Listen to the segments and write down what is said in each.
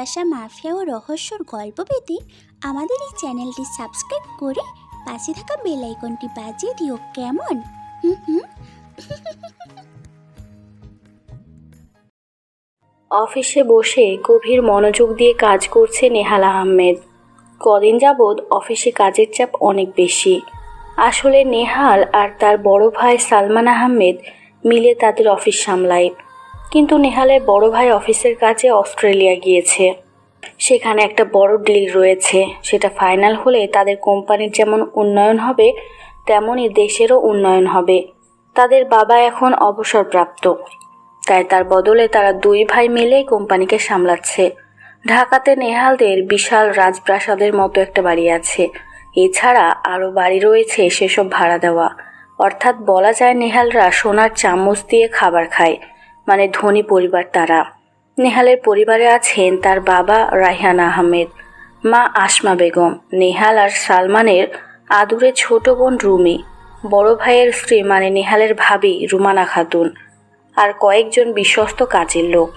ভালোবাসা, মাফিয়া ও রহস্যর গল্প পেতে আমাদের এই চ্যানেলটি সাবস্ক্রাইব করে পাশে থাকা বেল আইকনটি বাজিয়ে দিও। কেমন? অফিসে বসে গভীর মনোযোগ দিয়ে কাজ করছে নেহাল আহমেদ। কদিন যাবৎ অফিসে কাজের চাপ অনেক বেশি। আসলে নেহাল আর তার বড় ভাই সালমান আহমেদ মিলে তাদের অফিস সামলায়, কিন্তু নেহালের বড় ভাই অফিসের কাজে অস্ট্রেলিয়া গিয়েছে। সেখানে একটা বড় ডিল রয়েছে, সেটা ফাইনাল হলে তাদের কোম্পানির যেমন উন্নয়ন হবে তেমনই দেশেরও উন্নয়ন হবে। তাদের বাবা এখন অবসরপ্রাপ্ত, তাই তার বদলে তারা দুই ভাই মিলেই কোম্পানিকে সামলাচ্ছে। ঢাকাতে নেহালদের বিশাল রাজপ্রাসাদের মতো একটা বাড়ি আছে। এছাড়া আরও বাড়ি রয়েছে সেসব ভাড়া দেওয়া। অর্থাৎ বলা যায় নেহালরা সোনার চামচ দিয়ে খাবার খায়, মানে ধনী পরিবার তারা। নেহালের পরিবারে আছেন তার বাবা রায়হান আহমেদ, মা আসমা বেগম, নেহাল আর সালমানের আদুরে ছোট বোন রুমি, বড় ভাইয়ের স্ত্রী মানে নেহালের ভাবি রুমানা খাতুন, আর কয়েকজন বিশ্বস্ত কাজের লোক।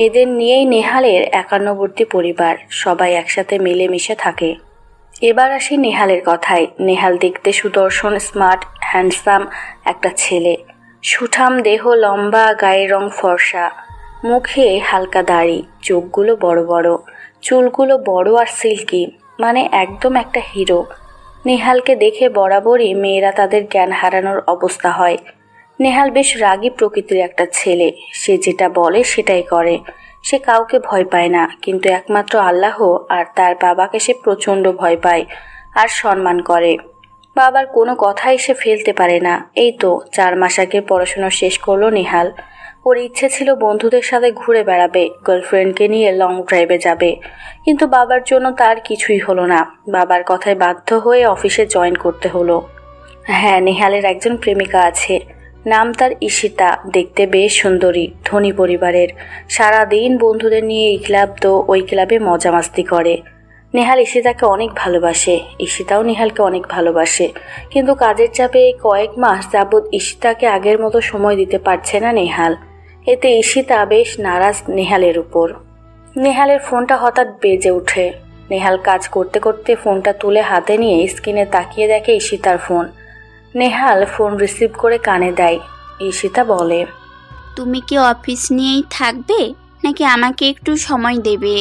এদের নিয়েই নেহালের একান্নবর্তী পরিবার, সবাই একসাথে মিলেমিশে থাকে। এবার আসি নেহালের কথায়। নেহাল দেখতে সুদর্শন, স্মার্ট, হ্যান্ডসাম একটা ছেলে। সুঠাম দেহ, লম্বা, গায়ের রং ফর্সা, মুখে হালকা দাড়ি, চোখগুলো বড় বড়, চুলগুলো বড় আর সিল্কি, মানে একদম একটা হিরো। নেহালকে দেখে বরাবরই মেয়েরা তাদের জ্ঞান হারানোর অবস্থা হয়। নেহাল বেশ রাগী প্রকৃতির একটা ছেলে। সে যেটা বলে সেটাই করে। সে কাউকে ভয় পায় না, কিন্তু একমাত্র আল্লাহ আর তার বাবাকে সে প্রচণ্ড ভয় পায় আর সম্মান করে। বাবার কোনো কথাই সে ফেলতে পারে না। এই তো 4 মাস আগে পড়াশোনা শেষ করলো নেহাল। ওর ইচ্ছে ছিল বন্ধুদের সাথে ঘুরে বেড়াবে, গার্লফ্রেন্ডকে নিয়ে লং ড্রাইভে যাবে, কিন্তু বাবার জন্য তার কিছুই হলো না। বাবার কথায় বাধ্য হয়ে অফিসে জয়েন করতে হলো। হ্যাঁ, নেহালের একজন প্রেমিকা আছে, নাম তার ঈশিতা। দেখতে বেশ সুন্দরী, ধনী পরিবারের। সারাদিন বন্ধুদের নিয়ে এই ক্লাব তো ওই ক্লাবে মজা মাস্তি করে। নেহাল ঈশিতাকে অনেক ভালোবাসে, ঈশিতাও নেহালকে অনেক ভালোবাসে, কিন্তু কাজের চাপে এই কয়েক মাস যাবৎ ঈশিতাকে আগের মতো সময় দিতে পারছে না নেহাল। এতে ঈশিতা বেশ নারাজ নেহালের উপর। নেহালের ফোনটা হঠাৎ বেজে ওঠে। নেহাল কাজ করতে করতে ফোনটা তুলে হাতে নিয়ে স্ক্রিনে তাকিয়ে দেখে ঈশিতার ফোন। নেহাল ফোন রিসিভ করে কানে দেয়। ঈশিতা বলে, তুমি কি অফিস নিয়েই থাকবে নাকি আমাকে একটু সময় দেবে?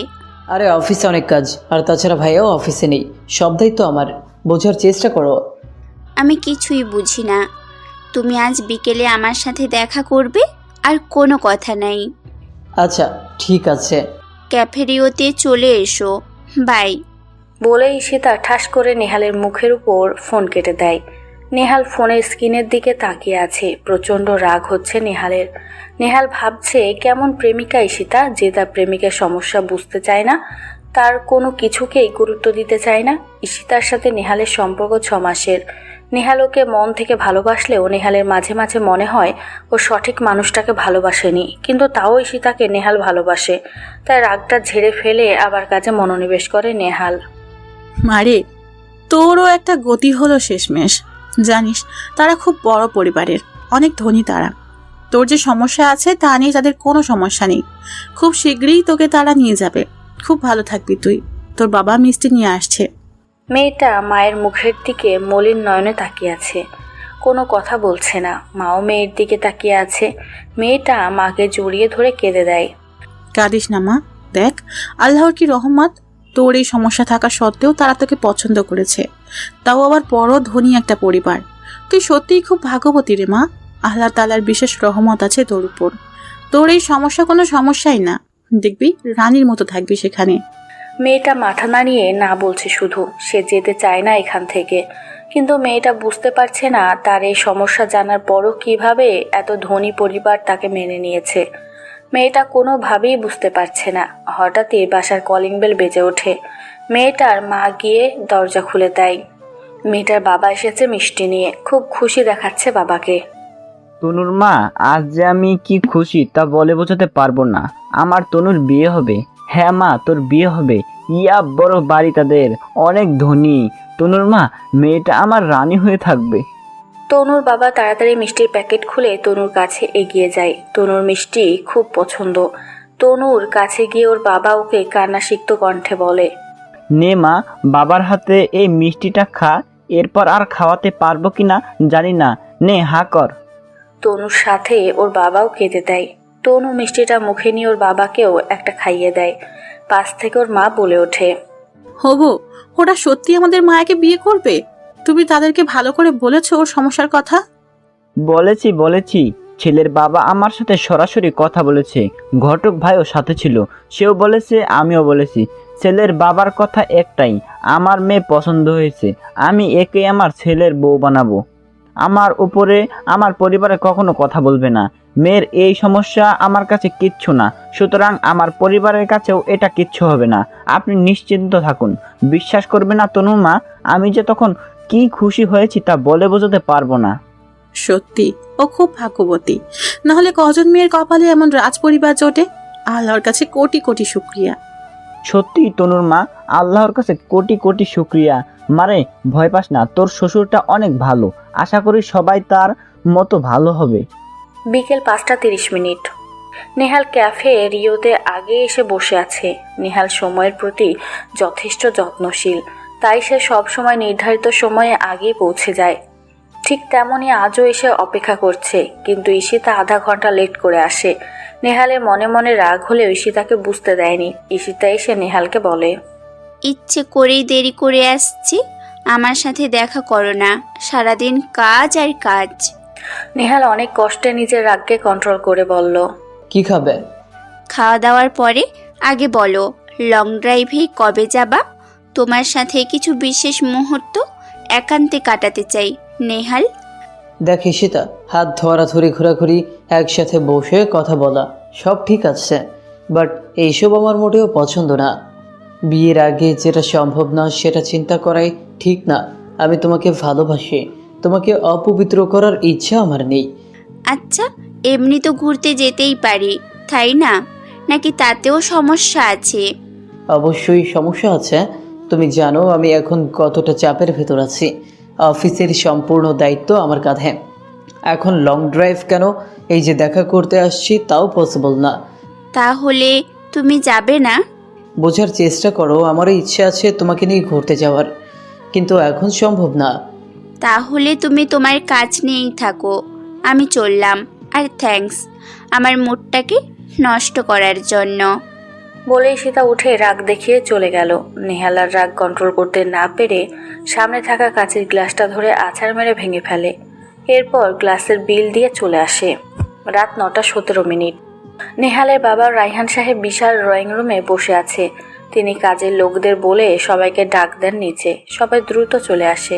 আরে অফিসে অনেক কাজ, আর তাছাড়া ভাইয়াও অফিসে নেই, সব দায়িত্ব আমার, বোঝার চেষ্টা করো। আমি কিছুই বুঝি না। তুমি আজ বিকেলে আমার সাথে দেখা করবে, আর কোনো কথা নাই। আচ্ছা ঠিক আছে। ক্যাফেরিওতে চলে এসো, বাই। বলে ঈশিতা ঠাস করে নেহালের মুখের উপর ফোন কেটে দেয়। নেহাল ফোনের স্ক্রিনের দিকে তাকিয়ে আছে। প্রচণ্ড রাগ হচ্ছে নেহালের। নেহাল ভাবছে, কেমন প্রেমিকা ঈশিতা, যে তার প্রেমিকের সমস্যা বুঝতে চায় না, তার কোনো কিছুকেই গুরুত্ব দিতে চায় না। ঈশিতার সাথে নেহালের সম্পর্ক 6 মাসের। নেহাল ওকে মন থেকে ভালোবাসলেও নেহালের মাঝে মাঝে মনে হয় ও সঠিক মানুষটাকে ভালোবাসেনি, কিন্তু তাও ঈশিতাকে নেহাল ভালোবাসে। তাই রাগটা ঝেড়ে ফেলে আবার কাজে মনোনিবেশ করে নেহাল। মারে, তোরও একটা গতি হলো শেষমেশ। জানিস, তারা খুব বড় পরিবারের, অনেক ধনী তারা। তোর যে সমস্যা আছে তা নিয়ে তাদের কোনো সমস্যা নেই। খুব শীঘ্রই তোকে তারা নিয়ে যাবে। খুব ভালো থাকবি তুই। তোর বাবা মিষ্টি নিয়ে আসছে। মেয়েটা মায়ের মুখের দিকে মলিন নয়নে তাকিয়ে আছে, কোনো কথা বলছে না। মাও মেয়ের দিকে তাকিয়ে আছে। মেয়েটা মাকে জড়িয়ে ধরে কেঁদে দেয়। কাঁদিস না মা, দেখ আল্লাহর কি রহমত, তোর এই সমস্যা থাকা সত্ত্বেও তারা তোকে পছন্দ করেছে, তাও আবার বড় ধনী একটা পরিবার। তুই সত্যিই খুব ভাগ্যবতী রে মা। আল্লাহ তাআলার বিশেষ রহমত আছে তোর উপর। তোর এই সমস্যা কোনো সমস্যাই না, দেখবি রানীর মতো থাকবি সেখানে। মেয়েটা মাথা নাড়িয়ে না বলছে শুধু। সে যেতে চায় না এখান থেকে, কিন্তু মেয়েটা বুঝতে পারছে না তার এই সমস্যা জানার পরও কিভাবে এত ধনী পরিবার তাকে মেনে নিয়েছে। মেয়েটা কোনোভাবেই বুঝতে পারছে না। হঠাৎই বাসার কলিং বেল বেজে ওঠে। মেয়েটার মা গিয়ে দরজা খুলে দেয়। মেয়েটার বাবা এসেছে মিষ্টি নিয়ে, খুব খুশি দেখাচ্ছে বাবাকে। তনুর মা, আজ যে আমি কি খুশি তা বলে বোঝাতে পারবো না। আমার তনুর বিয়ে হবে। হ্যাঁ মা, তোর বিয়ে হবে। ইয়া বড় বাড়ি তাদের, অনেক ধনী। তনুর মা, মেয়েটা আমার রানী হয়ে থাকবে। তনুর বাবা তাড়াতাড়ি মিষ্টির প্যাকেট খুলে তনুর কাছে এগিয়ে যায়। তনুর মিষ্টি খুব পছন্দ, তনুর কাছে গিয়ে ওর বাবা ওকে কান্নাসিক্ত কণ্ঠে বলে, নে মা, বাবার হাতে এই মিষ্টিটা খা, এরপর আর খাওয়াতে পারবো কিনা জানি না, নে হা কর। তনুর সাথে ওর বাবাও খেতে দেয়। তনু মিষ্টিটা মুখে নিয়ে ওর বাবাকেও একটা খাইয়ে দেয়। পাশ থেকে ওর মা বলে ওঠে, হবু, ওরা সত্যি আমাদের মায়াকে বিয়ে করবে? তুমি তাদেরকে ভালো করে বলেছো ওর সমস্যার কথা? বলেছি, ছেলের বাবা আমার সাথে সরাসরি কথা বলেছে, ঘটক ভাইও সাথে ছিল, সেও বলেছে, আমিও বলেছি। ছেলের বাবার কথা একটাই, আমার মেয়ে পছন্দ হয়েছে, আমি একে আমার ছেলের বউ বানাবো। আমার উপরে আমার পরিবারে কখনো কথা বলবে না। মেয়ের এই সমস্যা আমার কাছে কিচ্ছু না, সুতরাং আমার পরিবারের কাছেও এটা কিচ্ছু হবে না। আপনি নিশ্চিন্ত থাকুন। বিশ্বাস করবে না তনু মা, আমি যে তখন কি খুশি হয়েছি তা বলে বোঝাতে পারবো না। সত্যি ও খুব ভাগ্যবতী, নাহলে কজন মেয়ের কপালে এমন রাজ পরিবার জোটে। আল্লাহর কাছে কোটি কোটি শুক্রিয়া। সত্যি তনুর মা, আল্লাহর কাছে কোটি কোটি শুক্রিয়া। মারে, ভয় পাস না, তোর শ্বশুরটা অনেক ভালো, আশা করি সবাই তার মতো ভালো হবে। বিকেল 5:30। নেহাল ক্যাফে রিওতে আগে এসে বসে আছে। নেহাল সময়ের প্রতি যথেষ্ট যত্নশীল, তাই সে সব সময় নির্ধারিত সময়ে আগেই পৌঁছে যায়। ঠিক তেমনই আজও এসে অপেক্ষা করছে, কিন্তু ঈশিতা আধা ঘন্টা লেট করে আসে। নেহালের মনে মনে রাগ হলেও ঈশিতাকে বুঝতে দেয়নি। ঈশিতা এসে নেহালকে বলে, ইচ্ছে করেই দেরি করে আসছি, আমার সাথে দেখা করো না, সারাদিন কাজ আর কাজ। নেহাল অনেক কষ্টে নিজের রাগকে কন্ট্রোল করে বলল, কি খাবে? খাওয়া দাওয়ার পরে আগে বলো লং ড্রাইভে কবে যাবা? তোমার সাথে কিছু বিশেষ মুহূর্ত একান্তে কাটাতে চাই নেহাল। দেখ ঈশিতা, হাত ধরাধরি ঘোরাঘুরি, একসাথে বসে কথা বলা সব ঠিক আছে, বাট এইসব আমার মোটেও পছন্দ না। বিয়ের আগে যেটা সম্ভব না সেটা চিন্তা করাই ঠিক না। আমি তোমাকে ভালোবাসি, তোমাকে অপবিত্র করার ইচ্ছা আমার নেই। আচ্ছা, এমনি তো ঘুরতে যেতেই পারি, তাই না? নাকি তাতেও সমস্যা আছে? অবশ্যই সমস্যা আছে। তুমি জানো আমি এখন কতটা চাপের ভেতর আছি। অফিসের সম্পূর্ণ দায়িত্ব আমার কাঁধে। এখন লং ড্রাইভ কেন, এই যে দেখা করতে আসছি তাও পসিবল না। তাহলে তুমি যাবে না? বোঝার চেষ্টা করো, আমারও ইচ্ছে আছে তোমাকে নিয়ে ঘুরতে যাওয়ার, কিন্তু এখন সম্ভব না। তাহলে তুমি তোমার কাজ নিয়েই থাকো, আমি চললাম। আর থ্যাঙ্কস আমার মুডটাকে নষ্ট করার জন্য। বলেই সীতা উঠে রাগ দেখিয়ে চলে গেল। নেহাল আর রাগ কন্ট্রোল করতে না পেরে সামনে থাকা কাঁচের গ্লাসটা ধরে আছাড় মেরে ভেঙে ফেলে। এরপর গ্লাসের বিল দিয়ে চলে আসে। রাত 9:17। নেহালের বাবা রায়হান সাহেব বিশাল ড্রয়িং রুমে বসে আছে। তিনি কাজের লোকদের বলে সবাইকে ডাক দেন নিচে। সবাই দ্রুত চলে আসে,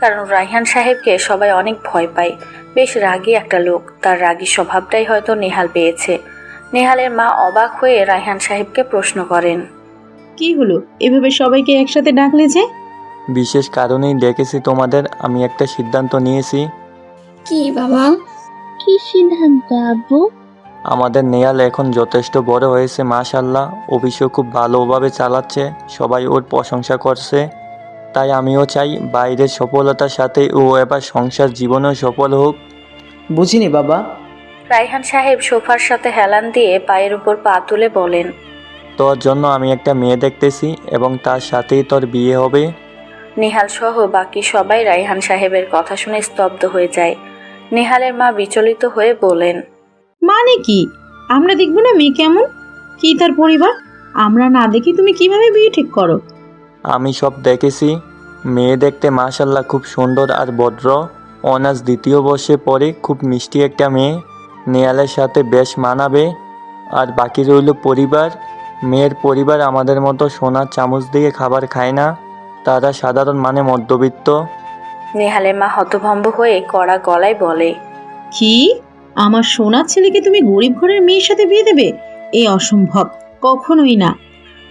কারণ রায়হান সাহেবকে সবাই অনেক ভয় পায়। বেশ রাগী একটা লোক, তার রাগী স্বভাবটাই হয়তো নেহাল পেয়েছে। নেহালের মা অবাক হয়ে রায়হান সাহেবকে প্রশ্ন করেন, কি হলো, এভাবে সবাইকে একসাথে ডাকলে যে? বিশেষ কারণেই ডেকেছি তোমাদের। আমি একটা সিদ্ধান্ত নিয়েছি। কি বাবা, কি সিদ্ধান্ত আব্বু? আমাদের নেহাল এখন যথেষ্ট বড় হয়েছে, মাশাআল্লাহ। অফিসও খুব ভালোভাবে চালাচ্ছে, সবাই ওর প্রশংসা করছে। তাই আমিও চাই বাইরের সফলতার সাথে ও এবার সংসার জীবনেও সফল হোক। বুঝিনি বাবা। রায়হান সাহেব সোফার সাথে হেলান দিয়ে পায়ের উপর পা তুলে বলেন, তোর জন্য আমি একটা মেয়ে দেখতেছি এবং তার সাথেই তোর বিয়ে হবে। নেহাল সহ বাকি সবাই রায়হান সাহেবের কথা শুনে স্তব্ধ হয়ে যায়। নেহালের মা বিচলিত হয়ে বলেন, মানে কি? আমরা দেখবো না মেয়ে কেমন, কি তার পরিবার? আমরা না দেখি তুমি কিভাবে বিয়ে ঠিক করো? আমি সব দেখেছি। মেয়ে দেখতে মাশাআল্লাহ খুব সুন্দর আর ভদ্র। অনার্স 2য় বর্ষে পড়ে, খুব মিষ্টি একটা মেয়ে। নেহালের সাথে বেশ মানাবে। আর বাকি রইল পরিবার। মেয়ের পরিবার আমাদের মতো সোনার চামচ দিয়ে খাবার খায় না, তারা সাধারণ মানে মধ্যবিত্ত। নেহালের মা হতভম্ব হয়ে কড়া গলায় বলে, কি? আমার সোনার ছেলেকে তুমি গরিব ঘরের মেয়ের সাথে বিয়ে দেবে? এ অসম্ভব, কখনোই না।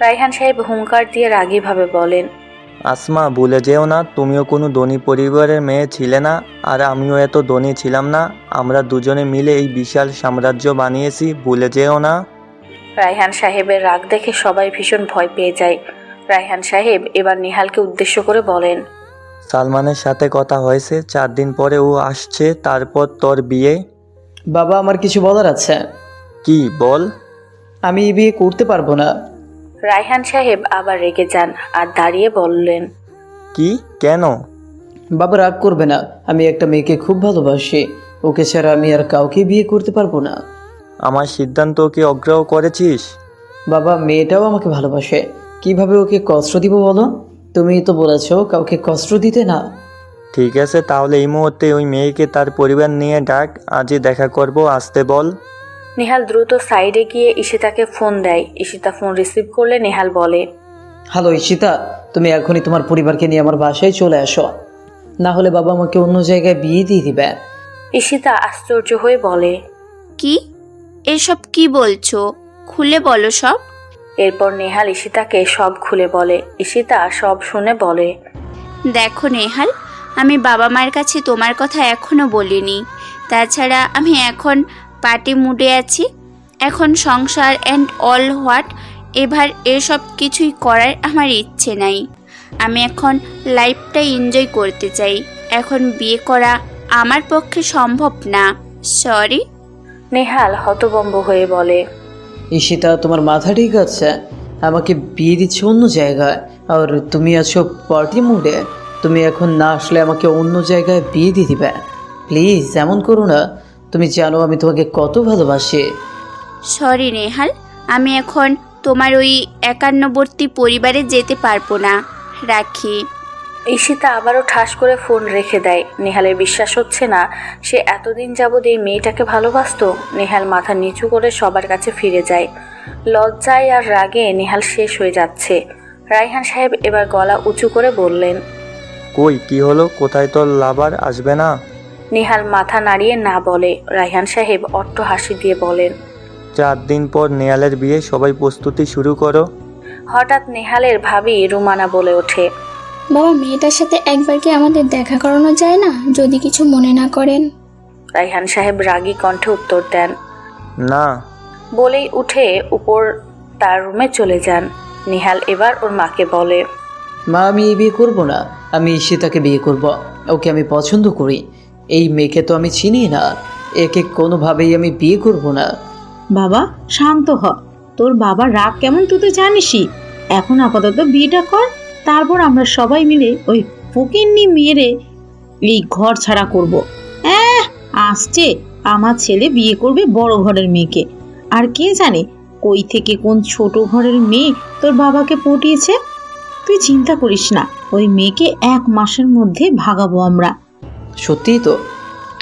রায়হান সাহেব হুঙ্কার দিয়ে রাগীভাবে বলেন, আসমা, ভুলে যেও না তুমিও কোনো ধনী পরিবারের মেয়ে ছিলে না, আর আমিও এত ধনী ছিলাম না। আমরা দুজনে মিলে এই বিশাল সাম্রাজ্য বানিয়েছি, ভুলে যেও না। রায়হান সাহেবের রাগ দেখে সবাই ভীষণ ভয় পেয়ে যায়। রায়হান সাহেব এবার নেহালকে উদ্দেশ্য করে বলেন, সালমানের সাথে কথা হয়েছে, 4 দিন পরে ও আসছে, তারপর তোর বিয়ে। বাবা আমার কিছু বলার আছে। কি বল? আমি এই বিয়ে করতে পারবো না। রায়হান সাহেব আবার রেগে যান আর দাঁড়িয়ে বললেন, কি? কেন? বাবা রাগ করবে না, আমি একটা মেয়েকে খুব ভালোবাসি, ওকে ছাড়া আমি আর কাউকে বিয়ে করতে পারবো না। আমার সিদ্ধান্ত কি অগ্রাহ্য করেছিস? বাবা মেয়েটাও আমাকে ভালোবাসে, কিভাবে ওকে কষ্ট দিব বলো? তুমি তো বলেছো কাউকে কষ্ট দিতে না। ঠিক আছে, তাহলে এই মুহূর্তে ওই মেয়েকে তার পরিবার নিয়ে ডাক, আজই দেখা করব, আসতে বল। নেহাল দ্রুত সাইডে গিয়ে ঈশিতাকে ফোন দেয়। ঈশিতা ফোন রিসিভ করলে নেহাল বলে, হ্যালো ঈশিতা, তুমি এখনই তোমার পরিবারকে নিয়ে আমার বাসায় চলে আসো, না হলে বাবা আমাকে অন্য জায়গায় বিয়ে দিয়ে দিবে। ঈশিতা আশ্চর্য হয়ে বলে, কি এসব কি বলছো? খুলে বলো সব। এরপর নেহাল ঈশিতাকে সব খুলে বলে। ঈশিতা সব শুনে বলে, দেখো নেহাল, আমি বাবা মায়ের কাছে তোমার কথা এখনো বলিনি। তাছাড়া আমি এখন পার্টি মুডে আছি। এখন সংসার অ্যান্ড অল হোয়াট এবার এসব কিছুই করার আমার ইচ্ছে নাই। আমি এখন লাইফটা এনজয় করতে চাই। এখন বিয়ে করা আমার পক্ষে সম্ভব না। সরি। নেহাল হতভম্ব হয়ে বলে, ঈশিতা তোমার মাথা ঠিক আছে? আমাকে বিয়ে দিচ্ছে অন্য জায়গায়, আর তুমি আছো পার্টি মুডে। তুমি এখন না আসলে আমাকে অন্য জায়গায় বিয়ে দিয়ে দিবে। প্লিজ এমন করো না, তুমি জানো আমি তোমাকে কত ভালোবাসি। সরি নেহাল, আমি এখন তোমার ওই একান্নবর্তী পরিবারে যেতে পারবো না। রাখি। ঈশিতা আবারও ঠাস করে ফোন রেখে দেয়। নেহালের বিশ্বাস হচ্ছে না সে এতদিন যাবৎ এই মেয়েটাকে ভালোবাসতো। নেহাল মাথা নিচু করে সবার কাছে ফিরে যায়। লজ্জায় আর রাগে নেহাল শেষ হয়ে যাচ্ছে। রায়হান সাহেব এবার গলা উঁচু করে বললেন, কই, কি হলো? কোথায় তোর লাভার আসবে না? নেহাল মাথা নাড়িয়ে না বলে। রায়হান সাহেব অট্ট হাসি দিয়ে বলেন, 4 দিন পর নেহালের বিয়ে, সবাই প্রস্তুতি শুরু করো। হঠাৎ নেহালের ভাবি রুমানা বলে ওঠে, বাবা মেয়েটার সাথে একবার কি আমাদের দেখা করানো যায় না, যদি কিছু মনে না করেন? রায়হান সাহেব রাগী কণ্ঠে উত্তর দেন। না। বলেই উঠে উপর তার রুমে চলে যান। নেহাল এবার ওর মাকে বলে, মা আমি এই বিয়ে করবো না, আমি ঈশিতাকে বিয়ে করব। ওকে আমি পছন্দ করি। এই মেয়েকে তো আমি চিনি না, একে কোনোভাবেই আমি বিয়ে করব না। বাবা শান্ত হ, তোর বাবার রাগ কেমন তুই তো জানিসই। এখন আপাতত বিয়েটা কর, তারপর আমরা সবাই মিলে ওই ফকিন্নি মেয়েরে এই ঘর ছাড়া করব। আসছে আমার ছেলে বিয়ে করবে বড় ঘরের মেয়েকে, আর কে জানে কই থেকে কোন ছোট ঘরের মেয়ে তোর বাবাকে পটিয়েছে। তুই চিন্তা করিস না, ওই মেয়েকে 1 মাসের মধ্যে ভাগাবো আমরা। সত্যিই তো?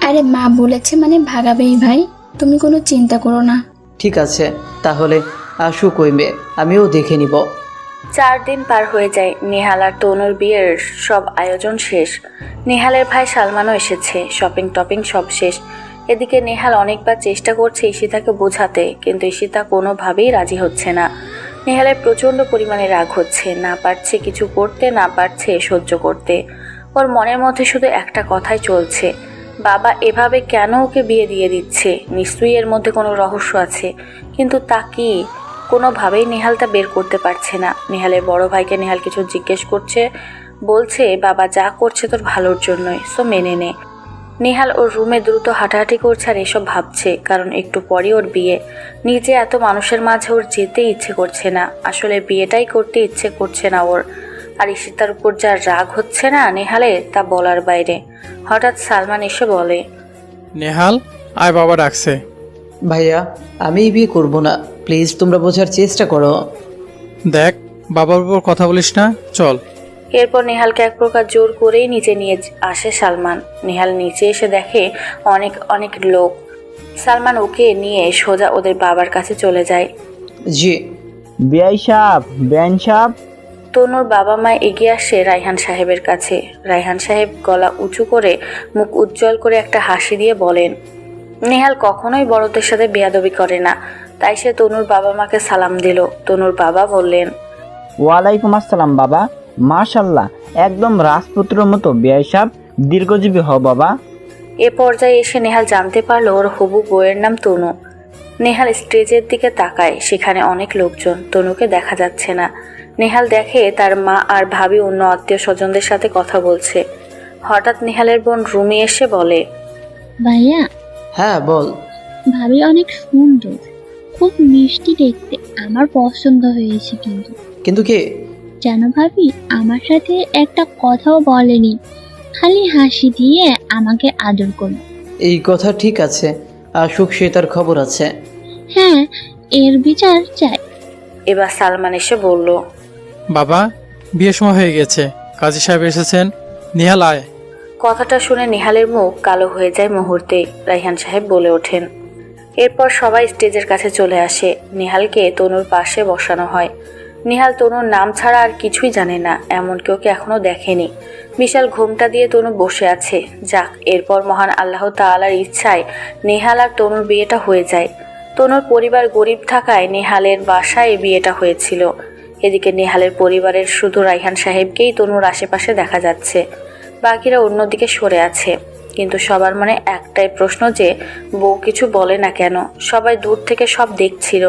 আরে মা বলেছে মানে ভাগাবেই ভাই, তুমি কোনো চিন্তা করো না। ঠিক আছে, তাহলে আসুক ওই মেয়ে, আমিও দেখে নিব। 4 দিন পার হয়ে যায়। নেহাল আর তনুর বিয়ের সব আয়োজন শেষ। নেহালের ভাই সালমানও এসেছে। শপিং টপিং সব শেষ। এদিকে নেহাল অনেকবার চেষ্টা করছে ঈশিতাকে বোঝাতে, কিন্তু ঈশিতা কোনোভাবেই রাজি হচ্ছে না। নেহালের প্রচণ্ড পরিমাণে রাগ হচ্ছে, না পারছে কিছু করতে, না পারছে সহ্য করতে। ওর মনের মধ্যে শুধু একটা কথাই চলছে, বাবা এভাবে কেন ওকে বিয়ে দিয়ে দিচ্ছে? নিশ্চয়ই এর মধ্যে কোনো রহস্য আছে, কিন্তু তা কি? কোনোভাবেই নেহাল তা বের করতে পারছে না। নেহালের বড় ভাইকে নেহাল কিছু জিজ্ঞেস করছে, বলছে বাবা যা করছে তোর ভালোর জন্যই, সো মেনে নে। নেহাল ওর রুমে দ্রুত হাঁটাহাঁটি করছে আর এসব ভাবছে, কারণ একটু পরই ওর বিয়ে। নিজে এত মানুষের মাঝে ওর যেতে ইচ্ছে করছে না, আসলে বিয়েটাই করতে ইচ্ছে করছে না ওর। আর ঈশিতার উপর যা রাগ হচ্ছে না নেহালের, তা বলার বাইরে। হঠাৎ সালমান এসে বলে, নেহাল আয়, বাবা ডাকছে। ভাইয়া আমি এই বিয়ে করব না, প্লিজ তোমরা বোঝার চেষ্টা করো। দেখ, বাবার উপর কথা বলিস না, চল। এরপর নেহালকে এক প্রকার জোর করেই নিচে নিয়ে আসে সালমান। নেহাল নিচে এসে দেখে অনেক অনেক লোক। সালমান ওকে নিয়ে সোজা ওদের বাবার কাছে চলে যায়। জি। বেআই সাহেব, বেআইন সাহেব। তনুর বাবা মা এগিয়ে আসে রায়হান সাহেবের কাছে। রায়হান সাহেব গলা উঁচু করে মুখ উজ্জ্বল করে একটা হাসি দিয়ে বলেন, নেহাল কখনোই বড়দের সাথে বেয়াদবি করে না, তাই সে তনুর বাবা মাকে সালাম দিল। তনুর বাবা বললেন, ওয়ালাইকুম আসসালাম বাবা। মাশাল্লাহ, একদম রাজপুত্রের মতো বেআই সাহেব, দীর্ঘজীবী হ বাবা। এ পর্যায়ে এসে নেহাল জানতে পারলো ওর হবু বউয়ের নাম তনু। নেহাল স্টেজের দিকে তাকায়, সেখানে অনেক লোকজন, তনুকে দেখা যাচ্ছে না। নেহাল দেখে তার মা আর ভাবি অন্য আত্মীয় স্বজনদের সাথে কথা বলছে। হঠাৎ নেহালের বোন রুমি এসে বলে, ভাইয়া হ্যাঁ বল। ভাবি অনেক সুন্দর, খুব মিষ্টি দেখতে, আমার পছন্দ হয়েছে। কিন্তু কে? জানো ভাবি, আমার সাথে একটা কথাও বলেনি, খালি হাসি দিয়ে আমাকে আদর করল। এই কথা ঠিক আছে, আসুক, সে তার খবর আছে। হ্যাঁ, এর বিচার চাই। এবার সালমান এসে বলল, বাবা, বিয়ের সময় হয়ে গেছে, কাজী সাহেব এসেছেন, নিহাল আয়। কথাটা শুনে নেহালের মুখ কালো হয়ে যায় মুহূর্তেই। রায়হান সাহেব বলে ওঠেন। এরপর সবাই স্টেজের কাছে চলে আসে। নেহালকে তনুর পাশে বসানো হয়। নেহাল তনুর নাম ছাড়া আর কিছুই জানে না, এমনকি ওকে এখনো দেখেনি। বিশাল ঘোমটা দিয়ে তনু বসে আছে। যাক, এরপর মহান আল্লাহ তাআলার ইচ্ছায় নেহাল আর তনুর বিয়েটা হয়ে যায়। তনুর পরিবার গরিব থাকায় নেহালের বাসায় বিয়েটা হয়েছিল। এদিকে নেহালের পরিবারের শুধু রায়হান সাহেবকেই তনুর আশেপাশে দেখা যাচ্ছে, বাকিরা অন্যদিকে সরে আছে। কিন্তু সবার মনে একটাই প্রশ্ন যে বউ কিছু বলে না কেন। সবাই দূর থেকে সব দেখছিল।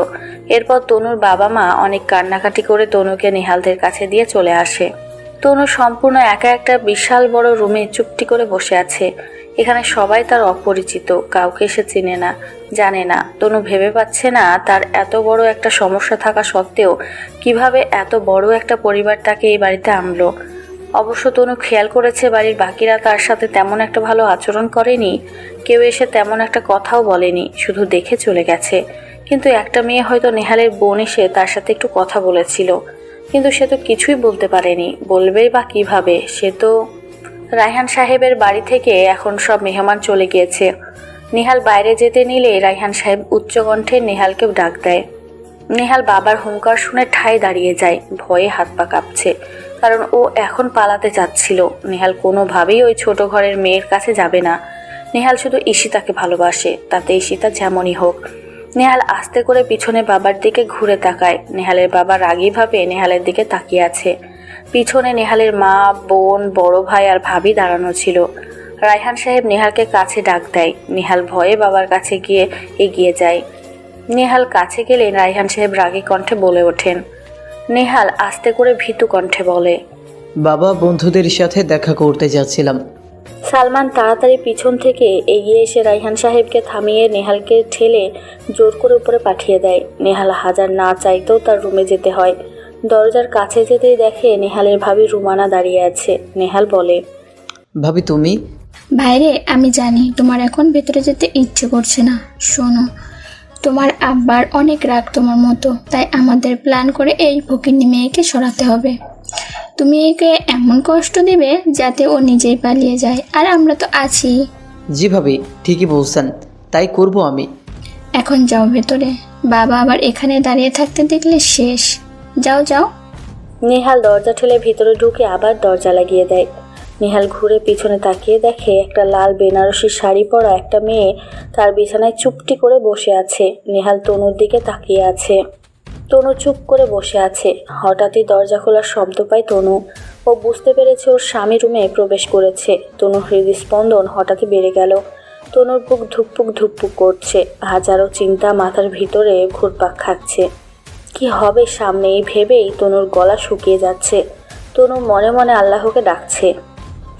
এরপর তনুর বাবা মা অনেক কান্নাকাটি করে তনুকে নেহালদের কাছে দিয়ে চলে আসে। তনু সম্পূর্ণ একা একটা বিশাল বড় রুমে চুপটি করে বসে আছে। এখানে সবাই তার অপরিচিত, কাউকে সে চেনে না, জানে না। তনু ভেবে পাচ্ছে না তার এত বড় একটা সমস্যা থাকা সত্ত্বেও কিভাবে এত বড় একটা পরিবার তাকে এই বাড়িতে আনলো। অবশ্য তনু খেয়াল করেছে বাড়ির বাকিরা তার সাথে তেমন একটা ভালো আচরণ করেনি, কেউ এসে তেমন একটা কথাও বলেনি, শুধু দেখে চলে গেছে। কিন্তু একটা মেয়ে হয়তো নেহালের বোন এসে তার সাথে একটু কথা বলেছিল, কিন্তু সে তো কিছুই বলতে পারেনি, বলবেই বা কিভাবে। সে তো রায়হান সাহেবের বাড়ি থেকে এখন সব মেহমান চলে গিয়েছে। নেহাল বাইরে যেতে নিলে রায়হান সাহেব উচ্চকণ্ঠে নেহালকে ডাক দেয়। নেহাল বাবার হুঙ্কার শুনে ঠায় দাঁড়িয়ে যায়, ভয়ে হাত পা কাঁপছে, কারণ ও এখন পালাতে চাচ্ছিল। নেহাল কোনোভাবেই ওই ছোট ঘরের মেয়ের কাছে যাবে না। নেহাল শুধু ঈশিতাকে ভালোবাসে, তাতে ঈশিতা যেমনই হোক। নেহাল আস্তে করে পিছনে বাবার দিকে ঘুরে তাকায়। নেহালের বাবা রাগীভাবে নেহালের দিকে তাকিয়ে আছে। পিছনে নেহালের মা, বোন, বড় ভাই আর ভাবি দাঁড়ানো ছিল। রায়হান সাহেব নেহালকে কাছে ডাক দেয়। নেহাল ভয়ে বাবার কাছে গিয়ে এগিয়ে যায়। নেহাল কাছে গেলে রায়হান সাহেব রাগী কণ্ঠে বলে ওঠেন। নেহাল আস্তে করে ভীতু কণ্ঠে বলে, বাবা, বন্ধুদের সাথে দেখা করতে যাচ্ছিলাম। সালমান তাড়াতাড়ি পিছন থেকে এগিয়ে এসে রায়হান সাহেবকে থামিয়ে নেহালকে ঠেলে জোর করে উপরে পাঠিয়ে দেয়। নেহাল হাজার না চাইতেও তার রুমে যেতে হয়। দরজার কাছে যেতেই দেখে নেহালের ভাবি রুমানা দাঁড়িয়ে আছে। নেহাল বলে, ভাবি তুমি? বাইরে, আমি জানি তোমার এখন ভেতরে যেতে ইচ্ছে করছে না। শোনো, তোমার আব্বার অনেক রাগ তোমার মতো, তাই আমাদের প্ল্যান করে এই ফকিন্নি মেয়েকে সরাতে হবে। তুমি একে এমন কষ্ট দিবে যাতে ও নিজেই পালিয়ে যায়, আর আমরা তো আছি। জি ভাবি, ঠিকই বলছেন, তাই করব আমি। এখন যাও ভেতরে, বাবা আবার এখানে দাঁড়িয়ে থাকতে দেখলে শেষ। যাও যাও। নেহাল দরজা ঠেলে ভিতরে ঢুকে আবার দরজা লাগিয়ে দেয়। নেহাল ঘুরে পিছনে তাকিয়ে দেখে একটা লাল বেনারসি শাড়ি পরা একটা মেয়ে তার বিছানায় চুপটি করে বসে আছে। নেহাল তনুর দিকে তাকিয়ে আছে। তনু চুপ করে বসে আছে। হঠাৎই দরজা খোলার শব্দ পায় তনু। ও বুঝতে পেরেছে ওর স্বামী রুমে প্রবেশ করেছে। তনুর হৃদস্পন্দন হঠাৎই বেড়ে গেল। তনুর বুক ধুকপুক ধুকপুক করছে। হাজারো চিন্তা মাথার ভিতরে ঘুরপাক খাচ্ছে। কি হবে সামনে এই ভেবেই তনুর গলা শুকিয়ে যাচ্ছে। তনু মনে মনে আল্লাহকে ডাকছে।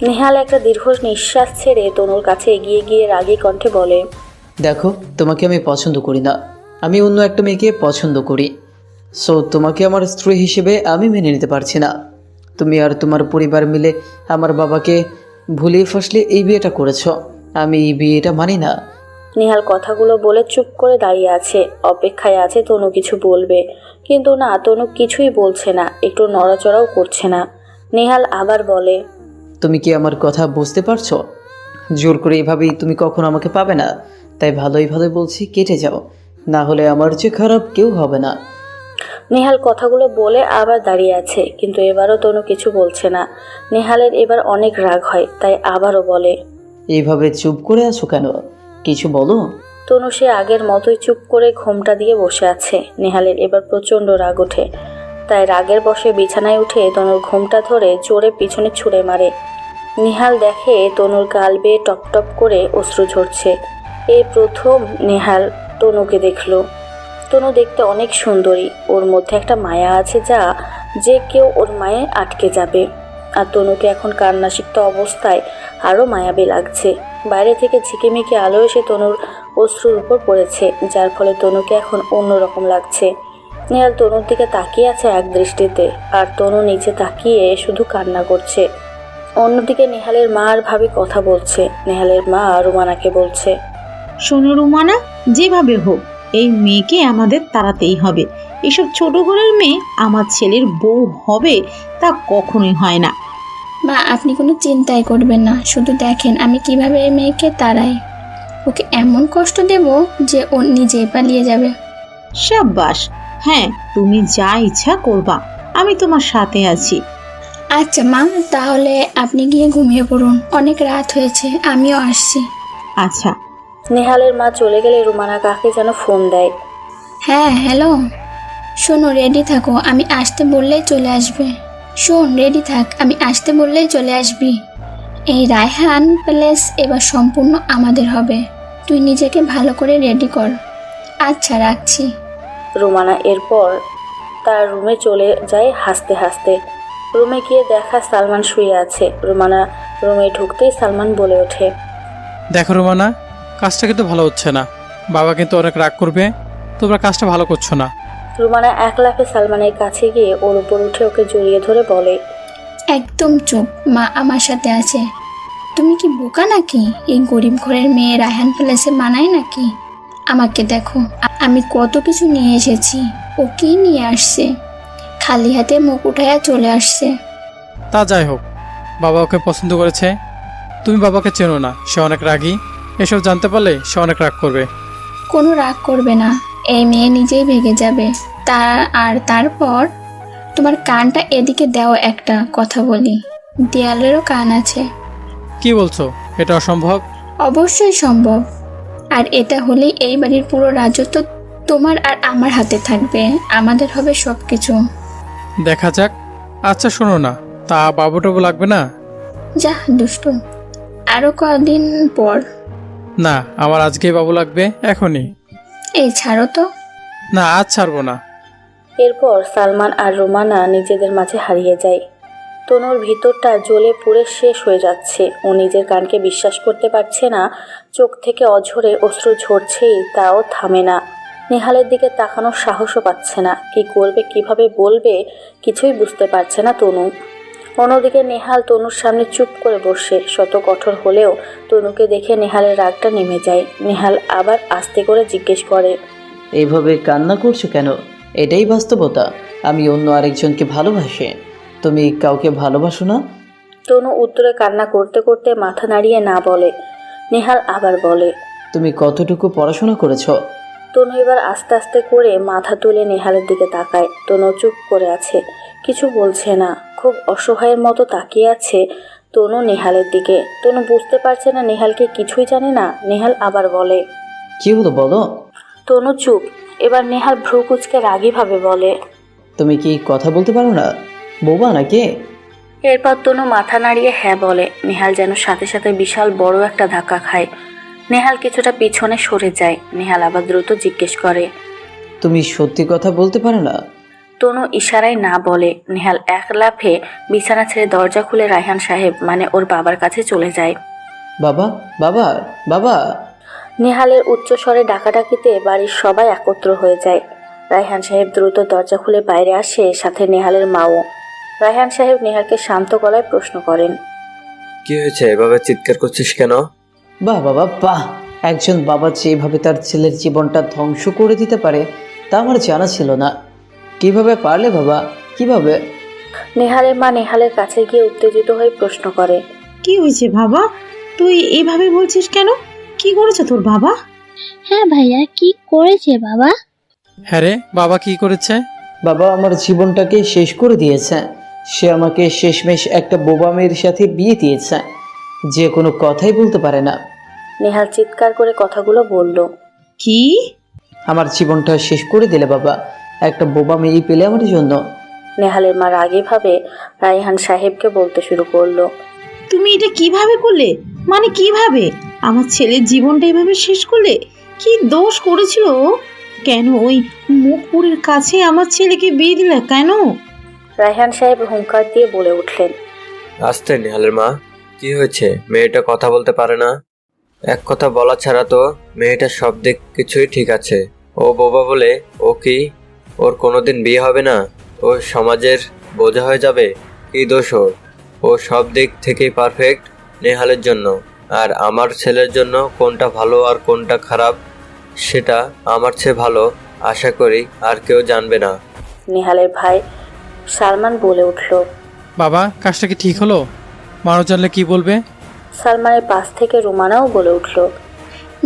নেহাল একটা দীর্ঘ নিঃশ্বাস ছেড়ে তনুর কাছে এগিয়ে গিয়ে রাগী কণ্ঠে বলে, দেখো, তোমাকে আমি পছন্দ করি না, আমি অন্য একটা মেয়েকে পছন্দ করি। সো তোমাকে আমার স্ত্রী হিসেবে আমি মেনে নিতে পারছি না। তুমি আর তোমার পরিবার মিলে আমার বাবাকে ভুলিয়ে ফাসলে এই বিয়েটা করেছ। আমি এই বিয়েটা মানি না। নেহাল কথাগুলো বলে চুপ করে দাঁড়িয়ে আছে। অপেক্ষায় আছে তনু কিছু বলবে, কিন্তু না, তনু কিছুই বলছে না, একটু নড়াচড়াও করছে না। নেহাল আবার বলে, তুমি কি আমার কথা বুঝতে পারছো? জোর করে এইভাবেই তুমি কখনো আমাকে পাবে না। তাই ভালোই ভালোই বলছি, কেটে যাও, না হলে আমার চেয়ে খারাপ কেউ হবে না। নেহাল কথাগুলো বলে আবার দাঁড়িয়ে আছে, কিন্তু এবারও তনু কিছু বলছে না। নেহালের এবার অনেক রাগ হয়, তাই আবারও বলে, এইভাবে চুপ করে আছো কেন? কিছু বলো। তনু সে আগের মতোই চুপ করে ঘোমটা দিয়ে বসে আছে। নেহালের এবার প্রচণ্ড রাগ ওঠে, তাই রাগের বশে বিছানায় উঠে তনুর ঘোমটা ধরে জোরে পিছনে ছুঁড়ে মারে। নেহাল দেখে তনুর গাল বেয়ে টপ টপ করে অশ্রু ঝরছে। এই প্রথম নেহাল তনুকে দেখল। তনু দেখতে অনেক সুন্দরী, ওর মধ্যে একটা মায়া আছে যে কেউ ওর মায়ে আটকে যাবে। আর তনুকে এখন কান্নাসিক্ত অবস্থায় আরও মায়াবী লাগছে। বাইরে থেকে ঝিকিমিকি আলো এসে তনুর অশ্রুর উপর পড়েছে, যার ফলে তনুকে এখন অন্যরকম লাগছে। নেহাল তনুর দিকে তাকিয়ে আছে এক দৃষ্টিতে, আর তনু নিচে তাকিয়ে শুধু কান্না করছে। অন্যদিকে নেহালের মা আর ভাবি কথা বলছে। নেহালের মা রুমানাকে বলছে, শোনো রুমানা, যেভাবে হোক এই মেয়েকে আমাদের তাড়াতেই হবে। এসব ছোট ঘরের মেয়ে আমার ছেলের বউ হবে তা কখনোই হয় না। মা, আপনি কোনো চিন্তাই করবেন না, শুধু দেখেন আমি কিভাবে এই মেয়েকে তাড়াই। ওকে এমন কষ্ট দেব যে ও নিজেই পালিয়ে যাবে। সাব্বাস, হ্যাঁ তুমি যা ইচ্ছা করবা, আমি তোমার সাথে আছি। আচ্ছা মা, তাহলে আপনি গিয়ে ঘুমিয়ে পড়ুন, অনেক রাত হয়েছে, আমিও আসছি। আচ্ছা। নেহালের মা চলে গেলে রুমানা কাকে যেন ফোন দেয়। হ্যাঁ হ্যালো, শোনো রেডি থাকো, আমি আসতে বললেই চলে আসবে। শোন, রেডি থাক, আমি আসতে বললেই চলে আসবি। এই রায়হান প্যালেস এবার সম্পূর্ণ আমাদের হবে, তুই নিজেকে ভালো করে রেডি কর। আচ্ছা রাখছি। রুমানা এরপর তার রুমে চলে যায় হাসতে হাসতে। রুমে গিয়ে দেখা সালমান শুয়ে আছে। রুমানা রুমে ঢুকতেই সালমান বলে ওঠে, দেখো রোমানা, কাজটা কিন্তু ভালো হচ্ছে না। বাবা কিন্তু অনেক রাগ করবে, তোমরা কাজটা ভালো করছো না। রুমানা এক লাফে সালমানের কাছে গিয়ে ওর উপর উঠে ওকে জড়িয়ে ধরে বলে, একদম চুপ, মা আমার সাথে আছে। তুমি কি বোকা নাকি? এই গরিব ঘরের মেয়ে রায়হান প্যালেসে মানায় নাকি? আমাকে দেখো, আমি কত কিছু নিয়ে এসেছি। ও কি নিয়ে আসছে? খালি হাতে মুখ উঠাইয়া চলে আসছে। তা যাই হোক, বাবা ওকে পছন্দ করেছে। তুমি বাবাকে চেনো না, সে অনেক রাগী। এসব জানতে পারলে সে অনেক রাগ করবে। কোনো রাগ করবে না, এই মেয়ে নিজেই ভেগে যাবে। তারপর তোমার কানটা এদিকে দাও, একটা কথা বলি, দেয়ালেরও কান আছে। কি বলছো? এটা অসম্ভব। অবশ্যই সম্ভব। আর এটা হলেই এই বাড়ির পুরো রাজত্ব তোমার আর আমার হাতে থাকবে, আমাদের হবে সব কিছু। দেখা যাক। আচ্ছা শোনো না, তা বাবুটাবু লাগবে না? যা দুষ্টু, আরো কদিন পর। না, আমার আজকেই বাবু লাগবে, এখনই। এই ছাড়ো তো। না, আজ ছাড়বো না। এরপর সালমান আর রুমানা নিজেদের মাঝে হারিয়ে যায়। তনুর ভিতরটা জ্বলে পুড়ে শেষ হয়ে যাচ্ছে। ও নিজের কানকে বিশ্বাস করতে পারছে না। চোখ থেকে অঝরে অশ্রু ঝরছেই, তাও থামে না। নেহালের দিকে তাকানোর সাহসও পাচ্ছে না। কি করবে, কিভাবে বলবে, কিছুই বুঝতে পারছে না তনু। অন্যদিকে নেহাল তনুর সামনে চুপ করে বসে। শত কঠোর হলেও তনুকে দেখে নেহালের রাগটা নেমে যায়। নেহাল আবার আস্তে করে জিজ্ঞেস করে, এইভাবে কান্না করছো কেন? এটাই বাস্তবতা। আমি অন্য আরেকজনকে ভালোবাসি, তুমি কাউকে ভালোবাসো না। তনু উত্তরে কান্না করতে করতে মাথা নাড়িয়ে না বলে। নেহাল আবার বলে, তুমি কতটুকু পড়াশোনা করেছো? তনু এবার আস্তে আস্তে করে মাথা তুলে নেহালের দিকে তাকায়। তনু চুপ করে আছে, কিছু বলছে না, খুব অসহায়ের মতো তাকিয়ে আছে তনু নেহালের দিকে। তনু বুঝতে পারছে না নেহালকে কিছুই জানে না। নেহাল আবার বলে, কি হলো বলো। তনু চুপ। এবার নেহাল ভ্রু কুঁচকে রাগীভাবে বলে, তুমি কি কথা বলতে পারো না? বোবা নাকি? এরপর তনু মাথা নাড়িয়ে হ্যাঁ বলে। নেহাল যেন সাথে সাথে বিশাল বড় একটা ধাক্কা খায়। নেহাল কিছুটা পিছনে সরে যায়। নেহাল আবার দ্রুত জিজ্ঞেস করে, তুমি সত্যি কথা বলতে পারো না? তনু ইশারায় না বলে। নেহাল এক লাফে বিছানা ছেড়ে দরজা খুলে রায়হান সাহেব মানে ওর বাবার কাছে চলে যায়। বাবা, বাবা, বাবা। নেহালের উচ্চস্বরে ডাকাডাকিতে বাড়ির সবাই একত্র হয়ে যায়। রায়হান সাহেব দ্রুত দরজা খুলে বাইরে আসে, সাথে নেহালের মাও। রায়হান সাহেব নেহালকে শান্ত গলায় প্রশ্ন করেন, কি হয়েছে, এভাবে চিৎকার করছিস কেন? বাহ বাবা বাহ, একজন বাবা যেভাবে তার ছেলের জীবনটা ধ্বংস করে দিতে পারে তা আমার জানা ছিল না। কিভাবে পারলে বাবা, কিভাবে? নেহালের মা নেহালের কাছে গিয়ে উত্তেজিত হয়ে প্রশ্ন করে, কি হয়েছে বাবা, তুই এভাবে বলছিস কেন? কি করেছে তোর বাবা? হ্যাঁ ভাইয়া, কি করেছে বাবা? হ্যাঁ রে, বাবা কি করেছে? বাবা আমার জীবনটাকে শেষ করে দিয়েছে। সে আমাকে শেষমেশ একটা বোবা মেয়ের সাথে বিয়ে দিয়েছে, যে কোনো কথাই বলতে পারে না। নেহাল চিৎকার করে কথাগুলো বলল, কি? আমার জীবনটা শেষ করে দিলে বাবা, একটা বোবা মেয়ে পেলে আমার জন্য। নেহালের মা রাগীভাবে রায়হান সাহেবকে বলতে শুরু করলো, তুমি এটা কিভাবে করলে? মানে কিভাবে আমার ছেলের জীবনটা এভাবে শেষ করলে? কি দোষ করেছিল ও? কেন ওই মুখপুরের কাছে আমার ছেলেকে বিয়ে দিলে কেন? রায়হান সাহেব হুঙ্কার দিয়ে বলে উঠলেন, আস্তে নেহালের মা, কি হয়েছে? মেয়েটা কথা বলতে পারে না? এক কথা বলা ছাড়া তো মেয়েটা সব দিক কিছুই ঠিক আছে। ও বোবা বলে ও কি ওর কোনোদিন বিয়ে হবে না? ও সমাজের বোঝা হয়ে যাবে? কি দোষ ওর? ও সব দিক থেকেই পারফেক্ট নেহালের জন্য। আর আমার ছেলের জন্য কোনটা ভালো আর কোনটা খারাপ সেটা আমার চেয়ে ভালো আশা করি আর কেউ জানবে না। নেহালের ভাই সালমান বলে উঠল। বাবা, কাজটা কি ঠিক হলো? মানুষ জানলে কি বলবে? সালমানের পাশ থেকে রুমানাও বলে উঠল।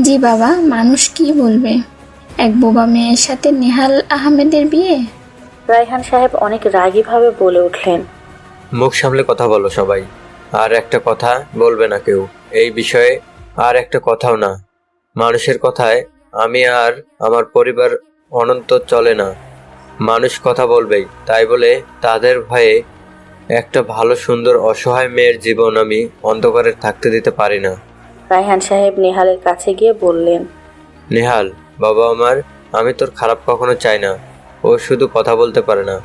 জি বাবা, মানুষ কি বলবে? এক বোবা মেয়ের সাথে নেহাল আহমেদের বিয়ে? রায়হান সাহেব অনেক রাগীভাবে বলে উঠলেন। মুখ সামলে কথা বলো সবাই। আর একটা কথা বলবে না কেউ এই বিষয়ে, আর একটা কথাও না। মানুষের কথায় আমি আর আমার পরিবার অনন্ত চলে না। মানুষ কথা বলবেই, তাই বলে তাদের ভয়ে একটা ভালো সুন্দর অসহায় মেয়ের জীবন আমি অন্ধকারে থাকতে দিতে পারি না। রায়হান সাহেব নেহালের কাছে গিয়ে বললেন। নেহাল বাবা আমার, আমি তোর খারাপ কখনো চাই না। ও শুধু কথা বলতে পারে না,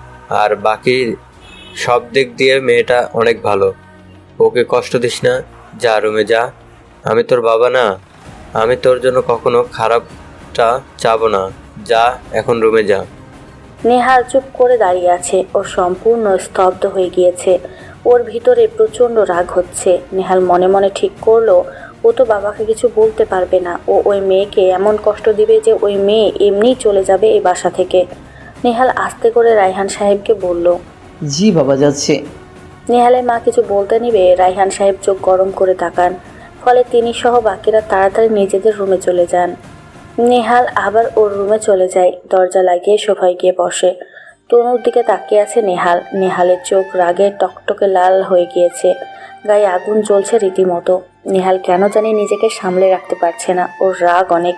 আর বাকি সব দিক দিয়ে মেয়েটা অনেক ভালো। ওকে কষ্ট দিস না, যা রুমে যা। আমি তোর বাবা না, আমি তোর জন্য কখনো খারাপটা চাবো না। যা এখন রুমে যা। নেহাল চুপ করে দাঁড়িয়ে আছে। ও সম্পূর্ণ স্তব্ধ হয়ে গিয়েছে। ওর ভিতরে প্রচণ্ড রাগ হচ্ছে। নেহাল মনে মনে ঠিক করলো ও তো বাবাকে কিছু বলতে পারবে না। ও ওই মেয়েকে এমন কষ্ট দিবে যে ওই মেয়ে এমনিই চলে যাবে এই বাসা থেকে। নেহাল আস্তে করে রায়হান সাহেবকে বলল। জি বাবা, যাচ্ছে। নেহালের মা কিছু বলতে নিবে রায়হান সাহেব চোখ গরম করে তাকান। ফলে তিনি সহ বাকিরা তাড়াতাড়ি নিজেদের রুমে চলে যান। নেহাল আবার ওর রুমে চলে যায়। দরজা লাগিয়ে সোফায় গিয়ে বসে। তনুর দিকে তাকিয়ে আছে নেহাল। নেহালের চোখ রাগে টকটকে লাল হয়ে গিয়েছে, গায়ে আগুন জ্বলছে রীতিমতো। নেহাল কেন জানি নিজেকে সামলে রাখতে পারছে না। ওর রাগ অনেক।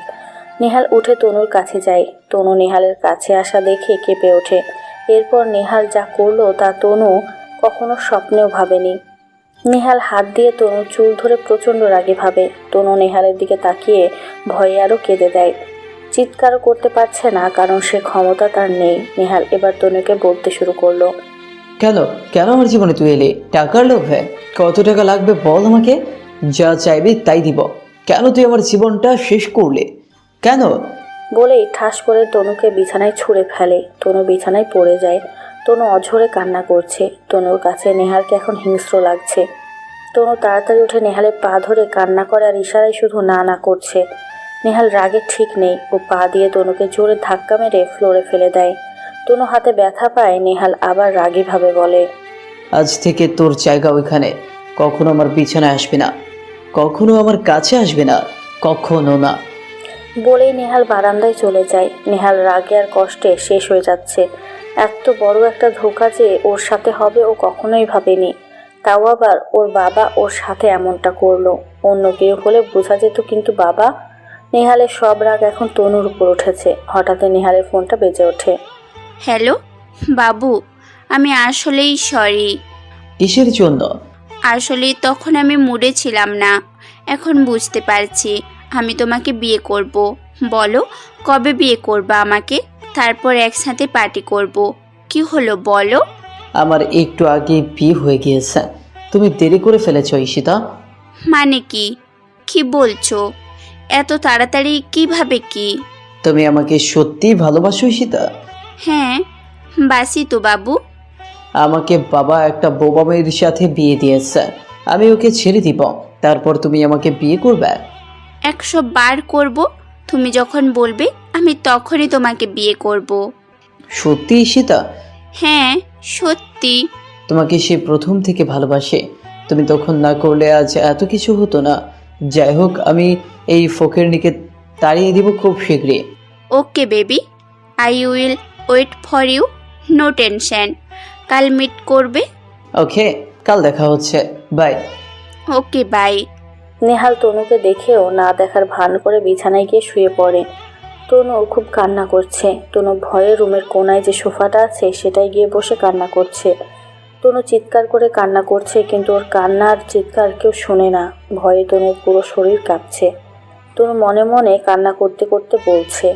নেহাল উঠে তনুর কাছে যায়। তনু নেহালের কাছে আসা দেখে কেঁপে ওঠে। এরপর নেহাল যা করলো তা তনু কখনো স্বপ্নেও ভাবেনি। নেহাল হাত দিয়ে তনুর চুল ধরে প্রচণ্ড রাগে ভাবে। তনু নেহালের দিকে তাকিয়ে ভয়ে আরও কেঁদে দেয়। চিৎকারও করতে পারছে না, কারণ সে ক্ষমতা তার নেই। নেহাল এবার তনুকে বলতে শুরু করলো। কেন কেন আমার জীবনে তুই এলি? টাকার লোভে? কত টাকা লাগবে বল আমাকে, যা চাইবি তাই দিব। কেন তুই আমার জীবনটা শেষ করলে? কেন? বলেই ঠাস করে তনুকে বিছানায় ছুঁড়ে ফেলে। তনু বিছানায় পড়ে যায়। তনু অঝরে কান্না করছে। তনুর কাছে নেহালকে এখন হিংস্র লাগছে। তনু তাড়াতাড়ি উঠে নেহালের পা ধরে কান্না করে আর ইশারায় শুধু না না করছে। নেহাল রাগে ঠিক নেই। ও পা দিয়ে তনুকে জোরে ধাক্কা মেরে ফ্লোরে ফেলে দেয়। তনু হাতে ব্যথা পায়। নেহাল আবার রাগীভাবে বলে। আজ থেকে তোর জায়গা ওইখানে। কখনো আমার বিছানায় আসবে না, কখনো আমার কাছে আসবে না, কখনো না। বলেই নেহাল বারান্দায় চলে যায়। নেহাল রাগে আর কষ্টে শেষ হয়ে যাচ্ছে। এত বড় একটা ধোঁকা যে ওর সাথে হবে ও কখনোই ভাবেনি। তাও আবার ওর বাবা ওর সাথে এমনটা করলো। অন্য কেউ হলে বোঝা যেত, কিন্তু বাবা। নেহালের সব রাগ এখন তনুর উপর উঠেছে। হঠাৎ নেহালের ফোনটা বেজে ওঠে। হ্যালো বাবু, আমি আসলেই সরি। কিসের জন্য? আসলে তখন আমি মুডে ছিলাম না। এখন বুঝতে পারছি। আমি তোমাকে বিয়ে করব। বলো কবে বিয়ে করবা আমাকে? তারপর একসাথে পার্টি করব। কি হলো বলো? আমার একটু আগে বিয়ে হয়ে গিয়েছে। তুমি দেরি করে ফেলেছো ঈশিতা। মানে কি? কি বলছো? এত তাড়াতাড়ি কিভাবে? কি তুমি আমাকে সত্যিই ভালোবাসো ঈশিতা? হ্যাঁ বাসি তো বাবু। আমাকে বাবা একটা বোবা মেয়ের সাথে বিয়ে দিয়েছে। আমি ওকে ছেড়ে দিব, তারপর তুমি আমাকে বিয়ে করবে? 100 বার করব। তুমি যখন বলবে আমি তখনই তোমাকে বিয়ে করব। সত্যি ঈশিতা? হ্যাঁ সত্যি। তোমাকে সে প্রথম থেকে ভালোবাসে। তুমি তখন না করলে আজ এত কিছু হতো না। যাই হোক, আমি এই ফকিরনিকে তাড়িয়ে দিব খুব শীঘ্রই। Okay baby, I will wait for you, no tension. কাল মিট করবে। ওকে, কাল দেখা হচ্ছে, বাই। Okay bye. নেহাল তনুকে দেখেও না দেখার ভান করে বিছানায় গিয়ে শুয়ে পড়ে। তনু খুব কান্না করছে। তনু ভয়ে রুমের কোনায় যে সোফাটা আছে সেটাই গিয়ে বসে কান্না করছে। তনু চিৎকার করে কান্না করছে, কিন্তু ওর কান্নার চিৎকার কেউ শোনে না। ভয়ে তনুর পুরো শরীর কাঁপছে। তনু মনে মনে কান্না করতে করতে বলছে।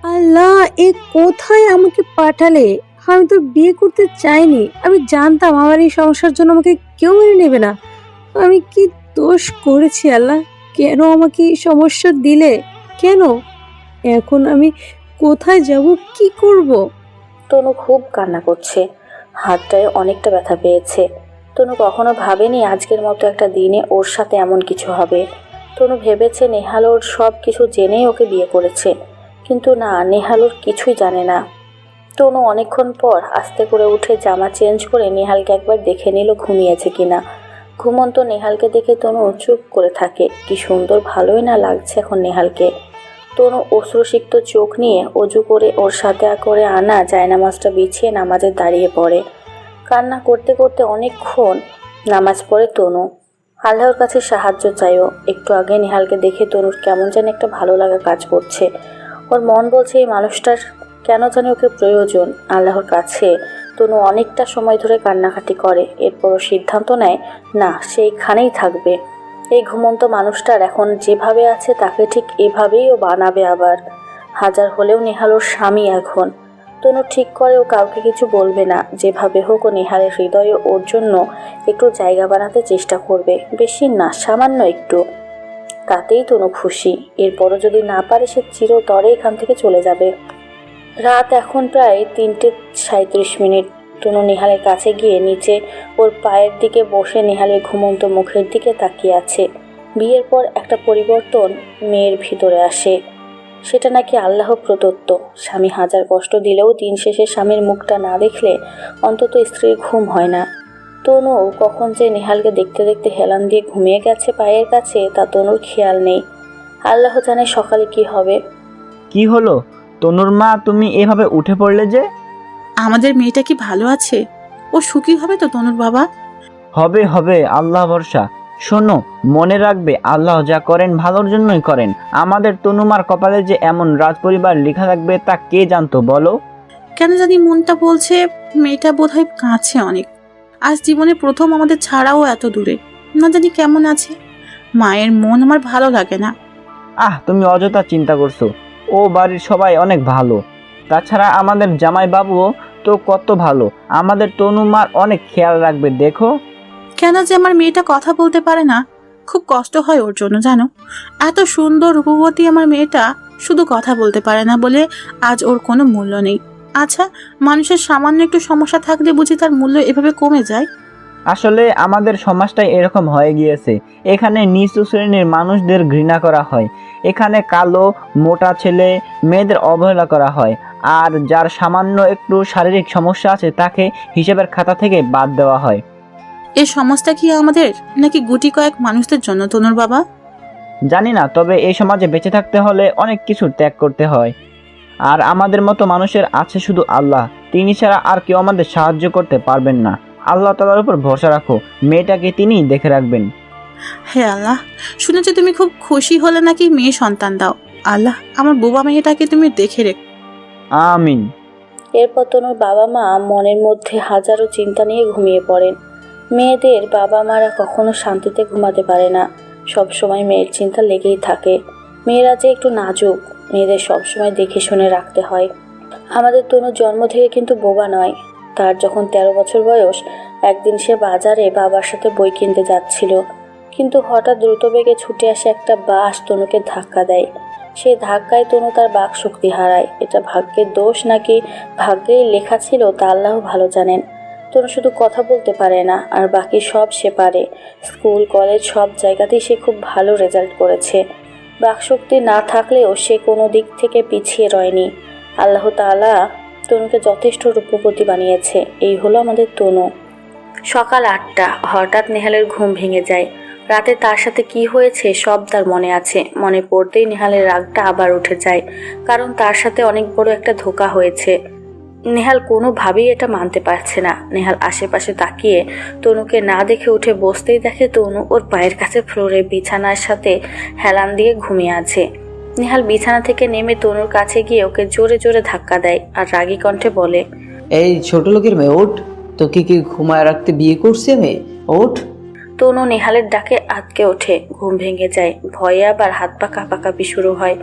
আল্লাহ, এ কোথায় আমাকে পাঠালে? আমি তো বিয়ে করতে চাইনি। আমি জানতাম আমার এই সমস্যার জন্য আমাকে কেউ মেনে নেবে না। আমি কি দোষ করেছি আল্লাহ? কেন আমাকে এই সমস্যা দিলে? কেন? এখন আমি কোথায় যাব, কি করব? তনু খুব কান্না করছে, হাতটায় অনেকটা ব্যথা পেয়েছে। তনু কখনো ভাবেনি আজকের মতো একটা দিনে ওর সাথে এমন কিছু হবে। তনু ভেবেছে নেহাল ওর সব কিছু জেনেই ওকে বিয়ে করেছে, কিন্তু না, নেহাল ওর কিছুই জানে না। তনু অনেকক্ষণ পর আস্তে করে উঠে জামা চেঞ্জ করে নেহালকে একবার দেখে নিল ঘুমিয়েছে কিনা। ঘুমন্ত নেহালকে দেখে তনু চুপ করে থাকে। কি সুন্দর, ভালোই না লাগছে এখন নেহালকে। তনু অশ্রুসিক্ত চোখ নিয়ে অজু করে ওর সাথে করে আনা জায়নামাজটা বিছিয়ে নামাজে দাঁড়িয়ে পড়ে। কান্না করতে করতে অনেকক্ষণ নামাজ পড়ে তনু। আল্লাহর কাছে সাহায্য চাইও। একটু আগে নেহালকে দেখে তনুর কেমন যেন একটা ভালো লাগা কাজ করছে। ওর মন বলছে এই মানুষটার কেন জানি ওকে প্রয়োজন। আল্লাহর কাছে তনু অনেকটা সময় ধরে কান্নাকাটি করে। এরপরও সিদ্ধান্ত নেয় না, সেইখানেই থাকবে। এই ঘুমন্ত মানুষটার এখন যেভাবে আছে তাকে ঠিক এভাবেই ও বানাবে আবার। হাজার হলেও নেহাল ওর স্বামী এখন। তনু ঠিক করে ও কাউকে কিছু বলবে না। যেভাবে হোক ও নেহালের হৃদয়ে ওর জন্য একটু জায়গা বানাতে চেষ্টা করবে। বেশি না, সামান্য একটু, তাতেই তনু খুশি। এরপরও যদি না পারে সে চিরতরে এখান থেকে চলে যাবে। রাত এখন প্রায় 3:37। তনু নেহালের কাছে গিয়ে নিচে ওর পায়ের দিকে বসে নেহালের ঘুমন্ত মুখের দিকে তাকিয়ে আছে। বিয়ের পর একটা পরিবর্তন মেয়ের ভিতরে আসে, সেটা নাকি আল্লাহ প্রদত্ত। স্বামী হাজার কষ্ট দিলেও দিন শেষে স্বামীর মুখটা না দেখলে অন্তত স্ত্রীর ঘুম হয় না। তনু কখন যে নেহালকে দেখতে দেখতে হেলান দিয়ে ঘুমিয়ে গেছে পায়ের কাছে তা তনুর খেয়াল নেই। আল্লাহ জানে সকালে কি হবে। কি হলো তনুর মা, তুমি এভাবে উঠে পড়লে যে? আমাদের মেয়েটা কি ভালো আছে? ও সুখী হবে তো তনুর বাবা? হবে হবে, আল্লাহ ভরসা। শোনো, মনে রাখবে আল্লাহ যা করেন ভালোর জন্যই করেন। আমাদের তনুমার কপালে যে এমন রাজপরিবার লেখা থাকবে তা কে জানতো বলো? কেন জানি মনটা বলছে মেয়েটা বোধহয় কাছে অনেক। আজ জীবনে প্রথম আমাদের ছাড়াও এত দূরে, না জানি কেমন আছে। মায়ের মন আমার ভালো লাগে না। তুমি অযথা চিন্তা করছো। ও বাড়ির সবাই অনেক ভালো। তাছাড়া আমাদের জামাই বাবুও তো কত ভালো। আমাদের তনুমার অনেক খেয়াল রাখবে। দেখো কেন যে আমার মেয়েটা কথা বলতে পারে না, খুব কষ্ট হয় ওর জন্য জানো। এত সুন্দর রূপবতী আমার মেয়েটা শুধু কথা বলতে পারে না বলে আজ ওর কোনো মূল্য নেই। আচ্ছা, মানুষের সামান্য একটু সমস্যা থাকলে বুঝি তার মূল্য এভাবে কমে যায়? আসলে আমাদের সমাজটাই এরকম হয়ে গিয়েছে। এখানে নিচু শ্রেণীর মানুষদের ঘৃণা করা হয়। এখানে কালো মোটা ছেলে মেয়েদের অবহেলা করা হয়। আর যার সামান্য একটু শারীরিক সমস্যা আছে তাকে হিসেবের খাতা থেকে বাদ দেওয়া হয়। এই সমাজটা কি আমাদের নাকি গুটি কয়েক মানুষদের জন্য তনুর বাবা? জানি না, তবে এই সমাজে বেঁচে থাকতে হলে অনেক কিছু ত্যাগ করতে হয়। আর আমাদের মতো মানুষের আছে শুধু আল্লাহ। তিনি ছাড়া আর কেউ আমাদের সাহায্য করতে পারবেন না। আল্লাহ তাআলার উপর ভরসা রাখো, মেয়েটাকে তিনিই দেখে রাখবেন। হে আল্লাহ, শুনেছি তুমি খুব খুশি হলে নাকি মেয়ে সন্তান দাও। আল্লাহ, আমার বোবা মেয়েটাকে তুমি দেখে রেখো। আমিন। এরপর তনুর বাবা মা মনের মধ্যে হাজারো চিন্তা নিয়ে ঘুমিয়ে পড়েন। মেয়েদের বাবা মারা কখনো শান্তিতে ঘুমাতে পারে না। সবসময় মেয়ের চিন্তা লেগেই থাকে। মেয়েরা যে একটু নাজুক, মেয়েদের সবসময় দেখে শুনে রাখতে হয়। আমাদের তনুর জন্ম থেকে কিন্তু বোবা নয়। তার যখন 13 বছর বয়স, একদিন সে বাজারে বাবার সাথে বই কিনতে যাচ্ছিল, কিন্তু হঠাৎ দ্রুত বেগে ছুটে আসে একটা বাস তনুকে ধাক্কা দেয়। সেই ধাক্কায় তনু তার বাক শক্তি হারায়। এটা ভাগ্যের দোষ নাকি ভাগ্যেই লেখা ছিল তা আল্লাহ ভালো জানেন। তনু শুধু কথা বলতে পারে না, আর বাকি সব সে পারে। স্কুল কলেজ সব জায়গাতেই সে খুব ভালো রেজাল্ট করেছে। বাকশক্তি না থাকলেও সে কোনো দিক থেকে পিছিয়ে রয়নি। আল্লাহ তাআলা তনুকে যথেষ্ট রূপবতী বানিয়েছে। এই হলো আমাদের তনু। সকাল 8টা। হঠাৎ নেহালের ঘুম ভেঙে যায়। রাতে তার সাথে কি হয়েছে সব তার মনে আছে। মনে পড়তেই নেহালের রাগটা আবার উঠে যায়, কারণ তার সাথে অনেক বড় একটা ধোঁকা হয়েছে। নেহাল কোনোভাবেই এটা মানতে পারছে না। নেহাল আশেপাশে তাকিয়ে তনুকে না দেখে উঠে বসতেই দেখে তনু ওর পায়ের কাছে ফ্লোরে বিছানার সাথে হেলান দিয়ে ঘুমিয়ে আছে। নেহাল বিছানা থেকে নেমে তনুর কাছে গিয়ে ওকে জোরে জোরে ধাক্কা দেয় আর রাগী কণ্ঠে বলে, এই ছোট লোকের মেয়ে, ওঠ। তোকে কি ঘুমায় রাখতে বিয়ে করছি আমি? ওঠ। তনু নেহালের ডাকে আটকে ওঠে। ঘুম ভেঙে যায়। ভয়ে আবার হাত পা কাঁপাকাঁপি শুরু হয়।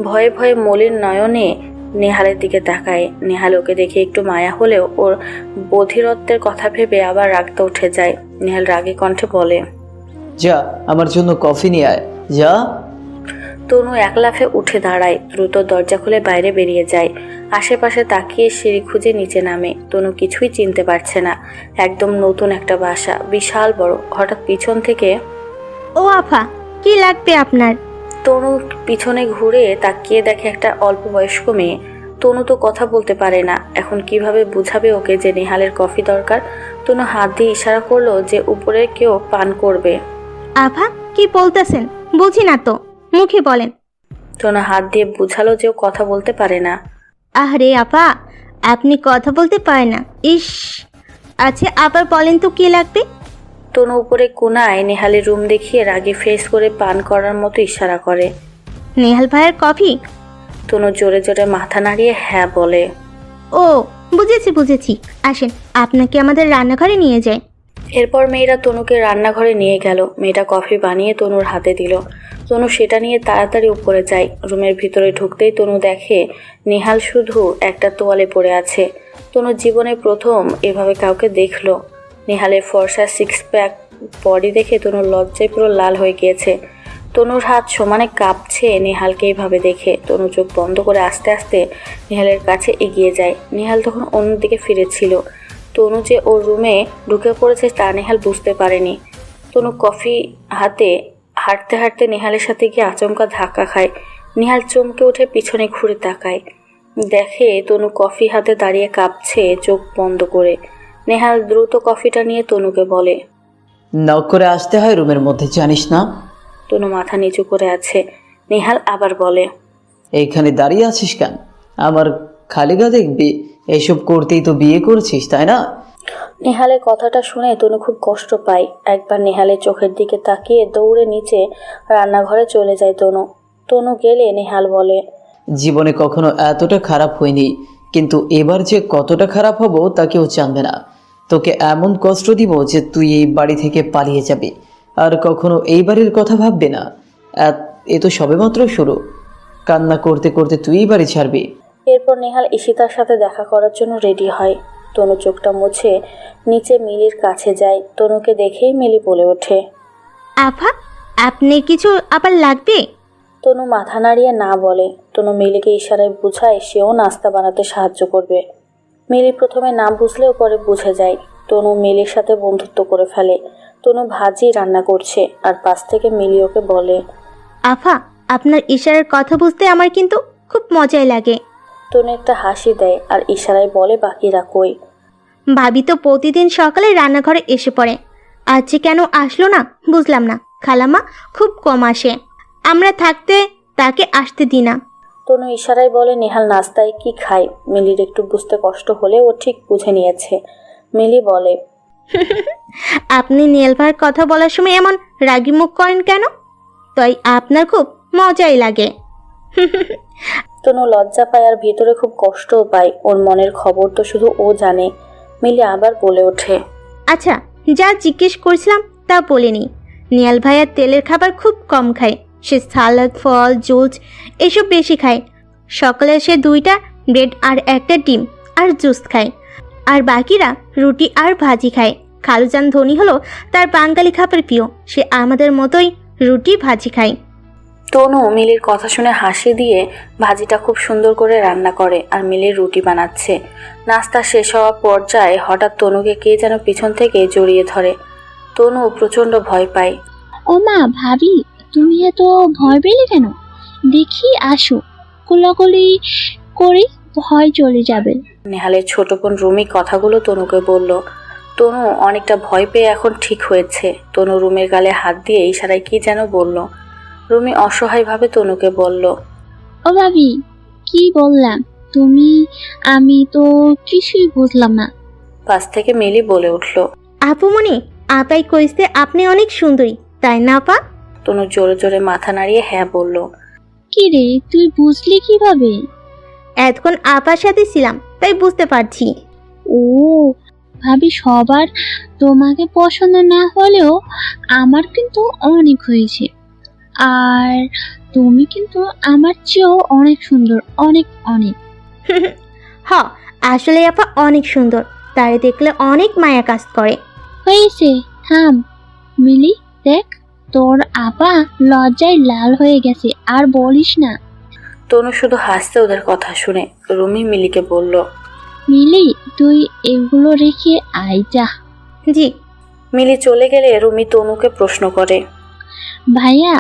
ভয়ে ভয়ে মলিন নয়নে নেহালের দিকে তাকায়। নেহাল ওকে দেখে একটু মায়া হলেও ওর বধিরত্বের কথা ভেবে আবার রাগটা উঠে যায়। নেহাল রাগী কণ্ঠে বলে, যা আমার জন্য কফি নিয়ে আয়, যা। তনু এক লাফে উঠে দাঁড়ায়, দ্রুত দরজা খুলে বাইরে বেরিয়ে যায়। আশেপাশে তাকিয়ে সিঁড়ি খুঁজে নিচে নামে। তনু কিছুই চিনতে পারছে না। একদম নতুন একটা বাসা, বিশাল বড়। হঠাৎ পিছন থেকে, ও আফা, কি লাগবে আপনার? তনু পিছনে ঘুরে তাকিয়ে দেখে একটা অল্প বয়স্ক মেয়ে। তনু তো কথা বলতে পারে না, এখন কিভাবে বুঝাবে ওকে যে নেহালের কফি দরকার। তনু হাত দিয়ে ইশারা করলো যে উপরে কেউ পান করবে। আফা, কি বলতেছেন? বুঝি না তো, মুখে বলেন। তনু হাত দিয়ে বুঝালো যে ও কথা বলতে পারে না। আরে আপা, আপনি কথা বলতে পারেন না? ইস, আচ্ছা আবার বলেন তো কি লাগবে? তনু উপরে কোনায় নেহালের রুম দেখিয়ে রাগে ফেস করে পান করার মতো ইশারা করে। নেহাল ভাইয়ের কফি? তনু জোরে জোরে মাথা নাড়িয়ে হ্যাঁ বলে। ও বুঝেছি, আসেন আপনাকে আমাদের রান্নাঘরে নিয়ে যাই। এরপর মেয়েরা তনুকে রান্নাঘরে নিয়ে গেল। মেয়েটা কফি বানিয়ে তনুর হাতে দিল। তনু সেটা নিয়ে তাড়াতাড়ি উপরে যায়। রুমের ভিতরে ঢুকতেই তনু দেখে নেহাল শুধু একটা তোয়ালে পড়ে আছে। তনু জীবনে প্রথম এভাবে কাউকে দেখলো। নেহালের ফর্সা সিক্স প্যাক বডি দেখে তনুর লজ্জায় পুরো লাল হয়ে গিয়েছে। তনুর হাত সমানে কাঁপছে নেহালকে এইভাবে দেখে। তনু চোখ বন্ধ করে আস্তে আস্তে নেহালের কাছে এগিয়ে যায়। নেহাল তখন অন্যদিকে ফিরেছিল। তনু যে ওর রুমে ঢুকে পড়েছে তা নেহাল বুঝতে পারেনি। তনু কফি হাতে হাঁটতে হাঁটতে নেহালের সাথে গিয়ে আচমকা ধাক্কা খায়। নেহাল চমকে উঠে পিছনে ঘুরে তাকায়, দেখে তনু কফি হাতে দাঁড়িয়ে কাঁপছে চোখ বন্ধ করে। নেহাল দ্রুত কফিটা নিয়ে তনুকে বলে, নক করে আসতে হয় রুমের মধ্যে, জানিস না? তনু মাথা নিচু করে আছে। নেহাল আবার বলে, এইখানে দাঁড়িয়ে আছিস কেন? আমার খালি গা দেখবি? এইসব করতেই তো বিয়ে করেছিস, তাই না? নেহালের কথাটা শুনে তনু খুব কষ্ট পায়। একবার নেহালের চোখের দিকে তাকিয়ে দৌড়ে নিচে রান্নাঘরে চলে যায় তনু। তনু গেলে নেহাল বলে, জীবনে কখনো এতটা খারাপ হয়নি, কিন্তু এবার যে কতটা খারাপ হব তা কেউ জানবে না। তোকে এমন কষ্ট দিব যে তুই এই বাড়ি থেকে পালিয়ে যাবি, আর কখনো এই বাড়ির কথা ভাববি না। এ তো সবেমাত্র শুরু। কান্না করতে করতে তুই বাড়ি ছাড়বি। এরপর নেহাল ঈশিতার সাথে দেখা করার জন্য রেডি হয়। তনু চোখটা মুছে নিচে মিলির কাছে যায়। তনুকে দেখেই মিলি বলে ওঠে, আফা, আপনি কিছু আবার লাগবে? তনু মাথা নাড়িয়ে না বলে। তনু মিলিকে ইশারায় বুঝায় সেও নাস্তা বানাতে সাহায্য করবে। মিলি প্রথমে না বুঝলেও পরে বুঝে যায়। তনু মিলির সাথে বন্ধুত্ব করে ফেলে। তনু ভাজি রান্না করছে আর পাশ থেকে মিলি ওকে বলে, আফা, আপনার ইশারার কথা বুঝতে আমার কিন্তু খুব মজাই লাগে। তনু একটা হাসি দেয় আর ইশারায় বলে, বাকিরা কই? ভাবি তো প্রতিদিন সকালে রান্নাঘরে এসে পড়ে, আজ যে কেন আসলো না বুঝলাম না। খালামা খুব কম আসে, আমরা থাকতে তাকে আসতে দিই না। তনু ইশারায় বলে, নেহাল নাস্তায় কি খায়? মিলির একটু বুঝতে কষ্ট হলে ও ঠিক বুঝে নিয়েছে। মিলি বলে, আপনি নেহাল ভাইয়ের কথা বলার সময় এমন রাগি মুখ করেন কেন? তাই আপনার খুব মজাই লাগে। তনু লজ্জা পায় আর ভিতরে খুব কষ্টও পায়। ওর মনের খবর তো শুধু ও জানে। মিলি আবার বলে ওঠে, আচ্ছা, যা জিজ্ঞেস করছিলাম তা বলিনি। নেহাল ভাইয়ার তেলের খাবার খুব কম খায়। সে সালাদ, ফল, জুস এসব বেশি খায়। সকালে সে 2টা ব্রেড আর একটা ডিম আর জুস খায়, আর বাকিরা রুটি আর ভাজি খায়। খালুজান ধনী হলো তার বাঙালি খাবার প্রিয়, সে আমাদের মতোই রুটি ভাজি খায়। তনু মিলির কথা শুনে হাসি দিয়ে ভাজিটা খুব সুন্দর করে রান্না করে আর মিলির রুটি বানাচ্ছে। নাস্তা শেষ হওয়ার পর্যায়ে হঠাৎ তনুকে কে যেন পিছন থেকে জড়িয়ে ধরে। তনু প্রচণ্ড ভয় পায়। ও মা, ভাবি তুমি এত ভয় পেলে কেন? দেখি আসো, কোলাকুলি করি, ভয় চলে যাবে। নেহালের ছোট বোন রুমি কথাগুলো তনুকে বলল। তনু অনেকটা ভয় পেয়ে এখন ঠিক হয়েছে। তনু রুমের গালে হাত দিয়ে ইশারায় কি যেন বলল। রুমি অসহায়ভাবে তনুকে বলল, ও ভাবি, কি বললাম তুমি? আমি তো কিছুই বুঝলাম না। পাশ থেকে মিলি বলে উঠল, আপুমনি, আপাই কইছে আপনি অনেক সুন্দরী, তাই না আপা? তনু জোরে জোরে মাথা নাড়িয়ে হ্যাঁ বলল। কি রে, তুই বুঝলি কিভাবে? এতক্ষণ আপার সাথে ছিলাম তাই বুঝতে পারছি। ও ভাবি, সবার তোমাকে পছন্দ না হলেও আমার কিন্তু অনেক হয়েছে, আর তুমি কিন্তু আমার চেয়েও অনেক সুন্দর, অনেক অনেক। হ, আসলে আপা অনেক সুন্দর, তারে দেখলে অনেক মায়া কাজ করে। হয়েছে, থাম। মিলি, দেখ তোর আপা লজ্জায় লাল হয়ে গেছে, আর বলিস না। তনু শুধু হাসতে ওদের কথা শুনে। রুমি মিলিকে বলল, মিলি, তুই এগুলো রেখে আয় যা। জি। মিলি চলে গেলে রুমি তনুকে প্রশ্ন করে, ভাইয়া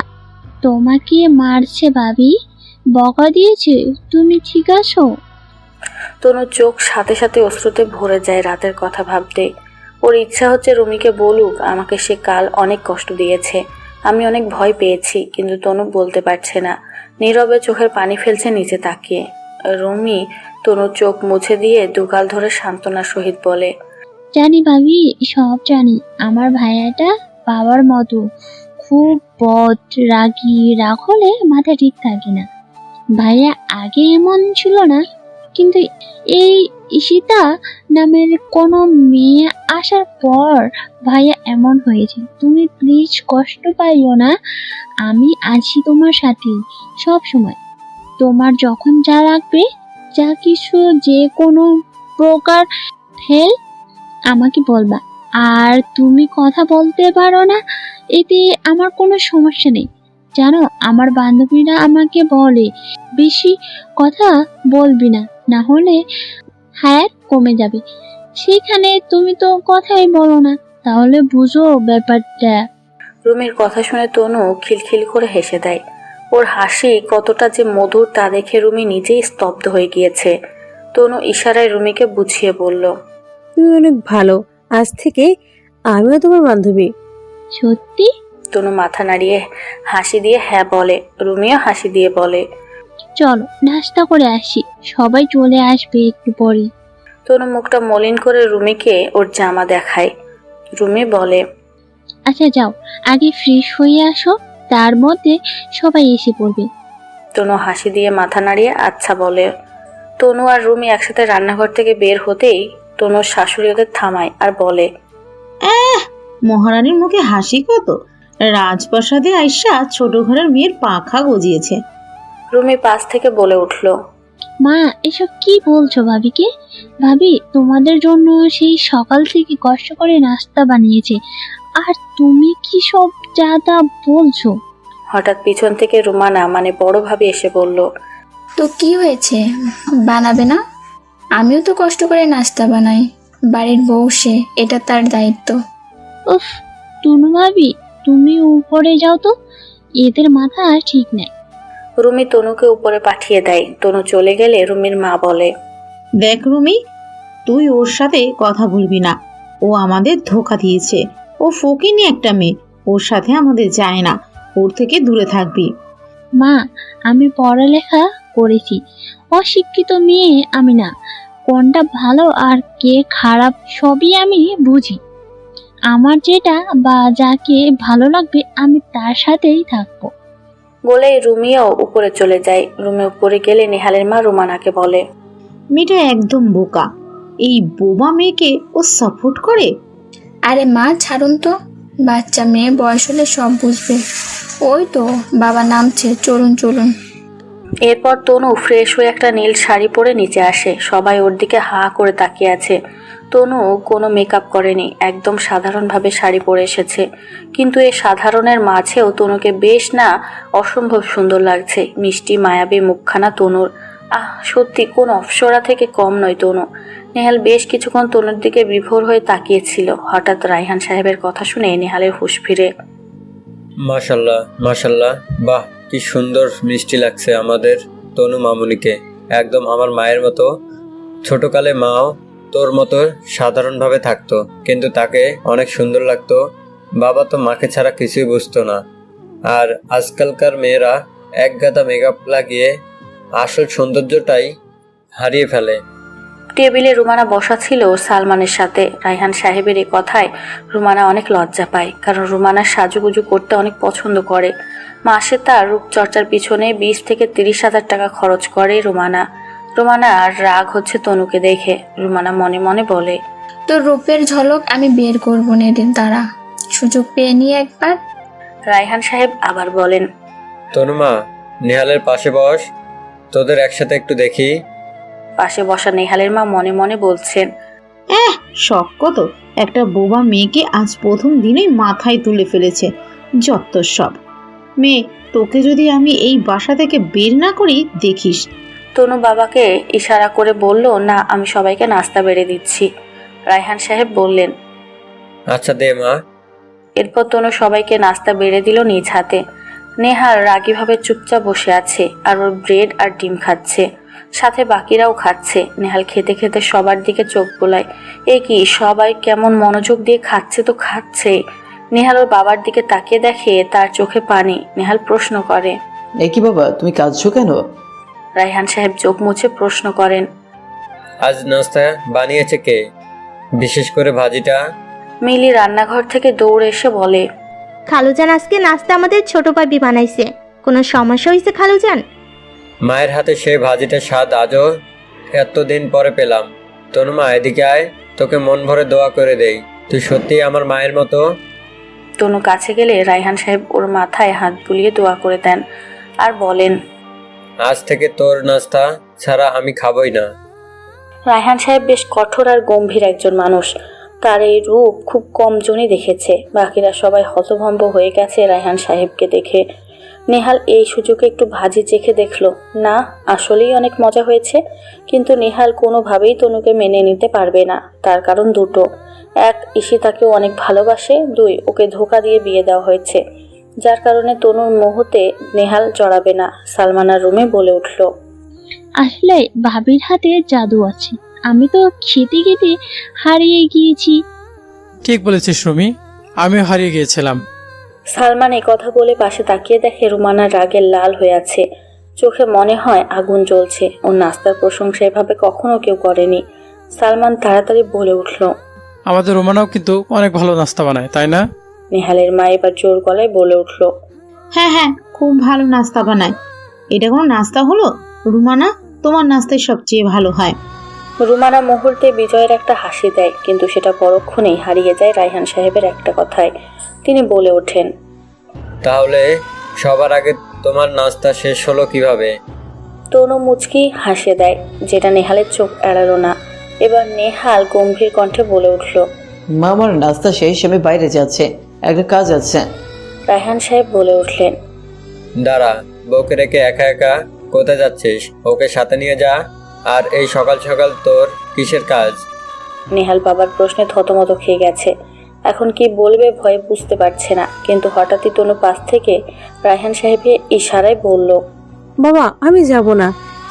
তোমাকে মারছে ভাবি, বকা দিয়েছে, তুমি ঠিক আছো? তনুর চোখ সাথে সাথে অশ্রুতে ভরে যায় রাতের কথা ভাবতে। ওর ইচ্ছা হচ্ছে রুমিকে বলুক আমাকে সে কাল অনেক কষ্ট দিয়েছে, আমি অনেক ভয় পেয়েছি, কিন্তু তনু বলতে পারছে না। নীরবে চোখের পানি ফেলছে নিচে তাকিয়ে। রুমি তনুর চোখ মুছে দিয়ে দুগাল ধরে সান্ত্বনার সহিত বলে, জানি ভাবি, সব জানি। আমার ভাইয়াটা বাবার মতো, খুব বদ, রাগী, রাগ হলে মাথা ঠিক থাকে না। ভাইয়া আগে এমন ছিল না, কিন্তু এই ঈশিতা নামের কোনো মেয়ে আসার পর ভাইয়া এমন হয়েছে। তুমি প্লিজ কষ্ট পাইও না, আমি আছি তোমার সাথে সব সময়। তোমার যখন যা লাগবে, যা কিছু, যে কোনো প্রকার হেল্প আমাকে বলবা। আর তুমি কথা বলতে পারো না, এতে আমার কোনো সমস্যা নেই। জানো, আমার বান্ধবীরা আমাকে বলে বেশি কথা বলবি না, না হলে হায়াত কমে যাবে। সেখানে তুমি তো কথাই বলো না, তাহলে বুঝো ব্যাপারটা। রুমির কথা শুনে তনু খিলখিল করে হেসে দেয়। ওর হাসি কতটা যে মধুর তা দেখে রুমি নিজেই স্তব্ধ হয়ে গিয়েছে। তনু ইশারায় রুমিকে বুঝিয়ে বলল, তুমি অনেক ভালো, আজ থেকে আমিও তোমার বান্ধবী। সত্যি? তনু মাথা নাড়িয়ে হাসি দিয়ে হ্যাঁ বলে। রুমিও হাসি দিয়ে বলে, চলো নাস্তা করে আসি, সবাই চলে আসবে একটু পরে। তনু মুখটা মলিন করে রুমিকে ওর জামা দেখায়। রুমি বলে, আচ্ছা যাও, আগে ফ্রেশ হয়ে আসো, তার মধ্যে সবাই এসে পড়বে। তনু হাসি দিয়ে মাথা নাড়িয়ে আচ্ছা বলে। তনু আর রুমি একসাথে রান্নাঘর থেকে বের হতেই তনুর শাশুড়ি ওদের থামায় আর বলে, মহারানীর মুখে হাসি কত, রাজপ্রাসাদে আইসা ছোট ঘরের মেয়ের পাখা গজিয়েছে। রুমি পাশ থেকে বলে উঠল, মা, এসব কি বলছো ভাবিকে? ভাবি তোমাদের জন্য সেই সকাল থেকে কষ্ট করে নাস্তা বানিয়েছে, আর তুমি কি সব যা তা বলছো? হঠাৎ পিছন থেকে রুমানা মানে বড় ভাবি এসে বলল, তো কি হয়েছে, বানাবে না? আমিও তো কষ্ট করে নাস্তা বানাই, বাড়ির বউ সে, এটা তার দায়িত্ব। উফ, টুনু ভাবি তুমি উপরে যাও তো, এদের মাথা ঠিক নেই। রুমি তনুকে উপরে পাঠিয়ে দেয়। তনু চলে গেলে রুমির মা বলে, দেখ রুমি, তুই ওর সাথে কথা বলবি না, ও আমাদের ধোকা দিয়েছে। ও ফকিনি একটা মেয়ে, ওর সাথে আমাদের যায় না, ওর থেকে দূরে থাকবি। মা, আমি পড়ালেখা করেছি, অশিক্ষিত মেয়ে আমি না। কোনটা ভালো আর কে খারাপ সবই আমি বুঝি। আমার যেটা বা যাকে ভালো লাগবে আমি তার সাথেই থাকবো। বলেই রুমিও উপরে চলে যায়। রুমে উপরে গেলে নেহালের মা রুমানাকে বলে, মেয়েটা একদম বোকা, এই বোবা মেয়েকে ও সাপোর্ট করে। আরে মা ছাড়ুন তো, বাচ্চা মেয়ে, বয়স হলে সব বুঝবে। ওই তো বাবা নামছে, চলুন চলুন। এরপর তনু ফ্রেশ হয়ে একটা নীল শাড়ি পরে নিচে আসে। সবাই ওর দিকে হা করে তাকিয়ে আছে। তনু কোনো মেকআপ করেনি, একদম সাধারণভাবে শাড়ি পরে এসেছে। কিন্তু এই সাধারণের মাঝেও তনুকে বেশ না অসম্ভব সুন্দর লাগছে। মিষ্টি মায়াবী মুখখানা তনুর, সত্যি কোন অপ্সরা থেকে কম নয় তনু। নেহাল বেশ কিছুক্ষণ তনুর দিকে বিভোর হয়ে তাকিয়েছিল। হঠাৎ রায়হান সাহেবের কথা শুনে নেহালের হুঁশ ফিরে। মাশাল্লাহ মাশাল্লাহ, বাহ কি সুন্দর মিষ্টি লাগছে আমাদের তনু মামুনিকে, একদম আমার মায়ের মতো। ছোটকালে মাও তোর মতো সাধারণভাবে থাকতো, কিন্তু তাকে অনেক সুন্দর লাগতো। বাবা তো মাকে ছাড়া কিছুই বুঝতো না। আর আজকালকার মেয়েরা এক গাদা মেকআপ লাগিয়ে আসল সৌন্দর্যটাই হারিয়ে ফেলে। টেবিলে রুমানা বসা ছিল সালমানের সাথে। রায়হান সাহেবের এই কথায় রুমানা অনেক লজ্জা পায়, কারণ রুমানা সাজুগুজু করতে অনেক পছন্দ করে। মাসে তার রূপচর্চার পিছনে 20 থেকে 30,000 টাকা খরচ করে রুমানা। রুমানার রাগ হচ্ছে তনুকে দেখে। রুমানা মনে মনে বলে, তোর রূপের ঝলক আমি বের করবো নেদিন, তারা সুযোগ পেয়ে নিয়ে একবার। রায়হান সাহেব আবার বলেন, তনুমা, নেহালের পাশে বস, তোদের একসাথে একটু দেখি। পাশে বসা নেহালের মা মনে মনে বলছেন, শখ কত, একটা বোবা মেয়েকে আজ প্রথম দিনেই মাথায় তুলে ফেলেছে। যত সব। মেয়ে, তোকে যদি আমি এই বাসা থেকে বের না করি দেখিস। তনু বাবাকে ইশারা করে বলল, না আমি সবাইকে নাস্তা বেড়ে দিচ্ছি। রায়হান সাহেব বললেন, আচ্ছা দে মা। এরপর তনু সবাইকে নাস্তা বেড়ে দিল নিজ হাতে। নেহাল রাগীভাবে চুপচাপ বসে আছে আর ওর ব্রেড আর ডিম খাচ্ছে, সাথে বাকিরাও খাচ্ছে। নেহাল খেতে খেতে সবার দিকে চোখ বোলায়। এ কি, সবাই কেমন মনোযোগ দিয়ে খাচ্ছে তো খাচ্ছে। নেহাল ওর বাবার দিকে তাকিয়ে দেখে তার চোখে পানি। নেহাল প্রশ্ন করে, এ কি বাবা, তুমি কাঁদছো কেন? রায়হান সাহেব চোখ মুছে প্রশ্ন করেন, আজ নাস্তা বানিয়েছে কে, বিশেষ করে ভাজিটা? মিলি রান্নাঘর থেকে দৌড়ে এসে বলে, খালুজান আজকে নাস্তা আমাদের ছোট ভাবি বানাইছে। কোনো সমস্যা হয়েছে খালুজান? মায়ের হাতে সেই ভাজিটা স্বাদ আজও এতদিন পরে পেলাম। তনুমা এদিকে আয়, তোকে মন ভরে দোয়া করে দেই, তুই সত্যি আমার মায়ের মতো। তনু কাছে গেলে রায়হান সাহেব ওর মাথায় হাত বুলিয়ে দোয়া করে দেন আর বলেন, আজ থেকে তোর নাস্তা ছাড়া আমি খাবই না। রায়হান সাহেব বেশ কঠোর আর গম্ভীর একজন মানুষ। তার এই রূপ খুব কমজনই দেখেছে। বাকিরা সবাই হতভম্ব হয়ে গেছে রায়হান সাহেবকে দেখে। নেহাল এই সুযোগে একটু ভাজি চেখে দেখলো, না আসলেই অনেক মজা হয়েছে। কিন্তু নেহাল কোনোভাবেই তনুকে মেনে নিতে পারবে না। তার কারণ দুটো, এক, ঈশিতাকেও অনেক ভালোবাসে, দুই, ওকে ধোঁকা দিয়ে বিয়ে দেওয়া হয়েছে, যার কারণে তনুর মোহতে নেহাল জড়াবে না। সালমানার রুমে বলে উঠল, আসলে ভাবির হাতে জাদু আছে, আমি তো খেতে খেতে হারিয়ে গিয়েছি। ঠিক বলেছিস রুমি, আমিও হারিয়ে গিয়েছিলাম। সালমান এই কথা বলে পাশে তাকিয়ে দেখে রুমানা রাগে লাল হয়ে আছে, চোখে মনে হয় আগুন জ্বলছে। ওর নাস্তার প্রশংসা এভাবে কখনো কেউ করেনি। সালমান তাড়াতাড়ি বলে উঠল, আমাদের রোমানাও কিন্তু অনেক ভালো নাস্তা বানায়, তাই না? নেহালের মা এবার জোর গলায় বলে উঠল, হ্যাঁ হ্যাঁ, খুব ভালো নাস্তা বানায়। এটা কোনো নাস্তা হলো? রুমানা, তোমার নাস্তায় সবচেয়ে ভালো হয়। রুমানা মুহূর্তে বিজয়ের একটা হাসি দেয়, কিন্তু সেটা পরক্ষণেই হারিয়ে যায় রায়হান সাহেবের একটা কথায়। তিনি বলে ওঠেন, তাহলে সবার আগে তোমার নাস্তা শেষ হলো কিভাবে? তনু মুচকি হাসে দেয়, যেটা নেহালের চোখ এড়ালো না। এবার নেহাল গম্ভীর কণ্ঠে বলে উঠল, মা, আমার নাস্তা শেষ, আমি বাইরে যাচ্ছে, একটা কাজ আছে। রায়হান সাহেব বলে উঠলেন, দাঁড়া, বউকে রেখে একা একা কোথায় যাচ্ছিস? ওকে সাথে নিয়ে যা। আর এই সকাল সকাল তোর কিসের কাজ? নেহাল বাবার প্রশ্নে থতমত খেয়ে গেছে। এখন কি বলবে ভয়ে বুঝতে পারছে না। কিন্তু হঠাৎই তনু পাশ থেকে রায়হান সাহেবকে ইশারায় বলল, বাবা আমি যাব না,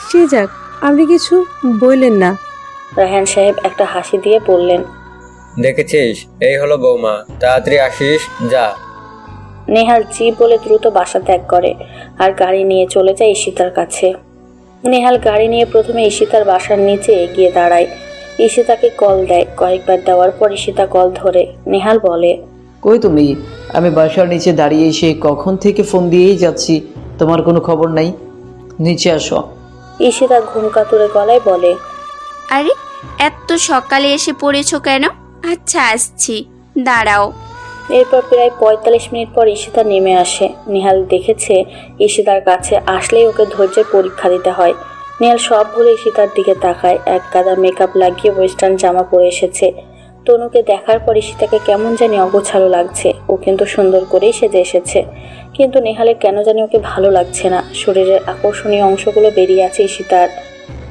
সে যাক, আপনি কিছু বললেন না। রায়হান সাহেব একটা হাসি দিয়ে বললেন, দেখেছিস, এই হলো বৌমা, তাড়াতাড়ি আসিস, যা। নেহাল জি বলে দ্রুত বাসা ত্যাগ করে আর গাড়ি নিয়ে চলে যায় ঈশিতার কাছে। নেহাল গাড়ি নিয়ে প্রথমে ঈশিতার বাসার নিচে গিয়ে দাঁড়ায়। ঈশিতাকে কল দেয়। কয়েকবার দেওয়ার পর ঈশিতা কল ধরে। নেহাল বলে, কই তুমি? আমি বাসার নিচে দাঁড়িয়ে এসে কখন থেকে ফোন দিয়েই যাচ্ছি, তোমার কোনো খবর নাই? নিচে আসো। ঈশিতা ঘুমকাতুরে গলায় বলে, আরে এত সকালে এসে পড়েছো কেন? আচ্ছা আসছি, দাঁড়াও। এরপর প্রায় 45 মিনিট পর ঈশিতা নেমে আসে। নেহাল দেখেছে ঈশিতার কাছে আসলেই ওকে ধৈর্যের পরীক্ষা দিতে হয়। নেহাল সব ভুলে ঈশিতার দিকে তাকায়। এক গাদা মেকআপ লাগিয়ে ওয়েস্টার্ন জামা পরে এসেছে। তনুকে দেখার পর ঈশিতাকে কেমন জানি অগোছালো লাগছে। ও কিন্তু সুন্দর করেই সেজে এসেছে, কিন্তু নেহালের কেন জানি ওকে ভালো লাগছে না। শরীরের আকর্ষণীয় অংশগুলো বেরিয়ে আছে ঈশিতার।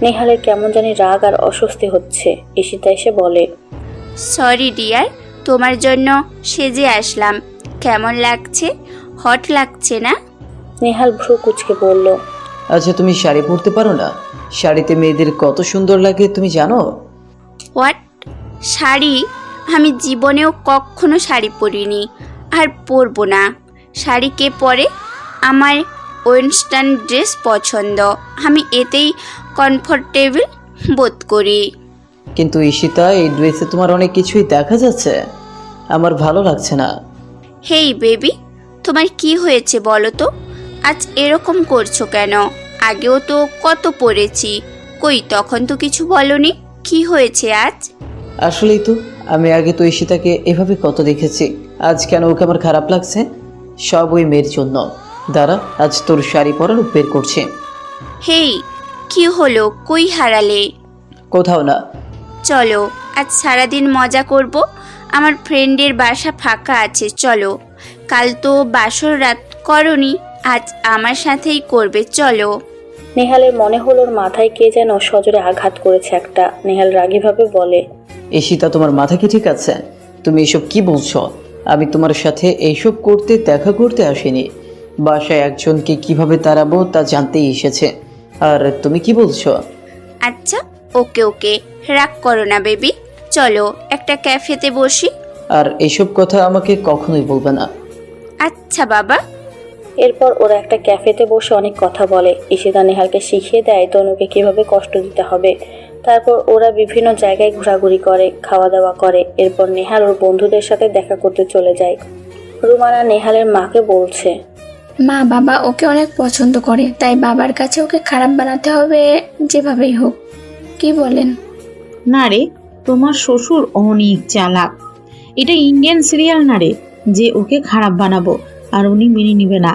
নেহালের কেমন জানি রাগ আর অস্বস্তি হচ্ছে। ঈশিতা এসে বলে, সরি ডিয়ার, তোমার জন্য সেজে আসলাম। কেমন লাগছে? হট লাগছে না? নেহাল ভ্রু কুচকে বলল, আচ্ছা, তুমি শাড়ি পরতে পারো না? শাড়িতে মেয়েদের কত সুন্দর লাগে তুমি জানো? হোয়াট? শাড়ি? আমি জীবনেও কখনো শাড়ি পরিনি আর পরবো না। শাড়ি কে পরে? আমার ওয়েস্টার্ন ড্রেস পছন্দ, আমি এতেই কমফোর্টেবল বোধ করি। কিন্তু ঈশিতা, এই ড্রেসে তোমার অনেক কিছুই দেখা যাচ্ছে, আমার ভালো লাগছে না। হেই বেবি, তোমার কি হয়েছে বলো তো? আজ এরকম করছো কেন? আগেও তো কত পড়েছি, কই তখন তো কিছু বলনি। কি হয়েছে আজ? আসলেই তো, আমি আগে তো ঈশিতাকে এভাবে কত দেখেছি, আজ কেন ওকে আমার খারাপ লাগছে? সব ওই মেয়ের জন্য। দাঁড়া, আজ তোর শাড়ি পরার বের করছে। হেই, কি হলো? কই হারালে? কোথাও না। চলো আজ সারাদিন মজা করব। আমার ফ্রেন্ডের বাসা ফাঁকা আছে, চলো। কাল তো বাসর রাত করনি, আজ আমার সাথেই করবে, চলো। নেহালের মনে হলো ওর মাথায় কে যেন সজোরে আঘাত করেছে একটা। নেহাল রাগীভাবে বলে, ঈশিতা, তোমার মাথা কি ঠিক আছে? তুমি এসব কি বলছো? আমি তোমার সাথে এইসব করতে দেখা করতে আসিনি। বাসায় একজনকে কিভাবে তাড়াবো তা জানতেই এসেছে। আর তুমি কি বলছো? আচ্ছা ওকে ওকে, রাগ করো না বেবি, চলো একটা ক্যাফেতে বসি। আর এইসব কথা আমাকে কখনোই বলবে না। আচ্ছা বাবা। এরপর ওরা একটা ক্যাফেতে বসে অনেক কথা বলে। ঈশিতা নেহালকে শিখিয়ে দেয় তনুকে কিভাবে কষ্ট দিতে হবে। তারপর ওরা বিভিন্ন জায়গায় ঘোরাঘুরি করে, খাওয়া দাওয়া করে। এরপর নেহাল ওর বন্ধুদের সাথে দেখা করতে চলে যায়। রুমানা নেহালের মাকে বলছে, মা বাবা ওকে অনেক পছন্দ করে, তাই বাবার কাছে ওকে খারাপ বানাতে হবে যেভাবেই হোক। কি বলেন? না রে, তোমার শ্বশুর অনেক চালাক। এটা ইন্ডিয়ান সিরিয়াল না রে যে ওকে খারাপ বানাবো আর উনি মেনে নিবে না।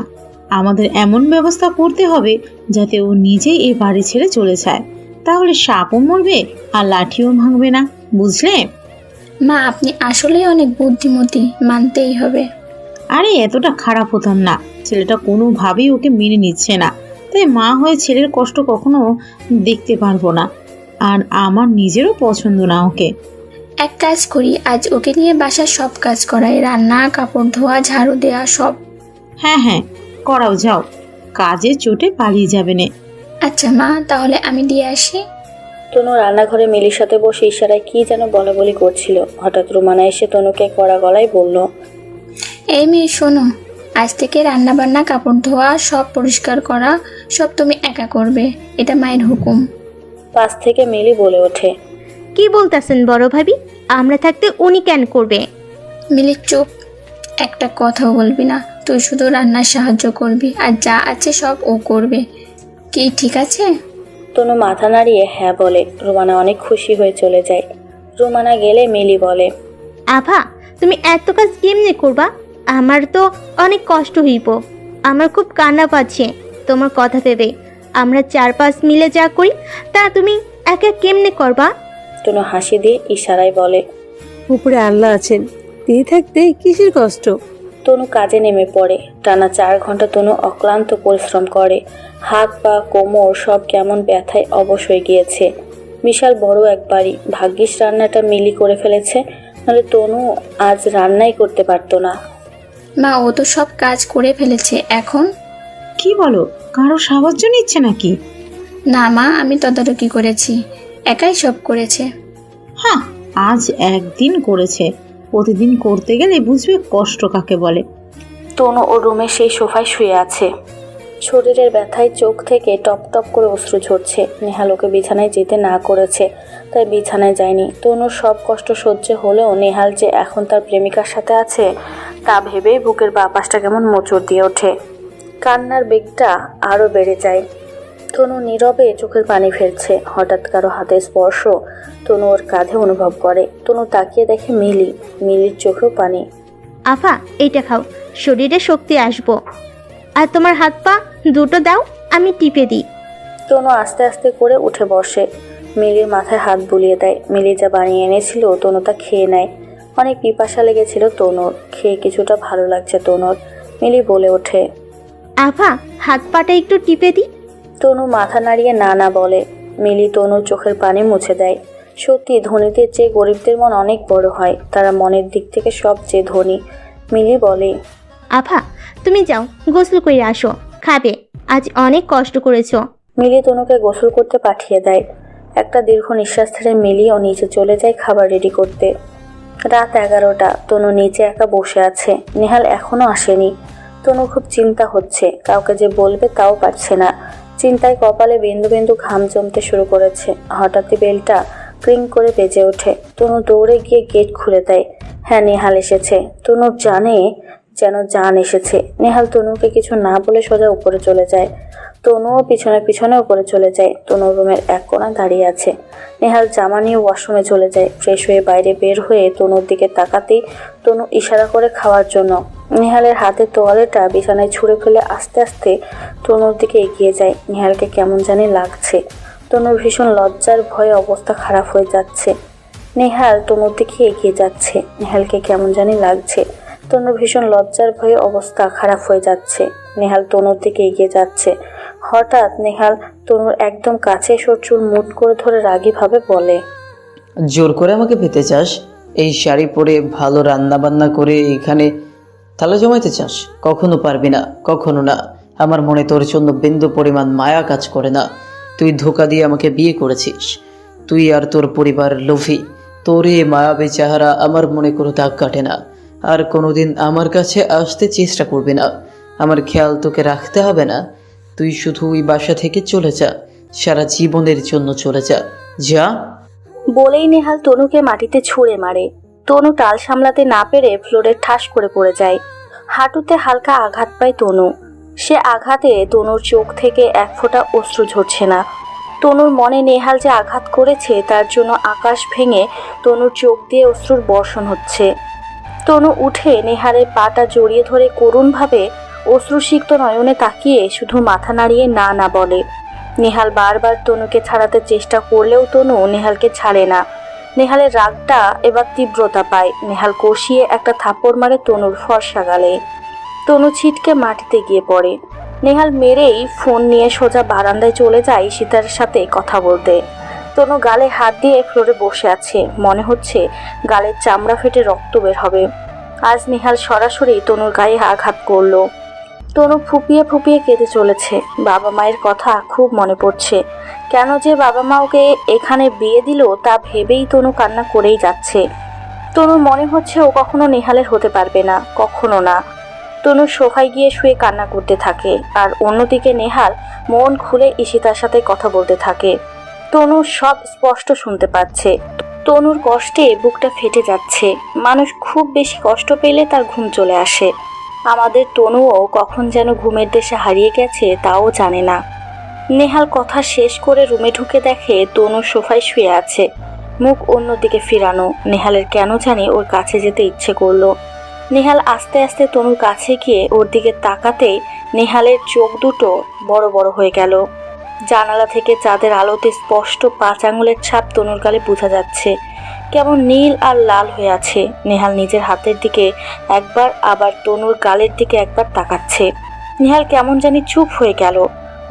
আমাদের এমন ব্যবস্থা করতে হবে যাতে ও নিজেই এই বাড়ি ছেড়ে চলে যায়। তাহলে সাপও মরবে আর লাঠিও ভাঙবে না, বুঝলে? মা আপনি আসলেই অনেক বুদ্ধিমতী, মানতেই হবে। আরে এতটা খারাপ হতাম না। ছেলেটা কোনোভাবেই ওকে মেনে নিচ্ছে না, তাই মা হয়ে ছেলের কষ্ট কখনো দেখতে পারবো না। আর আমার নিজেরও পছন্দ না ওকে। এক কাজ করি, আজ ওকে নিয়ে বাসার সব কাজ করাই, রান্না, কাপড় ধোয়া, ঝাড়ু দেওয়া, সব। হ্যাঁ হ্যাঁ, করাও, যাও। কাজে চোটে পালিয়ে যাবে না। আচ্ছা মা, তাহলে আমি দিয়ে আসি। তনু রান্নাঘরে মিলির সাথে বসে ইশারায় কি যেন বলা বলি করছিল। হঠাৎ রুমানা এসে তনুকে কড়া গলায় বলল, এই মেয়ে শোনো, আজ থেকে রান্না বান্না, কাপড় ধোয়া, সব পরিষ্কার করা সব তুমি একা করবে, এটা মায়ের হুকুম। পাশ থেকে মিলি বলে ওঠে, কি বলতেছেন বড় ভাবি? আমরা থাকতে উনি কেন করবে? মিলি চুপ, একটা কথাও বলবি না। তুই শুধু রান্নার সাহায্য করবি, আর যা আছে সব ও করবে। কি ঠিক আছে? তনু মাথা নাড়িয়ে হ্যাঁ বলে। রুমানা অনেক খুশি হয়ে চলে যায়। রুমানা গেলে মিলি বলে, আভা, তুমি এত কাজ কেমনে করবা? আমার তো অনেক কষ্ট হইব। আমার খুব কান্না পাচ্ছে তোমার কথা ভেবে। আমরা 4-5 মিলে যা করি তা তুমি একা কেমনে করবা? তনু হাসি দিয়ে ইশারায় বলে, উপরে আল্লাহ আছেন, তিনি থাকতে কিসের কষ্ট? তনু কাজে নেমে পড়ে। টানা 4 ঘন্টা তনু অক্লান্ত পরিশ্রম করে। হাত পা কোমর সব কেমন ব্যথায় অবশ হয়ে গিয়েছে। বিশাল বড় এক বাড়ি, ভাগ্যিস রান্নাটা মিলি করে ফেলেছে, নাহলে তনু আজ রান্নাই করতে পারতো না। মা ও তো সব কাজ করে ফেলেছে, এখন? কি বলো, কারো সাহায্য নিচ্ছে নাকি? না মা, আমি তদারকি করেছি, একাই সব করেছে। হ্যাঁ, আজ একদিন করেছে, প্রতিদিন করতে গেলে বুঝবে কষ্ট কাকে বলে। তনু ওর রুমে সেই সোফায় শুয়ে আছে। শরীরের ব্যথায় চোখ থেকে টপ টপ করে অশ্রু ঝরছে। নেহাল ওকে বিছানায় যেতে না করেছে, তাই বিছানায় যায়নি। তনুর সব কষ্ট সহ্য হলেও নেহাল যে এখন তার প্রেমিকার সাথে আছে তা ভেবেই বুকের বাঁ পাশটা কেমন মোচড় দিয়ে ওঠে। কান্নার বেগটা আরও বেড়ে যায়। তনু নীরবে চোখের পানি ফেলছে। হঠাৎ কারো হাতের স্পর্শ তনু ওর কাঁধে অনুভব করে। তনু তাকিয়ে দেখে মিলি। মিলির চোখেও পানি। আফা, এইটা খাও, শরীরে শক্তি আসবো। আর তোমার হাত পা দুটো দাও, আমি টিপে দিই। তনু আস্তে আস্তে করে উঠে বসে। মিলির মাথায় হাত বুলিয়ে দেয়। মিলি যা বানিয়ে এনেছিল তনু তা খেয়ে নেয়। অনেক পিপাসা লেগেছিল তনুর, খেয়ে কিছুটা ভালো লাগছে তনুর। মিলি বলে ওঠে, আফা, হাত পাটা একটু টিপে দিই। তনু মাথা নাড়িয়ে না না বলে। মিলি তনুর চোখের পানি মুছে দেয়। সত্যি ধনীদের চেয়ে গরিবদের মন অনেক বড় হয়, তারা মনের দিক থেকে সবচেয়ে ধনী। মিলি বলে, আফা, তুমি যাও গোসল করে আসো, খাবে, আজ অনেক কষ্ট করেছো। মিলি তনুকে গোসল করতে পাঠিয়ে দেয়। একটা দীর্ঘ নিঃশ্বাস ছেড়ে মিলি ও নিচে চলে যায় খাবার রেডি করতে। রাত 11টা। তনু নিচে একা বসে আছে। নেহাল এখনো আসেনি। তনু খুব চিন্তা হচ্ছে, কাউকে যে বলবে তাও পারছে না। চিন্তায় কপালে বিন্দু বিন্দু ঘাম জমতে শুরু করেছে। হঠাৎই বেলটা ক্রিং করে বেজে ওঠে। তনু দৌড়ে গিয়ে গেট খুলে দেয়। হ্যাঁ, নেহাল এসেছে। তনু জানে যেন জান এসেছে। নেহাল তনুকে কিছু না বলে সোজা উপরে চলে যায়। তনুও পিছনে পিছনে উপরে চলে যায়। তনু রুমের এক কোণা দাঁড়িয়ে আছে। নেহাল জামা নিয়ে ওয়াশরুমে চলে যায়। ফ্রেশ হয়ে বাইরে বের হয়ে তনুর দিকে তাকাতেই তনু ইশারা করে খাওয়ার জন্য। নেহালের হাতের তোয়ালেটা বিছানায় ছুঁড়ে ফেলে আস্তে আস্তে তনুর দিকে এগিয়ে যায়। নেহালকে কেমন জানি লাগছে। তনুর ভীষণ লজ্জার ভয়ে অবস্থা খারাপ হয়ে যাচ্ছে। নেহাল তনুর দিকে এগিয়ে যাচ্ছে। নেহালকে কেমন জানি লাগছে। তনুর ভীষণ লজ্জার ভয়ে অবস্থা খারাপ হয়ে যাচ্ছে। নেহাল তনুর দিকে এগিয়ে যাচ্ছে। হঠাৎ নেহাল তনুর একদম কাছে এসে ওর চুল মুট করে ধরে রাগীভাবে বলে, জোর করে আমাকে পেতে চাস? এই শাড়ি পরে ভালো রান্না বান্না করে এখানে তালা জমাইতে চাস? কখনো পারবি না, কখনো না। আমার মনে তোর জন্য বিন্দু পরিমাণ মায়া কাজ করে না। তুই ধোঁকা দিয়ে আমাকে বিয়ে করেছিস। তুই আর তোর পরিবার লোভী। তোর এই মায়াবী চেহারা আমার মনে কোনো দাগ কাটে না। আর কোনোদিন আমার কাছে আসতে চেষ্টা করবি না। আমার খেয়াল তোকে রাখতে হবে না। তুই শুধু ওই বাসা থেকে চলে যা, সারা জীবনের জন্য চলে যা, যা। বলেই নেহাল তনুকে মাটিতে ছুঁড়ে মারে। তনু তাল সামলাতে না পেরে ফ্লোরে ঠাস করে পড়ে যায়। হাঁটুতে হালকা আঘাত পায় তনু। সে আঘাতে তনুর চোখ থেকে এক ফোঁটা অশ্রু ঝরছে না। তনুর মনে নেহাল যে আঘাত করেছে তার জন্য আকাশ ভেঙে তনুর চোখ দিয়ে অশ্রুর বর্ষণ হচ্ছে। তনু উঠে নেহালের পাটা জড়িয়ে ধরে করুণভাবে অশ্রুসিক্ত নয়নে তাকিয়ে শুধু মাথা নাড়িয়ে না না বলে। নেহাল বারবার তনুকে ছাড়াতে চেষ্টা করলেও তনু নেহালকে ছাড়ে না। নেহালের রাগটা এবার তীব্রতা পায়। নেহাল কষিয়ে একটা থাপ্পড় মারে তনুর ফর্সা গালে। তনু ছিটকে মাটিতে গিয়ে পড়ে। নেহাল মেরেই ফোন নিয়ে সোজা বারান্দায় চলে যায় ঈশিতার সাথে কথা বলতে। তনু গালে হাত দিয়ে ফ্লোরে বসে আছে। মনে হচ্ছে গালের চামড়া ফেটে রক্ত বের হবে। আজ নেহাল সরাসরি তনুর গায়ে আঘাত করলো। তনু ফুপিয়ে ফুপিয়ে কেঁদে চলেছে। বাবা মায়ের কথা খুব মনে পড়ছে। কেন যে বাবা মা ওকে এখানে বিয়ে দিল তা ভেবেই তনু কান্না করেই যাচ্ছে। তনুর মনে হচ্ছে ও কখনো নেহালের হতে পারবে না, কখনো না। তনু সোফায় গিয়ে শুয়ে কান্না করতে থাকে। আর অন্যদিকে নেহাল মন খুলে ঈশিতার সাথে কথা বলতে থাকে। তনু সব স্পষ্ট শুনতে পাচ্ছে। তনুর কষ্টে বুকটা ফেটে যাচ্ছে। মানুষ খুব বেশি কষ্ট পেলে তার ঘুম চলে আসে। আমাদের তনুও কখন যেন ঘুমের দেশে হারিয়ে গেছে তাও জানে না। নেহাল কথা শেষ করে রুমে ঢুকে দেখে তনু সোফায় শুয়ে আছে, মুখ অন্যদিকে ফিরানো। নেহালের কেন জানি ওর কাছে যেতে ইচ্ছে করলো। নেহাল আস্তে আস্তে তনুর কাছে গিয়ে ওর দিকে তাকাতেই নেহালের চোখ দুটো বড় বড় হয়ে গেল। জানালা থেকে চাঁদের আলোতে স্পষ্ট 5 আঙুলের ছাপ তনুর গালে বোঝা যাচ্ছে। কেমন নীল আর লাল হয়ে আছে। নেহাল নিজের হাতের দিকে একবার, আবার তনুর গালের দিকে একবার তাকাচ্ছে। নেহাল কেমন জানি চুপ হয়ে গেল।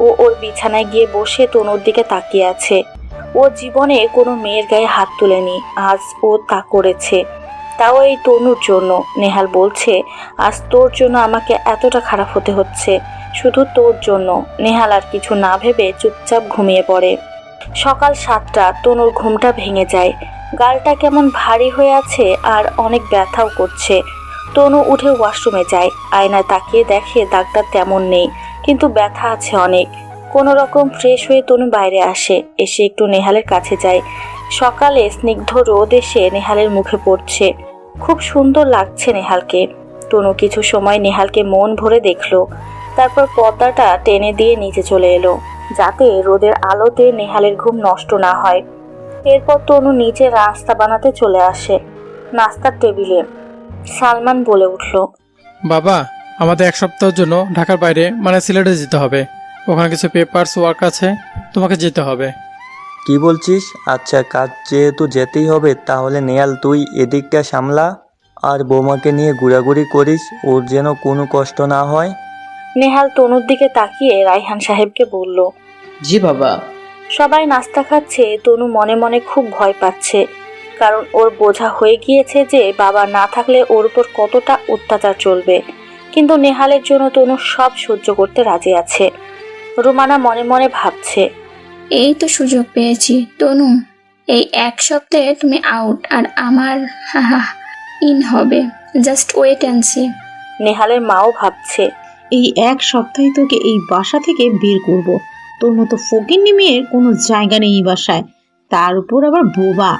ও ওর বিছানায় গিয়ে বসে তনুর দিকে তাকিয়ে আছে। ও জীবনে কোনো মেয়ের গায়ে হাত তুলেনি, আজ ও তা করেছে, তাও এই তনুর জন্য। নেহাল বলছে, আজ তোর জন্য আমাকে এতটা খারাপ হতে হচ্ছে, শুধু তোর জন্য। নেহাল আর কিছু না ভেবে চুপচাপ ঘুমিয়ে পড়ে। সকাল 7টা। তনুর ঘুমটা ভেঙে যায়। গালটা কেমন ভারী হয়ে আছে আর অনেক ব্যথাও করছে। তনু উঠে ওয়াশরুমে যায়। আয়নায় তাকিয়ে দেখে দাগটা তেমন নেই, কিন্তু ব্যথা আছে অনেক। কোনো রকম ফ্রেশ হয়ে তনু বাইরে আসে। এসে একটু নেহালের কাছে যায়। সকালে স্নিগ্ধ রোদ এসে নেহালের মুখে পড়ছে। খুব সুন্দর লাগছে নেহালকে। তনু কিছু সময় নেহালকে মন ভরে দেখলো। তারপর পর্দাটা টেনে দিয়ে নিচে চলে এলো, যাতে রোদের আলোতে নেহালের ঘুম নষ্ট না হয়। এরপর তনু নিচে নাস্তা বানাতে চলে আসে। নাস্তার টেবিলে সালমান বলে উঠল, বাবা, আমাদের 1 সপ্তাহের জন্য ঢাকার বাইরে মানে সিলেটে যেতে হবে। ওখানে কিছু পেপারস ওয়ার্ক আছে, তোমাকে যেতে হবে। কি বলছিস? আচ্ছা, কাজ যেহেতু যেতেই হবে তাহলে নেহাল তুই এদিকটা সামলা আর বৌমাকে নিয়ে ঘোরাঘুরি করিস, ওর যেন কোনো কষ্ট না হয়। নেহাল তনুর দিকে তাকিয়ে রায়হান সাহেবকে বলল, জি বাবা। সবাই নাস্তা খাচ্ছে। তনু মনে মনে খুব ভয় পাচ্ছে, কারণ ওর বোঝা হয়ে গিয়েছে যে বাবা না থাকলে ওর উপর কতটা অত্যাচার চলবে। কিন্তু নেহালের জন্য তনু সব সহ্য করতে রাজি আছে। রুমানা মনে মনে ভাবছে, এই তো সুযোগ পেয়েছি তনু, এই 1 সপ্তাহে তুমি আউট আর আমার ইন হবে। Just wait and see. নেহালের মাও ভাবছে, এই 1 সপ্তাহে তোকে এই বাসা থেকে বের করব। তোর মতো ফকিন্নি মেয়ের কোনো জায়গা নেই এই বাসায়, তার উপর আবার বোবা।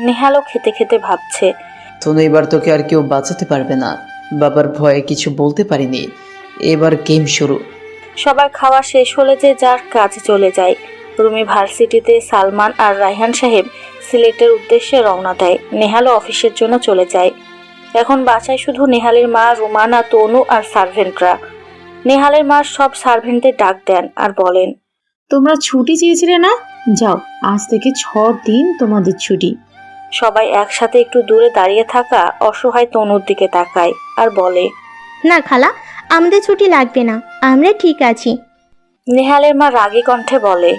নেহালও খেতে খেতে ভাবছে, তনু, এবার তোকে আর কেউ বাঁচাতে পারবে না। বাবার ভয়ে কিছু বলতে পারিনি, এবার গেম শুরু। সবার খাওয়া শেষ হলে যে যার কাজে চলে যায়। রুমি ভার্সিটিতে, সালমান আর রায়হান সাহেব সিলেটের উদ্দেশ্যে রওনা দেয়। নেহালও অফিসের জন্য চলে যায়। এখন বাসায় শুধু নেহালের মা, রুমানা, তনু আর সার্ভেন্টরা। নেহালের মা সব সার্ভেন্টদের ডাক দেন আর বলেন, তোমরা ছুটি চেয়েছিলে না? যাও, আজ থেকে 6 দিন তোমাদের ছুটি। সবাই একসাথে একটু দূরে দাঁড়িয়ে থাকা অসহায় তনুর দিকে তাকায় আর বলে, না খালা, আমাদের ছুটি লাগবে না, আমরা ঠিক আছি। নেহালের মা রাগী কণ্ঠে বলে,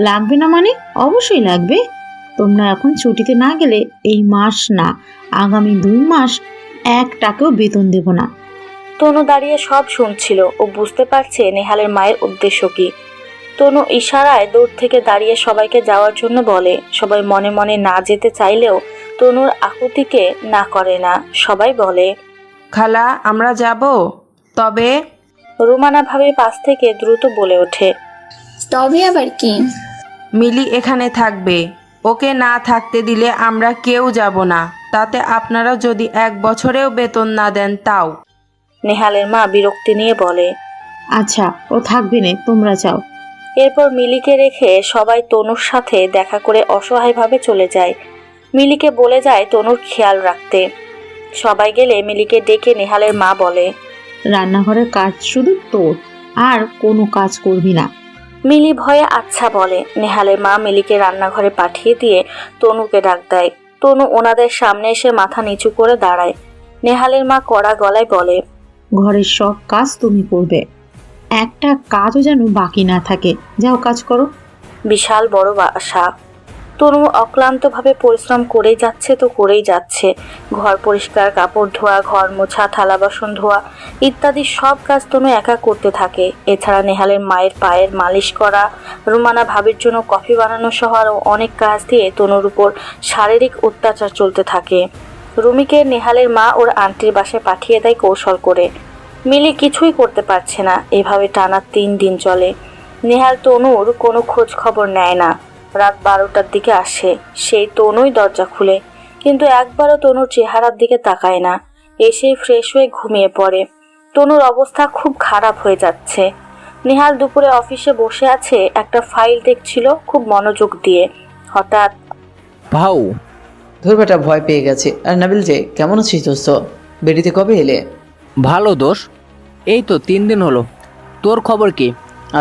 লাগবে না মানে? অবশ্যই লাগবে। তোমরা এখন ছুটিতে না গেলে এই মাস না, আগামী 2 মাস 1 টাকাও বেতন দেব না। তনু দাঁড়িয়ে সব শুনছিল ও বুঝতে পারছে নেহালের মায়ের উদ্দেশ্য কি। তনু ইশারায় দূর থেকে দাঁড়িয়ে সবাইকে যাওয়ার জন্য বলে। সবাই মনে মনে না যেতে চাইলেও তনুর আকুতিকে না করে না। সবাই বলে, খালা আমরা যাব, তবে রুমানা ভাবে পাশ থেকে দ্রুত বলে ওঠে, তবে আবার কি? মিলি এখানে থাকবে, ওকে না থাকতে দিলে আমরা কেউ যাব না। তাতে আপনারা যদি 1 বছরেও বেতন না দেন তাও। নেহালের মা বিরক্তি নিয়ে বলে, আচ্ছা, ও থাকবে না, তোমরা যাও। এরপর মিলিকে রেখে সবাই তনুর সাথে দেখা করে অসহায়ভাবে চলে যায়। মিলিকে বলে যায় তনুর খেয়াল রাখতে। সবাই গেলে মিলিকে ডেকে নেহালের মা বলে, রান্নাঘরের কাজ শুধু তোর, আর কোনো কাজ করবি না। মিলি ভয়ে আচ্ছা বলে। নেহালের মা মিলিকে রান্নাঘরে পাঠিয়ে দিয়ে তনুকে ডাক দেয়। তনু ওনাদের সামনে এসে মাথা নিচু করে দাঁড়ায়। নেহালের মা কড়া গলায় বলে, ঘরের সব কাজ তুমি করবে, একটা কাজও যেন বাকি না থাকে। যাও, কাজ করো। বিশাল বড় বাসা। তনু অক্লান্তভাবে পরিশ্রম করেই যাচ্ছে। ঘর পরিষ্কার, কাপড় ধোয়া, ঘর মোছা, থালা বাসন ধোয়া ইত্যাদি সব কাজ তনু একা করতে থাকে। এছাড়া নেহালের মায়ের পায়ের মালিশ করা, রুমানা ভাবির জন্য কফি বানানো সহ আরও অনেক কাজ দিয়ে তনুর উপর শারীরিক অত্যাচার চলতে থাকে। রুমিকে নেহালের মা ওর আন্টির বাসায় পাঠিয়ে দেয় কৌশল করে। মিলি কিছুই করতে পারছে না। এভাবে টানা 3 দিন চলে। নেহাল তনুর কোনো খোঁজ খবর নেয় না। রাত 12টার দিকে আসে। সেই তনুই দরজা খুলে, কিন্তু একবারও তনুর চেহারার দিকে তাকায় না। এসে ফ্রেশ হয়ে ঘুমিয়ে পড়ে। তনুর অবস্থা খুব খারাপ হয়ে যাচ্ছে। নেহাল দুপুরে অফিসে বসে আছে, একটা ফাইল দেখছিল খুব মনোযোগ দিয়ে। হঠাৎ, ভাউ ধর বেটা, ভয় পেয়ে গেছে। আর নাবিল যে, কেমন আছিস দোস্ত? বেরিতে কবে এলে? ভালো দোষ, এই তো 3 দিন হলো। তোর খবর কি?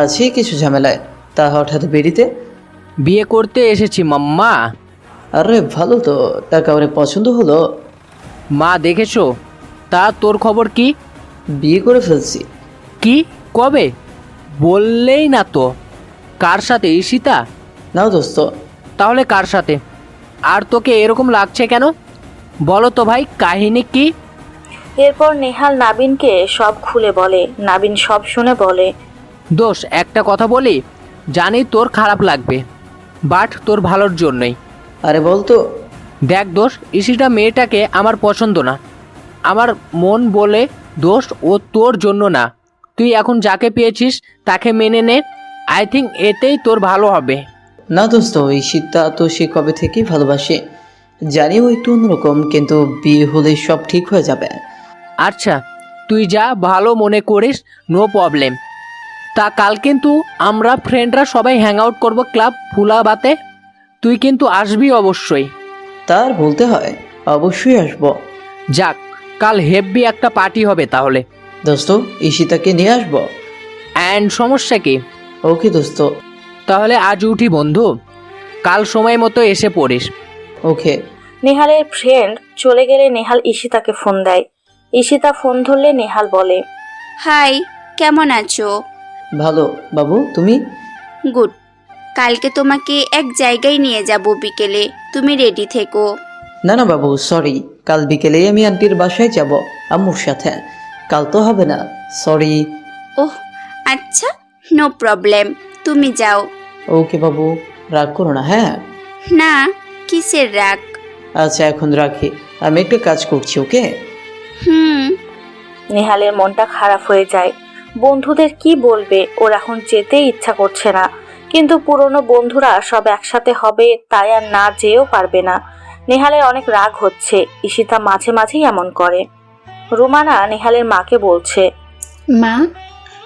আছি কিছু ঝামেলায়। তা হঠাৎ বেরিতে? বিয়ে করতে এসেছি মাম্মা। আরে ভালো তো, টাকা অনেক পছন্দ হলো। মা দেখেছো? তা তোর খবর কি? বিয়ে করে ফেলছি। কি? কবে? বললেই না তো। কার সাথে? ঈশিতা? না দোস্ত। তাহলে কার সাথে? আর তোকে এরকম লাগছে কেন? বলো তো ভাই, কাহিনী কি? এরপর নেহাল নাবিনকে সব খুলে বলে। নাবিন সব শুনে বলে, দোষ, একটা কথা বলি, জানি তোর খারাপ লাগবে, বাট তোর ভালোর জন্যই। আরে বলতো। দেখ দোষ, ঈশিতা মেয়েটাকে আমার পছন্দ না। আমার মন বলে দোষ, ও তোর জন্য না। তুই এখন যাকে পেয়েছিস তাকে মেনে নে। আই থিঙ্ক এতেই তোর ভালো হবে। না দোস্ত, এই শীতটা তো সে কবে থেকেই ভালোবাসে। জানিও একটু অন্যরকম, কিন্তু বিয়ে হলে সব ঠিক হয়ে যাবে। আচ্ছা, তুই যা ভালো মনে করিস, নো প্রবলেম। তা কাল কিন্তু আমরা ফ্রেন্ডরা সবাই হ্যাং আউট করবো ক্লাব ফুলাবাতে। তুই কিন্তু আসবি অবশ্যই। তার বলতে হয়, অবশ্যই আসবো। যাক, কাল হেভি একটা পার্টি হবে তাহলে। দোস্ত, ঈশিতাকে নিয়ে আসবো। অ্যান্ড সমস্যা কি? ওকে দোস্ত। তাহলে আজ উঠি বন্ধু, কাল সময় মতো এসে পড়িস। ওকে। নেহালের ফ্রেন্ড চলে গেলে নেহাল ঈশিতাকে ফোন দেয়। ঈশিতা ফোন ধরলে নেহাল বলে, হাই, কেমন আছো? ভালো বাবু, তুমি? গুড। কালকে তোমাকে এক জায়গায় নিয়ে যাব বিকেলে, তুমি রেডি থেকো। না না বাবু, সরি, কাল বিকেলেই আমি আন্টির বাসায় যাব আম্মুর সাথে। কাল তো হবে না, সরি। ওহ আচ্ছা, নো প্রবলেম, তুমি যাও। ওকে বাবু, রাগ করো না। হ্যাঁ না, কিসের রাগ? আচ্ছা এখন রাখি, আমি একটা কাজ করছি। ওকে। নেহালের মনটা খারাপ হয়ে যায়। বন্ধুদের কি বলবে, ওর এখন যেতেই ইচ্ছা করছে না। কিন্তু পুরনো বন্ধুরা সব একসাথে হবে, তাই আর না যেও পারবে না। নেহালের অনেক রাগ হচ্ছে। ঈশিতা মাঝে মাঝেই এমন করে। রুমানা নেহালের মাকে বলছে, মা,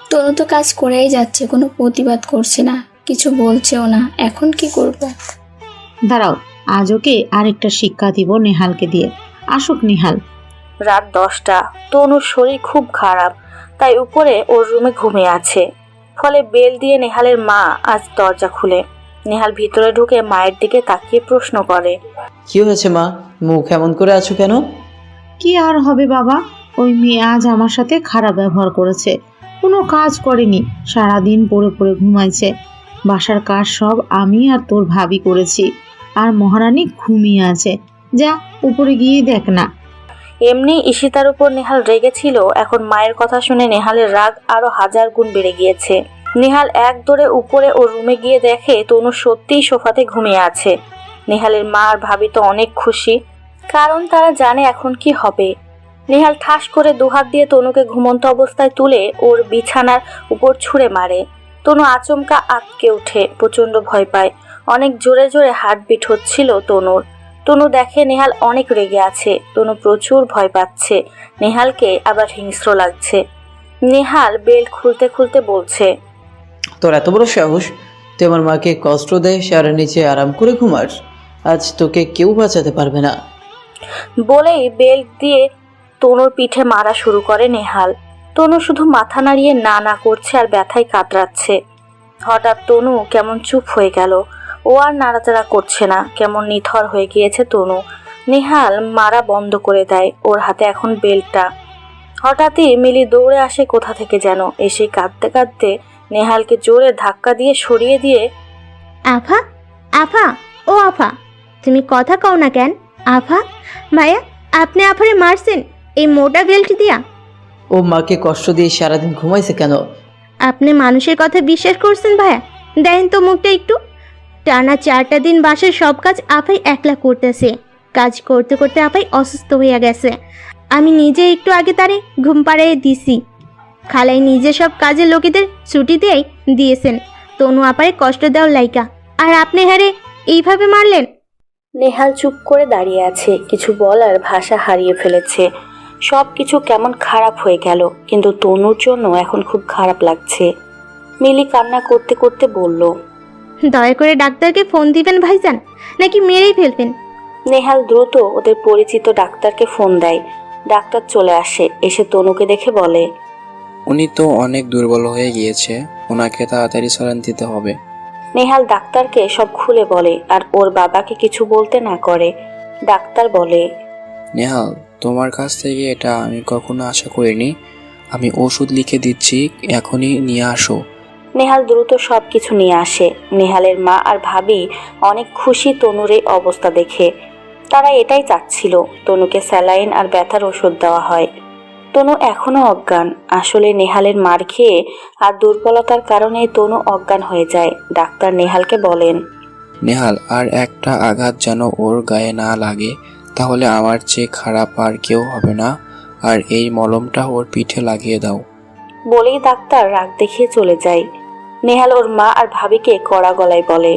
তনু তো কাজ করেই যাচ্ছে, কোনো প্রতিবাদ করছে না, কিছু বলছেও না, এখন কি করব? দাঁড়াও, আজ ওকে আরেকটা শিক্ষা দিব নেহালকে দিয়ে। আসুক নেহাল। রাত 10টা। তনুর শরীর খুব খারাপ, তাই উপরে ওর রুমে ঘুমিয়ে আছে। ফলে বেল দিয়ে নেহালের মা আজ দরজা খুলে। নেহাল ভিতরে ঢুকে মায়ের দিকে তাকিয়ে প্রশ্ন করে, কি হয়েছে মা, মুখ এমন করে আছো কেন? কি আর হবে বাবা, ওই মেয়ে আজ আমার সাথে খারাপ ব্যবহার করেছে। কোনো কাজ করেনি, সারাদিন পড়ে পড়ে ঘুমাইছে। বাসার কাজ সব আমি আর তোর ভাবি করেছি, আর মহারানী ঘুমিয়ে আছে। যা উপরে গিয়ে দেখ না। এমনি ঈশিতার উপর নেহাল রেগেছিল, এখন মায়ের কথা শুনে নেহালের রাগ আরো 1000 গুণ বেড়ে গিয়েছে। নেহাল এক দৌড়ে উপরে ওর রুমে গিয়ে দেখে তনু সত্যিই সোফাতে ঘুমিয়ে আছে। নেহালের মা আর ভাবি তো অনেক খুশি, কারণ তারা জানে এখন কি হবে। নেহাল ঠাস করে দুহাত দিয়ে তনুকে ঘুমন্ত অবস্থায় তুলে ওর বিছানার উপর ছুঁড়ে মারে। তনু আচমকা আটকে ওঠে, প্রচন্ড ভয় পায়। অনেক জোরে জোরে হার্টবিট হচ্ছিল তনুর। তনু দেখে নেহাল অনেক রেগে আছে, তনু প্রচুর ভয় পাচ্ছে। নেহালকে আবার হিংস্র লাগছে। নেহাল বেল্ট খুলতে খুলতে বলছে, তোর এত বড় সাহস, তুই আমার মাকে কষ্ট দেয়, সারা নিচে আরাম করে ঘুমার। আজ তোকে কেউ বাঁচাতে পারবে না। বলেই বেল্ট দিয়ে তনুর পিঠে মারা শুরু করে নেহাল। তনু শুধু মাথা নাড়িয়ে না না করছে আর ব্যথায় কাতরাচ্ছে। হঠাৎ তনু কেমন চুপ হয়ে গেল, ও আর নাড়াচাড়া করছে না, কেমন নিথর হয়ে গিয়েছে তনু। নেহাল মারা বন্ধ করে দেয়, ওর হাতে এখন বেল্টটা। হঠাৎই মিলি দৌড়ে আসে কোথা থেকে যেন, এসে কাঁদতে কাঁদতে নেহালকে জোরে ধাক্কা দিয়ে সরিয়ে দিয়ে, আফা, আফা, ও আফা, তুমি কথা কও না কেন? আফা ভাইয়া, আপনি আফারে মারছেন এই মোটা বেল্ট দিয়া? ও মাকে কষ্ট দিয়ে সারাদিন ঘুমাইছে কেন? আপনি মানুষের কথা বিশ্বাস করছেন ভাইয়া? দেন তো মুখটা একটু। টানা 4টা দিন বাসার সব কাজ আপাই একলা করতেছে। কাজ করতে করতে আপাই অসুস্থ হইয়া গেছে। আমি নিজে একটু আগে তারে ঘুম পাড়াইয়ে দিছি। খালাই নিজে সব কাজের লোকেদের ছুটি দিয়েছেন তনু আপারে কষ্ট দেওয়ার লাইকা, আর আপনি হারে এইভাবে মারলেন। নেহাল চুপ করে দাঁড়িয়ে আছে, কিছু বলার ভাষা হারিয়ে ফেলেছে। সব কিছু কেমন খারাপ হয়ে গেল, কিন্তু তনুর জন্য এখন খুব খারাপ লাগছে। মিলি কান্না করতে করতে বলল, দয়া করে ডাক্তারকে ফোন দিবেন ভাইজান, নাকি মেরেই ফেলবেন। নেহাল দ্রুত ওদের পরিচিত ডাক্তারকে ফোন দেয়। ডাক্তার চলে আসে, এসে তনুকে দেখে বলে, উনি তো অনেক দুর্বল হয়ে গিয়েছে, ওনাকে তাড়াতাড়ি সরান দিতে হবে। নেহাল ডাক্তারকে সব খুলে বলে আর ওর বাবাকে কিছু বলতে না করে। ডাক্তার বলে, নেহাল, তোমার কাছ থেকে এটা আমি কখনো আশা করিনি। আমি ওষুধ লিখে দিচ্ছি, এখনই নিয়ে আসো। নেহাল দ্রুত সব কিছু নিয়ে আসে। নেহালের মা আর ভাবি অনেক খুশি তনুর এই অবস্থা দেখে। তারা এটাই চাচ্ছিল, তনুকে স্যালাইন আর ব্যথার ওষুধ দেওয়া হয়। তনু এখনো অজ্ঞান। আসলে নেহালের মার খেয়ে আর দুর্বলতার কারণে তনু অজ্ঞান হয়ে যায়। ডাক্তার নেহালকে বলেন, নেহাল, আর একটা আঘাত যেন ওর গায়ে না লাগে, তাহলে আমার চেয়ে খারাপ আর কেউ হবে না। আর এই মলমটা ওর পিঠে লাগিয়ে দাও। বলেই ডাক্তার রাগ দেখিয়ে চলে যায়। নেহাল ওর মা আর ভাবিকে কড়া গলায় বলে,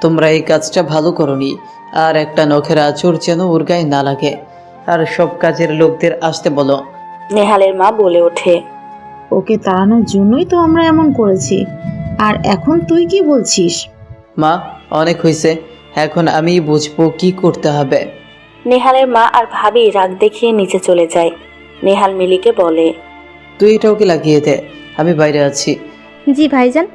তোমরা এই কাজটা ভালো করনি, আর একটা নখের আঁচড় যেন ওর গায়ে না লাগে। আর সব কাজের লোকদের আসতে বলো। নেহালের মা বলে ওঠে, ওকে তাড়ানোর জন্যই তো আমরা এমন করেছি। আর এখন তুই কি বলছিস? মা, অনেক হয়েছে, এখন আমি বুঝবো কি করতে হবে। নেহালের মা আর ভাবি রাগ দেখিয়ে নিচে চলে যায়। নেহাল মিলিকে বলে, তুই এটা ওকে লাগিয়ে দে, আমি বাইরে আছি। জি ভাইজান।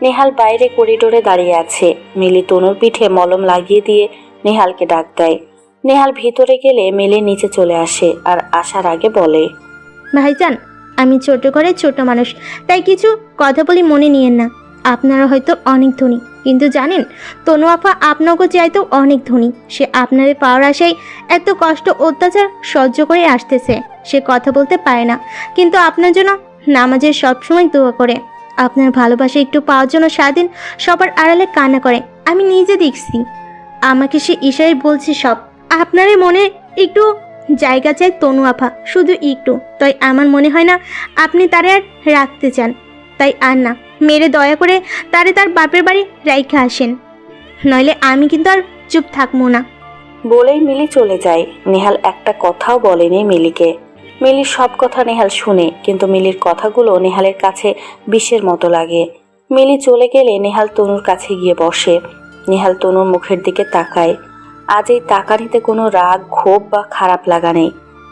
নেহাল বাইরে করিডোরে দাঁড়িয়ে আছে। মিলি তনুর পিঠে মলম লাগিয়ে দিয়ে নেহালকে ডাক দেয়। নেহাল ভিতরে গেলে মিলি নিচে চলে আসে আর আসার আগে বলে, ভাইজান, আমি ছোট ঘরে ছোট মানুষ, তাই কিছু কথা বলি মনে নিয়েন না। আপনারা হয়তো অনেক ধনী, কিন্তু জানেন তনু আপা আপনাকে চাইতেও অনেক ধনী। সে আপনাদের পাওয়ার আশায় এত কষ্ট অত্যাচার সহ্য করে আসতেছে। সে কথা বলতে পারে না, কিন্তু আপনার জন্য নামাজের সবসময় দোয়া করে। আপনার ভালোবাসা একটু পাওয়ার জন্য সারাদিন সবার আড়ালে কান্না করে। আমি নিজে দেখছি, আমাকে সে ইশারায় বলছে সব। আপনারই মনে একটু জায়গা চাই তনু আপা, শুধু একটু। তাই আমার মনে হয় না আপনি তারে আর রাখতে চান। তাই আর না, মেরে দয়া করে তারে তার বাপের বাড়ি রাইখা আসেন, নইলে আমি কিন্তু আর চুপ থাকবো না। বলেই মিলি চলে যায়। নেহাল একটা কথাও বলেনি মিলিকে। মিলির সব কথা নেহাল শুনে, কিন্তু মিলির কথাগুলো নেহালের কাছে বিষের মতো লাগে। মিলি চলে গেলে নেহাল তনুর কাছে গিয়ে বসে। নেহাল তনুর মুখের দিকে তাকায়। আজ এই তাকানিতে কোনো রাগ, ক্ষোভ বা খারাপ লাগা নেই।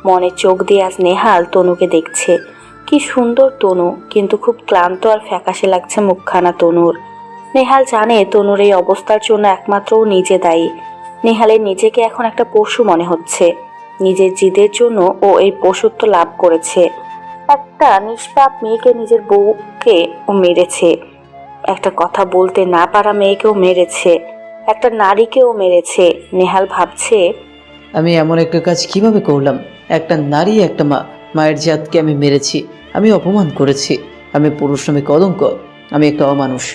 মনে চোখ দিয়ে আজ নেহাল তনুকে দেখছে। কি সুন্দর তনু, কিন্তু খুব ক্লান্ত আর ফ্যাকাশে লাগছে মুখখানা তনুর। নেহাল জানে তনুর এই অবস্থার জন্য একমাত্র ও নিজে দায়ী। নেহালের নিজেকে এখন একটা পশু মনে হচ্ছে। নিজের জিদের জন্য ও এই পশুত্ব লাভ করেছে। একটা নিষ্পাপ মেয়েকে, নিজের বউকে ও মেরেছে। একটা কথা বলতে না পারা মেয়েকেও মেরেছে, একটা নারীকেও মেরেছে। নেহাল ভাবছে, আমি এমন একটা কাজ কিভাবে করলাম? একটা নারী, একটা মায়ের জাতকে আমি মেরেছি, আমি অপমান করেছি, আমি পুরুষ নামে কলঙ্ক, আমি একটা অমানুষ।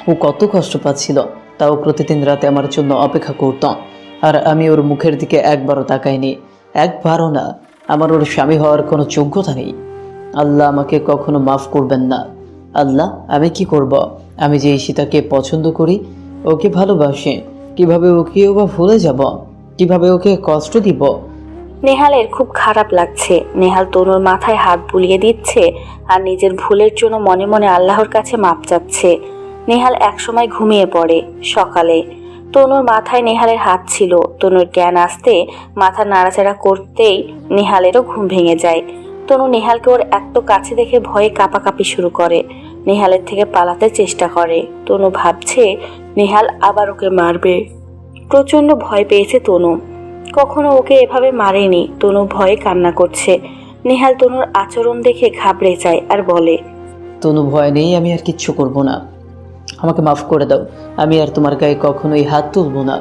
ও কত কষ্ট পাচ্ছিল, তাও প্রতিদিন রাতে আমার জন্য অপেক্ষা করত, আর আমি ওর মুখের দিকে একবারও তাকাইনি, একবারও না। আমার ওর স্বামী হওয়ার কোনো যোগ্যতা নেই। আল্লাহ আমাকে কখনো মাফ করবেন না। আল্লাহ, আমি কি করব? আমি যে ঈশিতাকে পছন্দ করি, ওকে ভালোবাসি, কিভাবে ওকেও বা ভুলে যাব? কিভাবে ওকে কষ্ট দিব? নেহালের খুব খারাপ লাগছে। নেহাল তনুর মাথায় হাত বুলিয়ে দিচ্ছে আর নিজের ভুলের জন্য মনে মনে আল্লাহর কাছে মাপ চাচ্ছে। নেহাল একসময় ঘুমিয়ে পড়ে। সকালে তনুর মাথায় নেহালের হাত ছিল। তনুর জ্ঞান আসতে মাথা নাড়াচাড়া করতেই নেহালেরও ঘুম ভেঙে যায়। তনু নেহালকে ওর এত কাছে দেখে ভয়ে কাঁপাকাঁপি শুরু করে। নেহালের থেকে পালাতে চেষ্টা করে। তনু ভাবছে নেহাল আবার ওকে মারবে। প্রচণ্ড ভয় পেয়েছে তনু। কখনো ওকে এভাবে মারেনি। তনু ভয়ে কান্না করছে। নেহাল তনুর আচরণ দেখে ঘাবড়ে যায় আর বলে, তনু, ভয় নেই, আমি আর কিচ্ছু করব না, আমাকে মাফ করে দাও। আমি আর তোমার গায়ে কখনোই হাত তুলব না,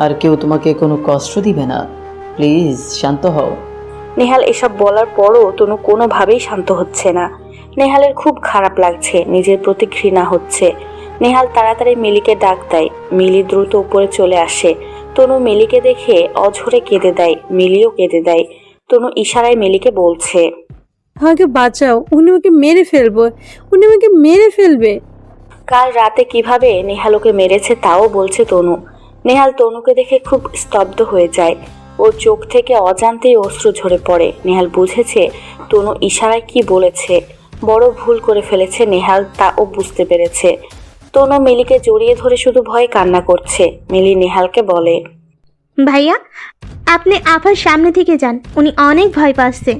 আর কেউ তোমাকে কোনো কষ্ট দিবে না। প্লিজ শান্ত হও। নেহাল এসব বলার পরও তনু কোনোভাবেই শান্ত হচ্ছে না। নেহালের খুব খারাপ লাগছে, নিজের প্রতি ঘৃণা হচ্ছে। নেহাল তাড়াতাড়ি মিলিকে ডাক দেয়। মিলি দ্রুত উপরে চলে আসে। তনু মিলিকে দেখে অঝরে কেঁদে দেয়। মিলিও কেঁদে দেয়। তনু ইশারায় মিলিকে বলছে, আমাকে বাঁচাও, উনি আমাকে মেরে ফেলবে, উনি আমাকে মেরে ফেলবে। কাল রাতে কিভাবে নেহাল ওকে মেরেছে তাও বলছে তনু। নেহাল তনুকে দেখে খুব স্তব্ধ হয়ে যায়। ওর চোখ থেকে অজান্তেই অশ্রু ঝরে পড়ে। নেহাল বুঝেছে তনু ইশারায় কি বলেছে। বড় ভুল করে ফেলেছে নেহাল, তা ও বুঝতে পেরেছে। তনু মিলিকে জড়িয়ে ধরে শুধু ভয়ে কান্না করছে। মিলি নেহালকে বলে, ভাইয়া, আপনি আফার সামনে থেকে যান, উনি অনেক ভয় পাচ্ছে।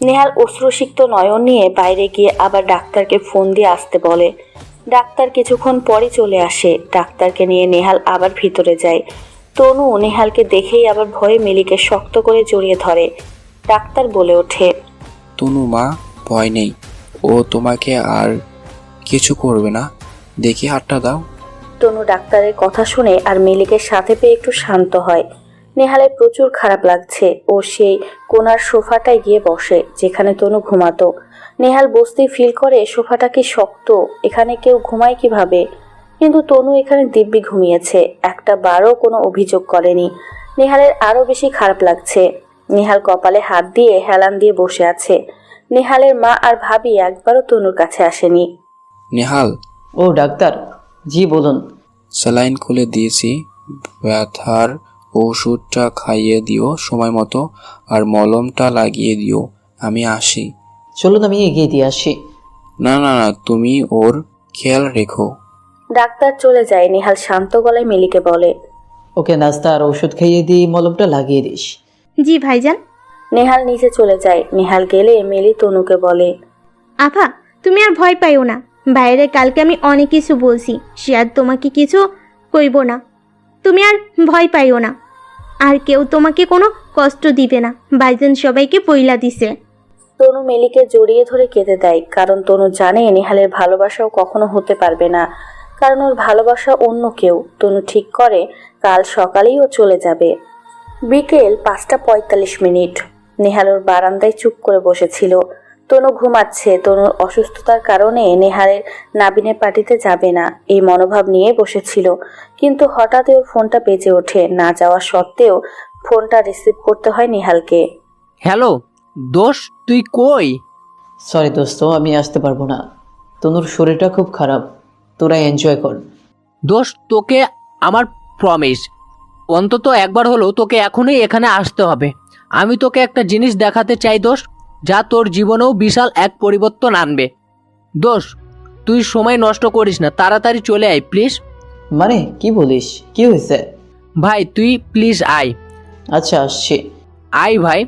নেহাল অশ্রুসিক্ত নয়ন নিয়ে বাইরে গিয়ে আবার ডাক্তারকে ফোন দিয়ে আসতে বলে। ডাক্তার কিছুক্ষণ পরই চলে আসে। ডাক্তারকে নিয়ে নেহাল আবার ভিতরে যায়। তনু নেহালকে দেখেই আবার ভয়ে মিলিকে শক্ত করে জড়িয়ে ধরে। ডাক্তার বলে ওঠে, তনু মা, ভয় নেই, ও তোমাকে আর কিছু করবে না, দেখি হাতটা দাও। তনু ডাক্তারের কথা শুনে আর মিলিকে সাথে পেয়ে একটু শান্ত হয়। নেহালের প্রচুর খারাপ লাগছে। ও সেই কোনার সোফাটায় গিয়ে বসে যেখানে তনু ঘুমাতো। নেহাল বসতেই ফিল করে সোফাটা কি শক্ত, এখানে কেউ ঘুমায় কিভাবে। কিন্তু তনু এখানে দিব্যি ঘুমিয়েছে, একটা বারও কোনো অভিযোগ করেনি। নেহালের আরও বেশি খারাপ লাগছে। নেহাল কপালে হাত দিয়ে হেলান দিয়ে বসে আছে। নেহালের মা আর ভাবি একবারও তনুর কাছে আসেনি। নেহাল। ও ডাক্তার, জি বলুন। স্যালাইন খুলে দিয়েছি, ব্যথার ওষুধটা খাইয়ে দিও সময় মতো, আর মলমটা লাগিয়ে দিও। আমি আসি। চলুন আমি এগিয়ে দিয়ে আসি। না না না, তুমি ওর খেয়াল রেখো। ডাক্তার চলে যায়। নেহাল শান্ত গলায় মিলিকে বলে, ওকে নাস্তা আর ওষুধ খাইয়ে দিয়ে মলমটা লাগিয়ে দিস। জি ভাইজান। নেহাল নিচে চলে যায়। নেহাল গেলে মিলি তনুকে বলে, আফা, তুমি আর ভয় পাইও না। বাইরে কালকে আমি অনেক কিছু বলছি, সে আর তোমাকে কিছু কইব না। তুমি আর ভয় পাইও না, আর কেউ তোমাকে কোনো কষ্ট দিবে না। ভাইজান সবাইকে পইলা দিছে। তনু মিলিকে জড়িয়ে ধরে কেঁদে দেয়, কারণ তনু জানে নেহালের ভালোবাসাও কখনো হতে পারবে না, কারণ ওর ভালোবাসা অন্য কেউ। তনু ঠিক করে কাল সকালেই ও চলে যাবে। বিকেল 5:45। নেহাল ওর বারান্দায় চুপ করে বসেছিল। তনু ঘুমাচ্ছে। তনুর অসুস্থতার কারণে নেহালের নাবিনের পার্টিতে যাবে না, এই মনোভাব নিয়ে বসেছিল। কিন্তু হঠাৎ ওর ফোনটা বেজে ওঠে। না যাওয়া সত্ত্বেও ফোনটা রিসিভ করতে হয় নেহালকে। হ্যালো দোষ, তুই কই? সরি দোস্ত, আমি আসতে পারবো না। তনুর শরীরটা খুব খারাপ, তোরা এনজয় কর। দোষ, তোকে আমার প্রমিস, অন্তত একবার হলেও তোকে এখনই এখানে আসতে হবে। আমি তোকে একটা জিনিস দেখাতে চাই দোষ, যা তোর জীবনেও বিশাল এক পরিবর্তন আনবে। দোষ, তুই সময় নষ্ট করিস না, তাড়াতাড়ি চলে আয় প্লিজ। মানে কি বলিস? কি হয়েছে? ভাই তুই প্লিজ আয়। আচ্ছা আসছি। আয় ভাই।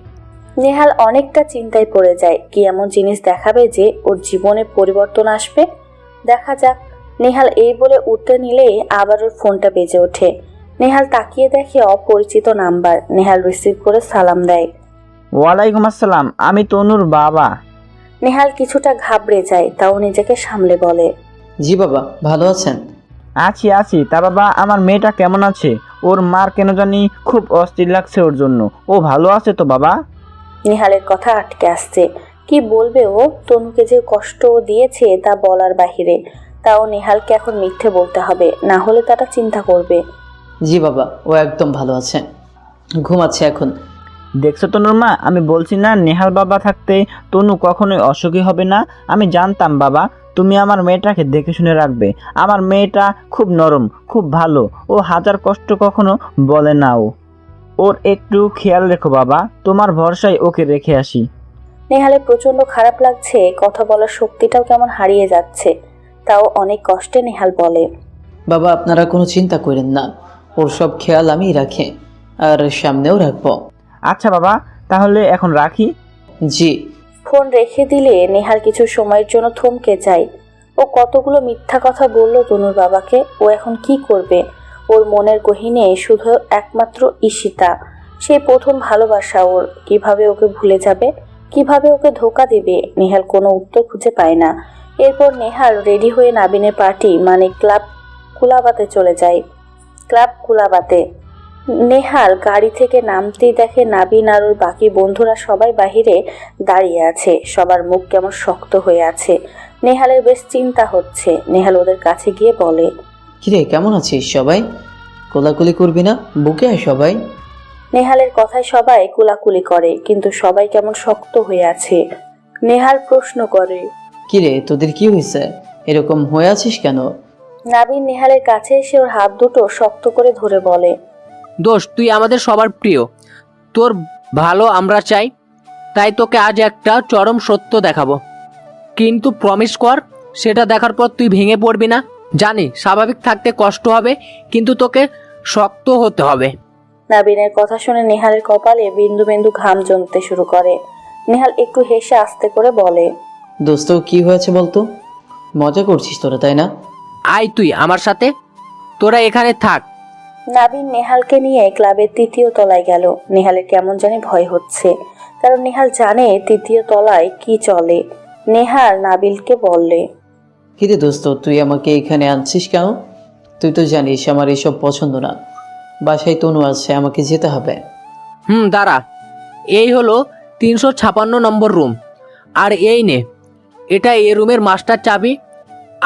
নেহাল অনেকটা চিন্তায় পড়ে যায়, কি এমন জিনিস দেখাবে যে ওর জীবনে পরিবর্তন আসবে। দেখা যাক। নেহাল এই বলে উঠতে নিলেই আবার ওর ফোনটা বেজে ওঠে। নেহাল তাকিয়ে দেখে অপরিচিত নাম্বার। নেহাল রিসিভ করে সালাম দেয়। ওয়ালাইকুম আসসালাম, আমি তনুর বাবা। নেহাল কিছুটা ঘাবড়ে যায়, তাও নিজেকে সামলে বলে, জি বাবা, ভালো আছেন? আছি। তা বাবা, আমার মেয়েটা কেমন আছে? ওর মার কেন জানি খুব অস্থির লাগছে ওর জন্য। ও ভালো আছে তো বাবা? নেহালের কথা আটকে আসছে। কি বলবে ও? তনুকে যে কষ্ট দিয়েছে তা বলার বাহিরে। তাও নেহালকে এখন মিথ্যে বলতে হবে, না হলে তারা চিন্তা করবে। জি বাবা, ও একদম ভালো আছে, ঘুমাচ্ছে এখন। দেখছো তনুর মা, আমি বলছি না নেহাল বাবা থাকতে তনু কখনোই অসুখী হবে না। আমি জানতাম বাবা, তুমি আমার মেয়েটাকে দেখে শুনে রাখবে। আমার মেয়েটা খুব নরম, খুব ভালো। ও হাজার কষ্ট কখনো বলে না। ওর একটু খেয়াল রেখো বাবা, তোমার ভরসায় ওকে রেখে আসি। নেহালের প্রচন্ড খারাপ লাগছে, কথা বলার শক্তিটাও কেমন হারিয়ে যাচ্ছে। তাও অনেক কষ্টে নেহাল বলে, বাবা আপনারা কোনো চিন্তা করেন না, ওর সব খেয়াল আমি রাখি, আর সামনেও রাখবো। আচ্ছা বাবা, তাহলে এখন রাখি। জি। ফোন রেখে দিলে নেহাল কিছু সময়ের জন্য থমকে যায়। ও কতগুলো মিথ্যা কথা বলল তনুর বাবাকে। ও এখন কি করবে? ওর মনের গহীনে শুধু একমাত্র ঈশিতা, সেই প্রথম ভালোবাসা ওর। কিভাবে ওকে ভুলে যাবে? কিভাবে ওকে ধোকা দিবে? নেহাল কোনো উত্তর খুঁজে পায় না। এরপর নেহাল রেডি হয়ে নাবিনের পার্টি মানে ক্লাব কুলাবাতে চলে যায়। ক্লাব কুলাবাতে নেহাল গাড়ি থেকে নামতেই দেখে নাবিন আর ওর বাকি বন্ধুরা সবাই বাহিরে দাঁড়িয়ে আছে। সবার মুখ কেমন শক্ত হয়ে আছে। নেহালের বেশ চিন্তা হচ্ছে। নেহাল ওদের কাছে গিয়ে বলে, কিরে কেমন আছিস সবাই? কোলাকুলি করবি না? বুকে আয় সবাই। নেহালের কথায় সবাই কুলাকুলি করে, কিন্তু সবাই কেমন শক্ত হয়ে আছে। নেহাল প্রশ্ন করে, কিরে তোদের কি হয়েছে, এরকম হয়ে আছিস কেন? নাবিন নেহালের কাছে এসে ওর হাত দুটো শক্ত করে ধরে বলে, দোষ, তুই আমাদের সবার প্রিয়, তোর ভালো আমরা চাই, তাই তোকে আজ একটা চরম সত্য দেখাবো। কিন্তু প্রমিস কর, সেটা দেখার পর তুই ভেঙে পড়বি না। জানি স্বাভাবিক থাকতে কষ্ট হবে, কিন্তু তোকে শক্ত হতে হবে। নাবিনের কথা শুনে নেহালের কপালে বিন্দু বিন্দু ঘাম জমতে শুরু করে। নেহাল একটু হেসে আস্তে করে বলে, দোস্ত কি হয়েছে বলতো? মজা করছিস তোরা তাই না? আয় তুই আমার সাথে, তোরা এখানে থাক। নাবিন নেহালকে নিয়ে ক্লাবের ৩য় তলায় গেল। নেহালের কেমন জানি ভয় হচ্ছে, কারণ নেহাল জানে ৩য় তলায় কি চলে। নেহাল নাবিলকে বললে, কিরে দোস্ত তুই আমাকে এখানে আনছিস কেন? তুই তো জানিস আমার এসব পছন্দ না। বাসায় তনু আছে, আমাকে যেতে হবে। দাঁড়া, এই হলো ৩৫৬ নম্বর রুম, আর এই নে, এটা এই রুমের মাস্টার চাবি।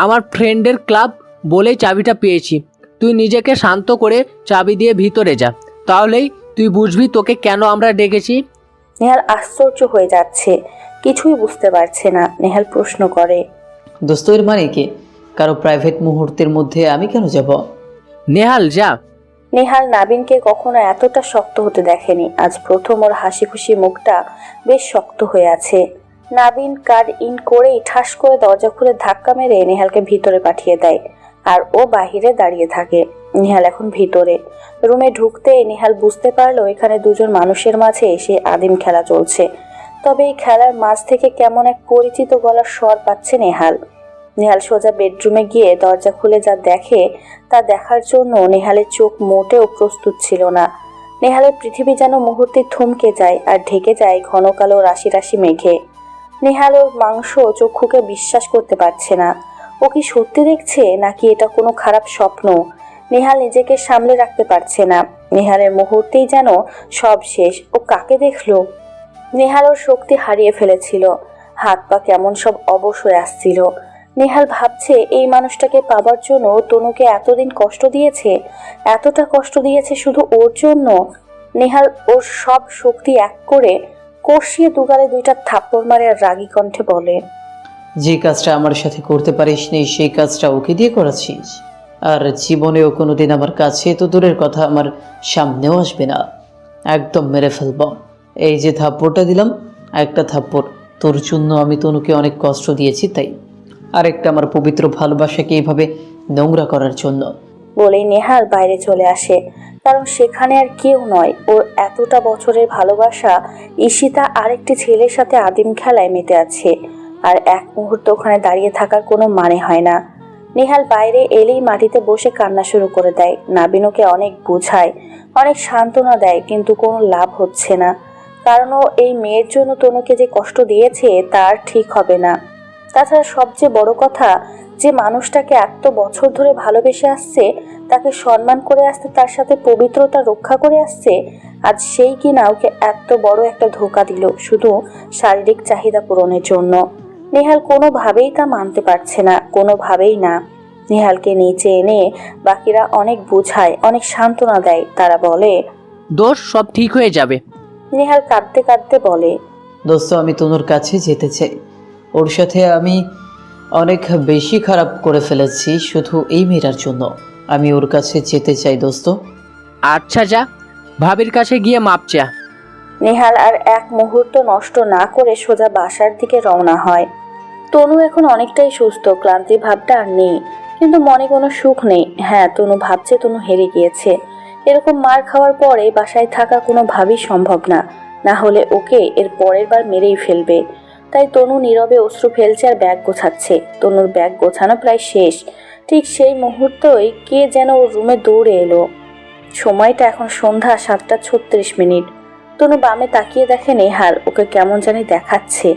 আমার ফ্রেন্ডের ক্লাব বলেই চাবিটা পেয়েছি। তুই নিজেকে শান্ত করে চাবি দিয়ে ভিতরে যা, তাহলেই তুই বুঝবি তোকে কেন আমরা ডেকেছি। নেহাল আশ্চর্য হয়ে যাচ্ছে, কিছুই বুঝতে পারছে না। নেহাল প্রশ্ন করে, দোস্ত এর মানে কি? কারো প্রাইভেট মুহূর্তের মধ্যে আমি কেন যাব? নেহাল যা। নেহাল নাবিনকে কখনো এতটা শক্ত হতে দেখেনি। আজ প্রথম ওর হাসি খুশি মুখটা বেশ শক্ত হয়ে আছে। নাবিন কার্ড ইন করেই ঠাস করে দরজা খুলে ধাক্কা মেরে নেহালকে ভিতরে পাঠিয়ে দেয়, আর ও বাহিরে দাঁড়িয়ে থাকে। নেহাল এখন ভিতরে। রুমে ঢুকতেই নেহাল বুঝতে পারলো এখানে দুজন মানুষের মাঝে এসে আদিম খেলা চলছে। তবে এই খেলার মাঝ থেকে কেমন এক পরিচিত গলার স্বর পাচ্ছে নেহাল। নেহাল সোজা বেডরুমে গিয়ে দরজা খুলে যা দেখে তা দেখার জন্য নেহালের চোখ মোটেও প্রস্তুত ছিল না। নেহালের পৃথিবী যেন মুহূর্তে থমকে যায় আর ঢেকে যায় ঘন কালো রাশি রাশি মেঘে। নেহাল ওর মাংস চক্ষুকে বিশ্বাস করতে পারছে না। ও কি সত্যি দেখছে নাকি এটা কোনো খারাপ স্বপ্ন? নেহাল নিজেকে সামলে রাখতে পারছে না। নেহালের মুহূর্তেই যেন সব শেষ। ও কাকে দেখলো? নেহাল ওর শক্তি হারিয়ে ফেলেছিল। হাত পা কেমন সব অবশ হয়ে আসছিল। নেহাল ভাবছে এই মানুষটাকে পাবার জন্য তনুকে এতদিন কষ্ট দিয়েছে, এতটা কষ্ট দিয়েছে শুধু ওর জন্য। নেহাল ওর সব শক্তি এক করে কষিয়ে দুগালে দুইটা থাপ্পড় মারে আর রাগী কণ্ঠে বলে, যে কাজটা আমার সাথে করতে পারিস নি সেই কাজটা ওকে দিয়ে করাচ্ছিস। আর জীবনেও কোনোদিন আমার কাছে তো দূরের কথা আমার সামনেও আসবে না। একদম মেরে ফেলব। এই যে থাপ্পড়টা দিলাম, একটা থাপ্পড় তোর জন্য আমি তনুকে অনেক কষ্ট দিয়েছি তাই, আরেকটা আমার পবিত্র ভালোবাসাকে এইভাবে নোংরা করার জন্য। বলেই নেহাল বাইরে চলে আসে। কারণ সেখানে আর কেউ নয়, ওর এতটা বছরের ভালোবাসা ঈশিতা আরেকটি ছেলের সাথে আদিম খেলায় মেতে আছে। আর এক মুহূর্ত ওখানে দাঁড়িয়ে থাকার কোনো মানে হয় না। নেহাল বাইরে এলেই মাটিতে বসে কান্না শুরু করে দেয়। নাবিন ওকে অনেক বোঝায়, অনেক সান্ত্বনা দেয়, কিন্তু কোনো লাভ হচ্ছে না। কারণ ও এই মেয়ের জন্য তনুকে যে কষ্ট দিয়েছে তার ঠিক হবে না। তাছাড়া সবচেয়ে বড় কথা, যে মানুষটাকে এত বছর ধরে ভালোবেসে আসছে, তাকে সম্মান করে আসতে, তার সাথে পবিত্রতা রক্ষা করে আসছে, আজ সেই কিনা ওকে এত বড় একটা ধোঁকা দিল শুধু শারীরিক চাহিদা পূরণের জন্য। নেহাল কোনোভাবেই তা মানতে পারছে না, কোনোভাবেই না। নেহালকে নিচে এনে বাকিরা অনেক বোঝায়, অনেক সান্ত্বনা দেয়। তারা বলে, দোষ সব ঠিক হয়ে যাবে। নেহাল কাঁদতে কাঁদতে বলে, দোস্ত আমি তনুর কাছে যেতে চাই। ওর সাথে আমি অনেক বেশি খারাপ করে ফেলেছি শুধু এই মেয়েটার জন্য। আমি ওর কাছে যেতে চাই দোস্ত। আচ্ছা যা, ভাবির কাছে গিয়ে মাপ চা। নেহাল আর এক মুহূর্ত নষ্ট না করে সোজা বাসার দিকে রওনা হয়। তনু এখন অনেকটাই সুস্থ, ক্লান্তি ভাবটা আর নেই, কিন্তু মনে কোনো সুখ নেই। হ্যাঁ, তনু ভাবছে তনু হেরে গিয়েছে। এরকম মার খাওয়ার পরে বাসায় থাকা কোনোভাবেই সম্ভব না, না হলে ওকে এর পরের বার মেরেই ফেলবে। তাই তনু নীরবে অশ্রু ফেলছে আর ব্যাগ গোছাচ্ছে। তনুর ব্যাগ গোছানো প্রায় শেষ। ঠিক সেই মুহূর্তেই কে যেন ওর রুমে দৌড়ে এলো। সময়টা এখন সন্ধ্যা 7:36। তনু বামে তাকিয়ে দেখে নেহাল ওকে কেমন জানি দেখাচ্ছে।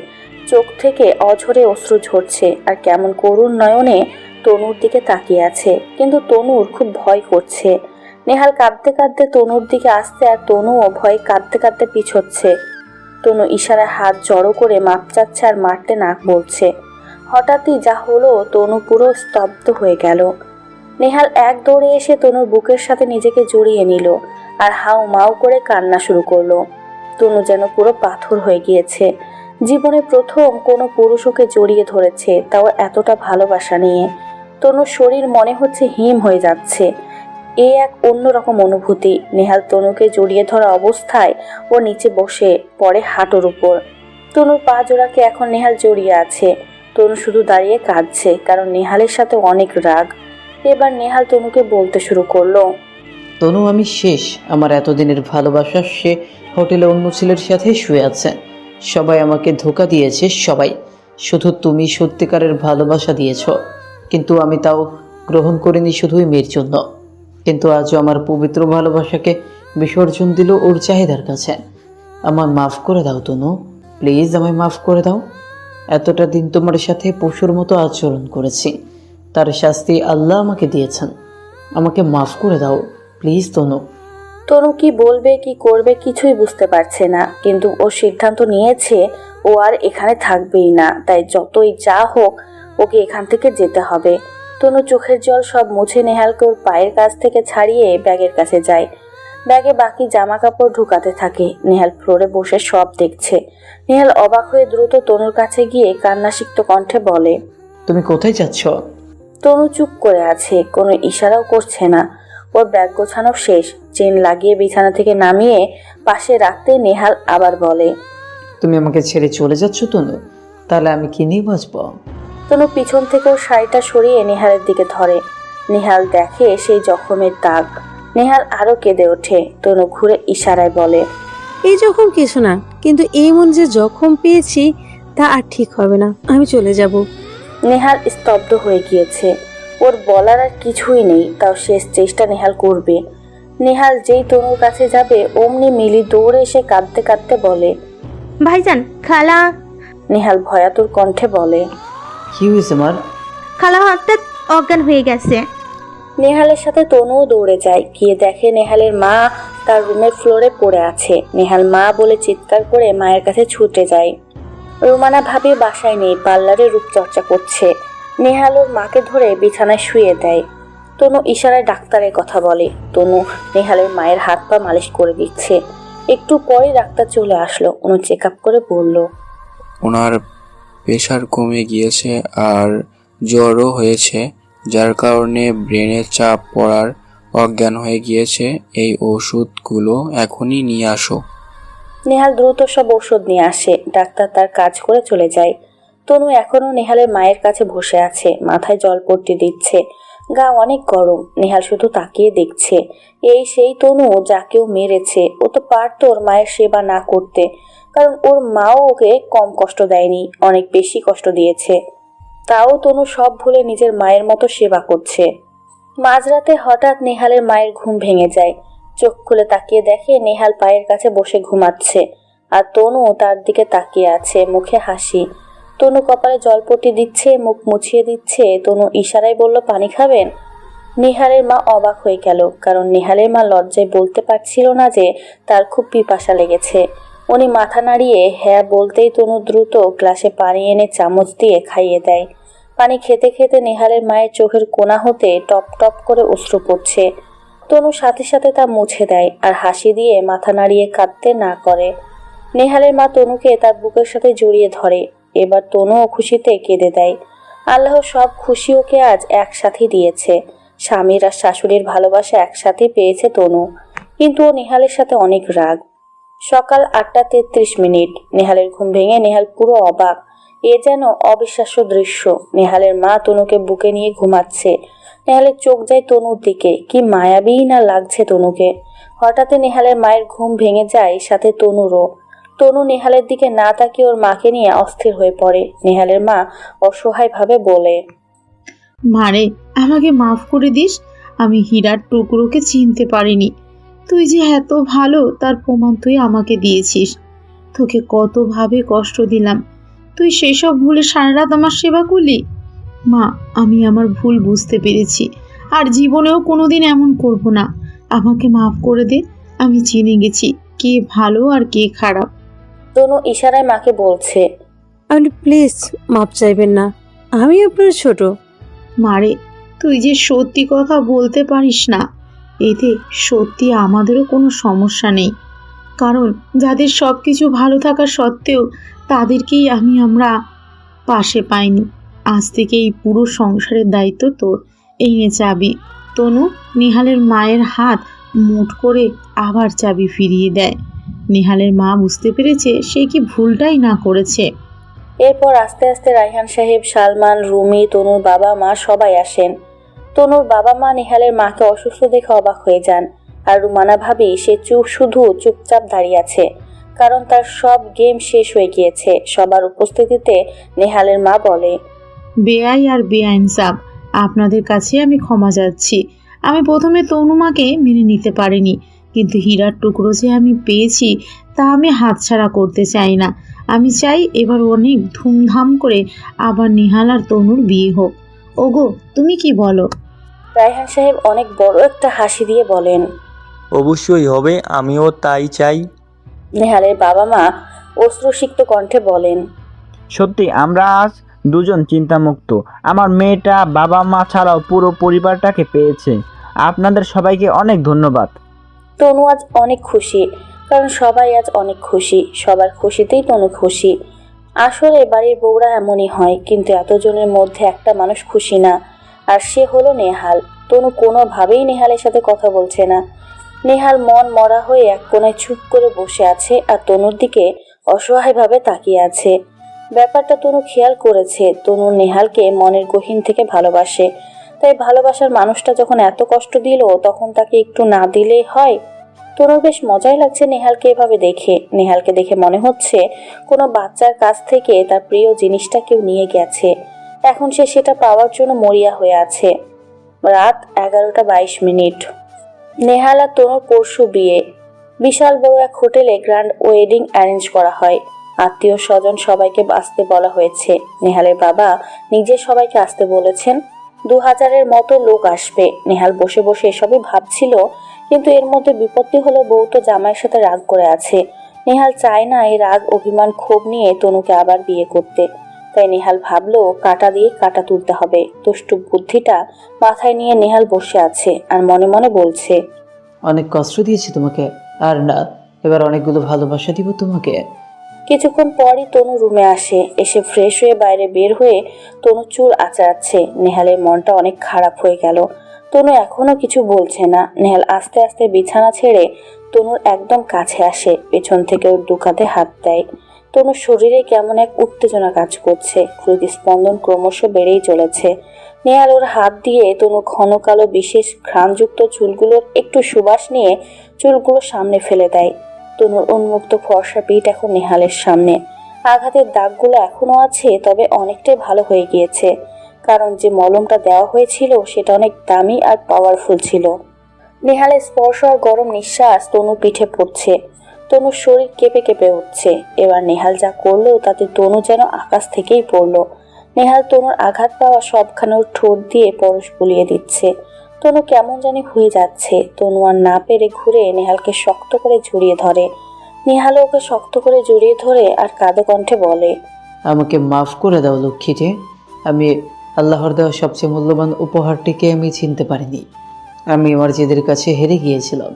চোখ থেকে অঝরে অশ্রু ঝরছে আর কেমন করুণ নয়নে তনুর দিকে তাকিয়ে আছে। কিন্তু তনুর খুব ভয় করছে। নেহাল কাঁদতে কাঁদতে তনুর দিকে আসতে আর তনুও ভয়ে কাঁদতে কাঁদতে পিছোচ্ছে। তনু ইশারায় হাত জড়ো করে মাপ চাচ্ছে আর মারতে নাক বলছে। হঠাৎই যা হলো, তনু পুরো স্তব্ধ হয়ে গেল। নেহাল এক দৌড়ে এসে তনুর বুকের সাথে নিজেকে জড়িয়ে নিল আর হাউ মাউ করে কান্না শুরু করলো। তনু যেন পুরো পাথর হয়ে গিয়েছে। জীবনে প্রথম কোনো পুরুষ ওকে জড়িয়ে ধরেছে, তাও এতটা ভালোবাসা নিয়ে। তনুর শরীর মনে হচ্ছে হিম হয়ে যাচ্ছে। এ এক অন্যরকম অনুভূতি। নেহাল তনুকে জড়িয়ে ধরা অবস্থায় ও নিচে বসে পড়ে হাঁটুর উপর। তনুর পা জোড়াকে এখন নেহাল জড়িয়ে আছে। তনু শুধু দাঁড়িয়ে কাঁদছে, কারণ নেহালের সাথে অনেক রাগ। এবার নেহাল তনুকে বলতে শুরু করলো, তনু আমি শেষ। আমার এতদিনের ভালোবাসা সে হোটেলে অন্য ছেলের সাথে শুয়ে আছে। সবাই আমাকে ধোঁকা দিয়েছে, সবাই। শুধু তুমি সত্যিকারের ভালোবাসা দিয়েছ, কিন্তু আমি তাও গ্রহণ করিনি শুধুই মেয়ের জন্য। কিন্তু আজও আমার পবিত্র ভালোবাসাকে বিসর্জন দিল ওর চাহিদার কাছে। আমার মাফ করে দাও তনু, প্লিজ আমায় মাফ করে দাও। এতটা দিন তোমার সাথে পশুর মতো আচরণ করেছি, তার শাস্তি আল্লাহ আমাকে দিয়েছেন। আমাকে মাফ করে দাও প্লিজ তনু। তনু কি বলবে কি করবে কিছুই বুঝতে পারছে না, কিন্তু ও সিদ্ধান্ত নিয়েছে ও আর এখানে থাকবেই না। তাই যতই যা হোক ওকে এখান থেকে যেতে হবে। তনু চোখের জল সব মুছে নেহালকে ওর পায়ের কাছ থেকে ছাড়িয়ে ব্যাগের কাছে যায়। ব্যাগে বাকি জামা কাপড় ঢুকাতে থাকে। নেহাল ফ্লোরে বসে সব দেখছে। নেহাল অবাক হয়ে দ্রুত তনুর কাছে গিয়ে কান্নাসিক্ত কণ্ঠে বলে, তুমি কোথায় যাচ্ছ? তনু চুপ করে আছে, কোনো ইশারাও করছে না। ওর ব্যাগ গোছানো শেষ। চেন লাগিয়ে বিছানা থেকে নামিয়ে পাশে রাখতে নেহাল আবার বলে, তুমি আমাকে ছেড়ে চলে যাচ্ছ তনু? তাহলে আমি কি নিয়ে বাঁচব? তনু পিছন থেকে ওর শাড়িটা সরিয়ে নেহালের দিকে ধরে। নেহাল দেখে সেই জখমের দাগ। নেহাল আরো কেঁদে ওঠে। তনু ঘুরে ইশারায় বলে, এই জখম কিছু না, কিন্তু এই মন যে জখম পেয়েছি তা আর ঠিক হবে না। আমি চলে যাব। নেহাল স্তব্ধ হয়ে গিয়েছে। ওর বলার আর কিছুই নেই, তাও শেষ চেষ্টা নেহাল করবে। নেহাল যেই তনুর কাছে যাবে অমনি মিলি দৌড়ে এসে কাঁদতে কাঁদতে বলে, ভাইজান, খালা। নেহাল ভয়াতুর কণ্ঠে বলে, কি হয়েছে মার? খালা হঠাৎ অজ্ঞান হয়ে গেছে। নেহালের সাথে তনুও দৌড়ে যায়। গিয়ে দেখে নেহালের মা তার রুমের ফ্লোরে পড়ে আছে। নেহাল মা বলে চিৎকার করে মায়ের কাছে ছুটে যায়। রুমানা ভাবি বাসায় নেই, পার্লারে রূপচর্চা করছে। নেহাল ওর মাকে ধরে বিছানায় শুয়ে দেয়। তনু ইশারায় ডাক্তারের কথা বলে। তনু নেহালের মায়ের হাত পা মালিশ করে দিচ্ছে। একটু পরে ডাক্তার চলে আসলো। উনি চেক আপ করে বলল, ওনার প্রেশার কমে গিয়েছে আর জ্বরও হয়েছে, যার কারণে ব্রেনে চাপ পড়ার অজ্ঞান হয়ে গিয়েছে। এই ওষুধগুলো এখনই নিয়ে আসো। নেহাল দ্রুত সব ওষুধ নিয়ে আসে। ডাক্তার তার কাজ করে চলে যায়। তনু এখনো নেহালের মায়ের কাছে বসে আছে, মাথায় জলপট্টি দিচ্ছে। গা অনেক গরম। নেহাল শুধু তাকিয়ে দেখছে। এই সেই তনু যাকেও মেরেছে। ও তো পারতো ওর মায়ের সেবা না করতে, কারণ ওর মাও ওকে কম কষ্ট দেয়নি, অনেক বেশি কষ্ট দিয়েছে। তাও তনু সব ভুলে নিজের মায়ের মতো সেবা করছে। মাঝরাতে হঠাৎ নেহালের মায়ের ঘুম ভেঙে যায়। চোখ খুলে তাকিয়ে দেখে নেহাল পায়ের কাছে বসে ঘুমাচ্ছে, আর তনু তার দিকে তাকিয়ে আছে, মুখে হাসি। তনু কপালে জলপট্টি দিচ্ছে, মুখ মুছিয়ে দিচ্ছে। তনু ইশারায় বলল, পানি খাবেন? নেহালের মা অবাক হয়ে গেল, কারণ নেহালের মা লজ্জায় বলতে পারছিল না যে তার খুব পিপাসা লেগেছে। উনি মাথা নাড়িয়ে হ্যাঁ বলতেই তনু দ্রুত গ্লাসে পানি এনে চামচ দিয়ে খাইয়ে দেয়। পানি খেতে খেতে নেহালের মায়ের চোখের কোণা হতে টপ টপ করে অশ্রু পড়ছে। তনু সাথে সাথে তা মুছে দেয় আর হাসি দিয়ে মাথা নাড়িয়ে কাঁদতে না করে। নেহালের মা তনুকে তার বুকের সাথে জড়িয়ে ধরে। এবার তনুও খুশিতে কেঁদে দেয়। আল্লাহ সব খুশি ওকে আজ একসাথে দিয়েছে। স্বামীর আর শাশুড়ির ভালোবাসা একসাথে পেয়েছে তনু, কিন্তু ও নেহালের সাথে অনেক রাগ। সকাল 8:33। নেহালের ঘুম ভেঙে নেহাল পুরো অবাক। এ যেন অবিশ্বাস্য দৃশ্য। নেহালের মা তনুকে বুকে নিয়ে ঘুমাচ্ছে। নেহালের চোখ যায় তনুর দিকে। কি মায়াবী না লাগছে তনুকে। হঠাৎই নেহালের মায়ের ঘুম ভেঙে যায়, সাথে তনুরও। তনু নেহালের দিকে না তাকিয়ে ওর মাকে নিয়ে অস্থির হয়ে পড়ে। নেহালের মা অসহায়ভাবে বলে, মারে, আমাকে মাফ করে দিস। আমি হীরার টুকরোকে চিনতে পারিনি। তুই যে এত ভালো তার প্রমাণ তুই আমাকে দিয়েছিস। তোকে কতভাবে কষ্ট দিলাম, তুই সেসব ভুলে সারা রাত আমার সেবা করলি। মা, আমি আমার ভুল বুঝতে পেরেছি, আর জীবনেও কোনোদিন এমন করব না। আমাকে মাফ করে দে। আমি চিনে গেছি কে ভালো আর কে খারাপ। তনু ইশারায় মাকে বলছে, আপনি প্লিজ মাপ চাইবেন না, আমি আপনার ছোট। মারে, তুই যে সত্যি কথা বলতে পারিস না, এতে সত্যি আমাদেরও কোনো সমস্যা নেই। কারণ যাদের সব কিছু ভালো থাকা সত্ত্বেও তাদেরকেই আমরা পাশে পাইনি। আজ থেকে এই পুরো সংসারের দায়িত্ব তোর। এই নে চাবি। তনু নেহালের মায়ের হাত মুঠ করে আবার চাবি ফিরিয়ে দেয়। নেহালের মা বুঝতে পেরেছে সে কি ভুলটাই না করেছে। এরপর আস্তে আস্তে রায়হান সাহেব, সালমান, রুমি, তনুর বাবা মা সবাই আসেন। তনুর বাবা মা নেহালের মাকে অসুস্থ দেখে অবাক হয়ে যান। আর রুমানা ভাবি সে শুধু চুপচাপ দাঁড়িয়ে আছে, কারণ তার সব গেম শেষ হয়ে গিয়েছে। সবার উপস্থিতিতে নেহালের মা বলে, বেআই আর বেআইনসাব, আপনাদের কাছে আমি ক্ষমা চাচ্ছি। আমি প্রথমে তনুমাকে মেনে নিতে পারিনি, কিন্তু হীরার টুকরো যে আমি পেয়েছি তা আমি হাতছাড়া করতে চাই না। আমি চাই এবার অনেক ধুমধাম করে আবার নেহাল আর তনুর বিয়ে হোক। ওগো, তুমি কি বলো? রায়হান সাহেব অনেক বড় একটা হাসি দিয়ে বলেন, অবশ্যই হবে, আমিও তাই চাই। নেহালের বাবা মা অশ্রুসিক্ত কণ্ঠে বলেন, সত্যি আমরা আজ দুজন চিন্তামুক্ত। আমার মেয়েটা বাবা মা ছাড়াও পুরো পরিবারটাকে পেয়েছে। আপনাদের সবাইকে অনেক ধন্যবাদ। তনু আজ অনেক খুশি, কারণ সবাই আজ অনেক খুশি। সবার খুশিতেই তনু খুশি। আসলে বাড়ির বউরা এমনই হয়, কিন্তু এতজনের মধ্যে একটা মানুষ খুশি না, আর সে হলো নেহাল। তনু কোনোভাবেই নেহালের সাথে কথা বলছে না। নেহাল মন মরা হয়ে এক কোণায় চুপ করে বসে আছে, আর তনুর দিকে অসহায়ভাবে তাকিয়ে আছে। ব্যাপারটা তনু খেয়াল করেছে। তনু নেহালকে মনের গহীন থেকে ভালোবাসে, তাই ভালোবাসার মানুষটা যখন এত কষ্ট দিল, তখন তাকে একটু না দিলেই হয়। তনুর বেশ মজাই লাগছে নেহালকে এভাবে দেখে। নেহালকে দেখে মনে হচ্ছে কোনো বাচ্চার কাছ থেকে তার প্রিয় জিনিসটা কেউ নিয়ে গেছে, এখন সে সেটা পাওয়ার জন্য মরিয়া হয়ে আছে। রাত 11:22। নেহাল আর তনুর পরশু বিয়ে। বিশাল বড় এক হোটেলে গ্র্যান্ড ওয়েডিং অ্যারেঞ্জ করা হয়। আত্মীয় স্বজন সবাইকে আসতে বলা হয়েছে। নেহালের বাবা নিজে সবাইকে আসতে বলেছেন। 2000-এর মতো লোক আসবে। নেহাল বসে বসে এসবই ভাবছিল, কিন্তু এর মধ্যে বিপত্তি হলো বউ তো জামাইয়ের সাথে রাগ করে আছে। নেহাল চায় না এই রাগ, অভিমান, ক্ষোভ নিয়ে তনুকে আবার বিয়ে করতে। তাই নেহাল ভাবলো কাঁটা দিয়ে কাঁটা তুলতে হবে। দুষ্টু বুদ্ধিটা মাথায় নিয়ে নেহাল বসে আছে আর মনে মনে বলছে, অনেক কষ্ট দিয়েছি তোমাকে, আর না, এবার অনেকগুলো ভালোবাসা দিব তোমাকে। কিছুক্ষণ পরই তনু রুমে আসে। এসে ফ্রেশ হয়ে বাইরে বের হয়ে তনু চুল আঁচড়াচ্ছে। নেহালের মনটা অনেক খারাপ হয়ে গেল। তনু এখনো কিছু বলছে না। নেহাল আস্তে আস্তে বিছানা ছেড়ে তনুর একদম কাছে আসে, পেছন থেকে ওর দুকাতে হাত দেয়। তনুর শরীরে কেমন এক উত্তেজনা কাজ করছে, হৃদস্পন্দন ক্রমশ বেড়েই চলেছে। নেহাল ওর হাত দিয়ে তনু ঘন কালো বিশেষ ঘ্রাণযুক্ত চুলগুলোর একটু সুবাস নিয়ে চুলগুলো সামনে ফেলে দেয়। তনুর উন্মুক্ত ফর্সা পিঠ এখন নেহালের সামনে। আঘাতের দাগগুলো এখনো আছে, তবে অনেকটাই ভালো হয়ে গিয়েছে, কারণ যে মলমটা দেওয়া হয়েছিল সেটা অনেক দামি আর পাওয়ারফুল ছিল। নেহালের স্পর্শ আর গরম নিঃশ্বাস তনুর পিঠে পড়ছে। তনুর শরীর কেঁপে কেঁপে উঠছে। এবার নেহাল যা করলো তাতে তনু যেন আকাশ থেকেই পড়লো। নেহাল তনুর আঘাত পাওয়া সবখানে ওর ঠোঁট দিয়ে পরশ বুলিয়ে দিচ্ছে। তনু কেমন জানি হয়ে যাচ্ছে। তনু আর না পেরে ঘুরে নেহালকে শক্ত করে জড়িয়ে ধরে। নেহাল ওকে শক্ত করে জড়িয়ে ধরে আর কাঁদো কণ্ঠে বলে, আমাকে মাফ করে দাও লক্ষ্মীটি। আমি আল্লাহর দেওয়া সবচেয়ে মূল্যবান উপহারটিকে আমি চিনতে পারিনি। আমি আমার জেদের কাছে হেরে গিয়েছিলাম।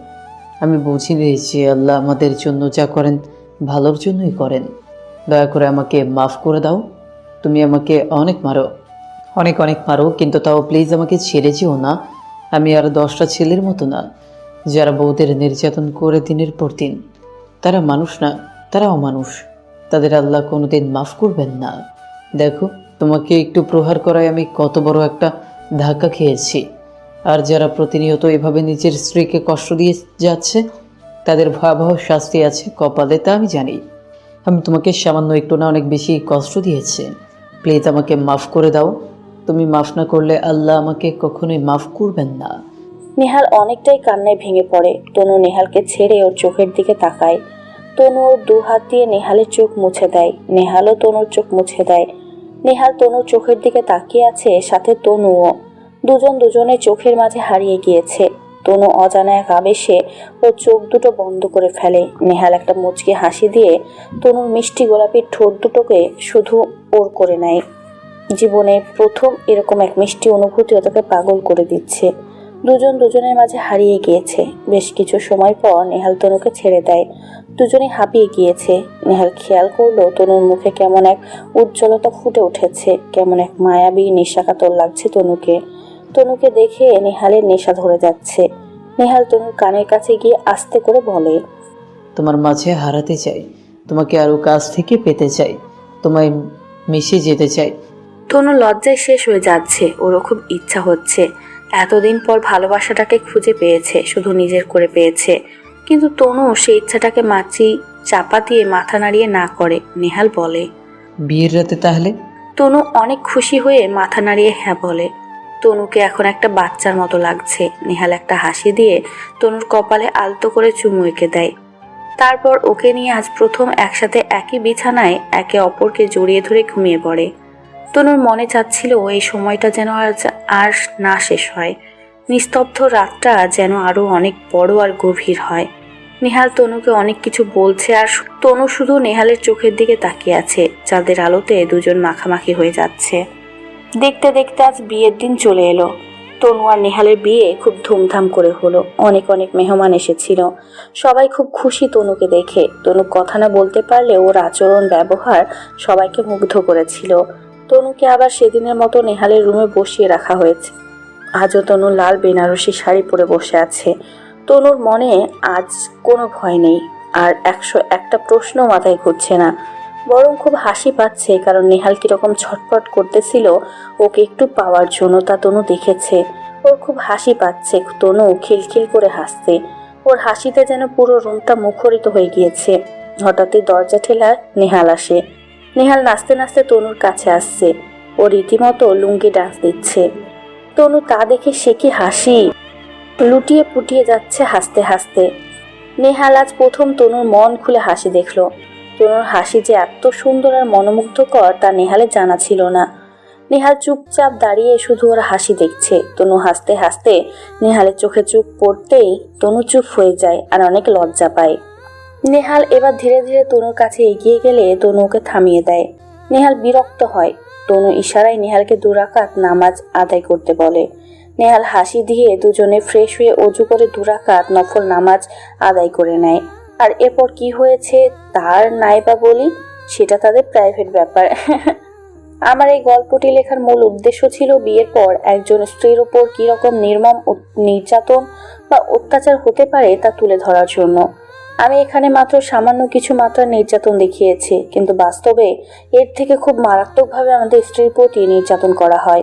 আমি বুঝিনি যে আল্লাহ আমাদের জন্য যা করেন ভালোর জন্যই করেন। দয়া করে আমাকে মাফ করে দাও। তুমি আমাকে অনেক মারো, অনেক অনেক মারো, কিন্তু তাও প্লিজ আমাকে ছেড়ে যেও না। আমি আর 10টা ছেলের মতো না যারা বউদের নির্যাতন করে দিনের পর দিন। তারা মানুষ না, তারাও মানুষ। তাদের আল্লাহ কোনোদিন মাফ করবেন না। দেখো, তোমাকে একটু প্রহার করায় আমি কত বড় একটা ধাক্কা খেয়েছি। আর যারা প্রতিনিয়ত এভাবে নিজের স্ত্রীকে কষ্ট দিয়ে যাচ্ছে তাদের ভয়াবহ শাস্তি আছে কপালে, তা আমি জানি। আমি তোমাকে সামান্য একটু না অনেক বেশি কষ্ট দিয়েছি। প্লিজ আমাকে মাফ করে দাও। তুমি মাফ না করলে আল্লাহ আমাকে কখনোই মাফ করবেন না। নেহাল অনেকটাই কান্নায় ভেঙে পড়ে। তনু নেহালকে ছেড়ে ওর চোখের দিকে তাকায়। তনু ওর 2 হাত দিয়ে নেহালের চোখ মুছে দেয়। নেহালও তনুর চোখ মুছে দেয়। নেহাল তনুর চোখের দিকে তাকিয়ে আছে, সাথে তনুও। দুজন দুজনের চোখের মাঝে হারিয়ে গিয়েছে। তনু অজানা এক আবেশে ওর চোখ দুটো বন্ধ করে ফেলে। নেহাল একটা মুচকি হাসি দিয়ে তনুর মিষ্টি গোলাপি ঠোঁট দুটোকে শুধু ওর করে নেয়। জীবনে প্রথম এরকম এক মিষ্টি অনুভূতি ওটাকে পাগল করে দিচ্ছে। দুজন দুজনের মাঝে হারিয়ে গিয়েছে। বেশ কিছু সময় পর নেহাল তনুকে ছেড়ে দেয়। দুজনেই হাঁপিয়ে গিয়েছে। নেহাল খেয়াল করলো তনুর মুখে কেমন এক উজ্জ্বলতা ফুটে উঠেছে, কেমন এক মায়াবী নেশাকাতর লাগছে তনুকে। তনুকে দেখে নেহালের নেশা ধরে যাচ্ছে। নেহাল তনুর কানের কাছে গিয়ে আস্তে করে বলে, তোমার মাঝে হারাতে চাই, তোমাকে আরো কাছ থেকে পেতে চাই, তোমায় মিশে যেতে চাই। তনু লজ্জায় শেষ হয়ে যাচ্ছে। ওরও খুব ইচ্ছা হচ্ছে। এতদিন পর ভালোবাসাটাকে খুঁজে পেয়েছে, শুধু নিজের করে পেয়েছে। কিন্তু তনু সেই ইচ্ছাটাকে চাপা দিয়ে মাথা নাড়িয়ে না করে। নেহাল বলে, বিয়ের রাতে তাহলে? তনু অনেক খুশি হয়ে মাথা নাড়িয়ে হ্যাঁ বলে। তনুকে এখন একটা বাচ্চার মতো লাগছে। নেহাল একটা হাসি দিয়ে তনুর কপালে আলতো করে চুমু এঁকে দেয়। তারপর ওকে নিয়ে আজ প্রথম একসাথে একই বিছানায় একে অপরকে জড়িয়ে ধরে ঘুমিয়ে পড়ে। তনুর মনে চাচ্ছিল এই সময়টা যেন আর না শেষ হয়। নিস্তব্ধ রাতটা যেন আরো অনেক বড় আর গভীর হয়। নেহাল তনুকে অনেক কিছু বলছে আর তনু শুধু নেহালের চোখের দিকে তাকিয়ে আছে। চাঁদের আলোতে দুজন মাখামাখি হয়ে যাচ্ছে। দেখতে দেখতে আজ বিয়ের দিন চলে এলো। তনু আর নেহালের বিয়ে খুব ধুমধাম করে হলো। অনেক অনেক মেহমান এসেছিল। সবাই খুব খুশি তনুকে দেখে। তনু কথা না বলতে পারলে ওর আচরণ ব্যবহার সবাইকে মুগ্ধ করেছিল। তনুকে আবার সেদিনের মতো নেহালের রুমে বসিয়ে রাখা হয়েছে। আজও তনু লাল বেনারসি শাড়ি পরে বসে আছে। তনুর মনে আজ কোনো ভয় নেই, আর 101টা প্রশ্ন মাথায় ঘুরছে না, বরং খুব হাসি পাচ্ছে। কারণ নেহাল কিরকম ছটফট করতেছিল ওকে একটু পাওয়ার জন্য, তা তনু দেখেছে। ওর খুব হাসি পাচ্ছে। তনু খিলখিল করে হাসছে। ওর হাসিতে যেন পুরো রুমটা মুখরিত হয়ে গিয়েছে। হঠাৎই দরজা ঠেলা নেহাল আসে। নেহাল নাচতে নাচতে তনুর কাছে আসছে। ও রীতিমতো লুঙ্গি ডান্স দিচ্ছে। তনু তা দেখে সে কি হাসি, লুটিয়ে পুটিয়ে যাচ্ছে হাসতে হাসতে। নেহাল আজ প্রথম তনুর মন খুলে হাসি দেখলো। তনুর হাসি যে এত সুন্দর আর মনোমুগ্ধকর তা নেহালের জানা ছিল না। নেহাল চুপচাপ দাঁড়িয়ে শুধু ওর হাসি দেখছে। তনু হাসতে হাসতে নেহালের চোখে চুপ পড়তেই তনু চুপ হয়ে যায় আর অনেক লজ্জা পায়। নেহাল এবার ধীরে ধীরে তনুর কাছে এগিয়ে গেলে তনু ওকে থামিয়ে দেয়। নেহাল বিরক্ত হয়। তনু ইশারায় নেহালকে 2 রাকাত নামাজ আদায় করতে বলে। নেহাল হাসি দিয়ে দুজনে ফ্রেশ হয়ে অজু করে 2 রাকাত নফল নামাজ আদায় করে নেয়। আর এরপর কি হয়েছে তার নাইবা বলি, সেটা তাদের প্রাইভেট ব্যাপার। আমার এই গল্পটি লেখার মূল উদ্দেশ্য ছিল বিয়ের পর একজন স্ত্রীর ওপর কীরকম নির্মম নির্যাতন বা অত্যাচার হতে পারে তা তুলে ধরার জন্য। আমি এখানে মাত্র সামান্য কিছু মাত্রার নির্যাতন দেখিয়েছি, কিন্তু বাস্তবে এর থেকে খুব মারাত্মকভাবে আমাদের স্ত্রীর প্রতি নির্যাতন করা হয়।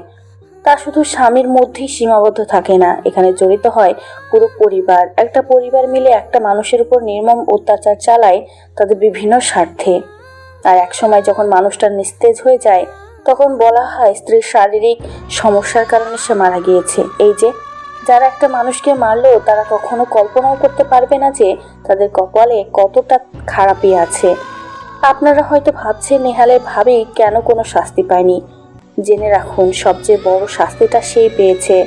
তা শুধু স্বামীর মধ্যেই সীমাবদ্ধ থাকে না, এখানে জড়িত হয় পুরো পরিবার। একটা পরিবার মিলে একটা মানুষের উপর নির্মম অত্যাচার চালায় তাদের বিভিন্ন স্বার্থে। আর এক সময় যখন মানুষটা নিস্তেজ হয়ে যায় তখন বলা হয় স্ত্রীর শারীরিক সমস্যার কারণে সে মারা গিয়েছে। এই যে যারা একটা মানুষকে মারলো তারা কখনো কল্পনাও করতে পারবে না যে তাদের কপালে কতটা খারাপই আছে। আপনারা হয়তো ভাবছেন নেহালের ভাবি কেন কোনো শাস্তি পায়নি। জেনে রাখুন, সবচেয়ে বড় শাস্তিটা সেই পেয়েছে,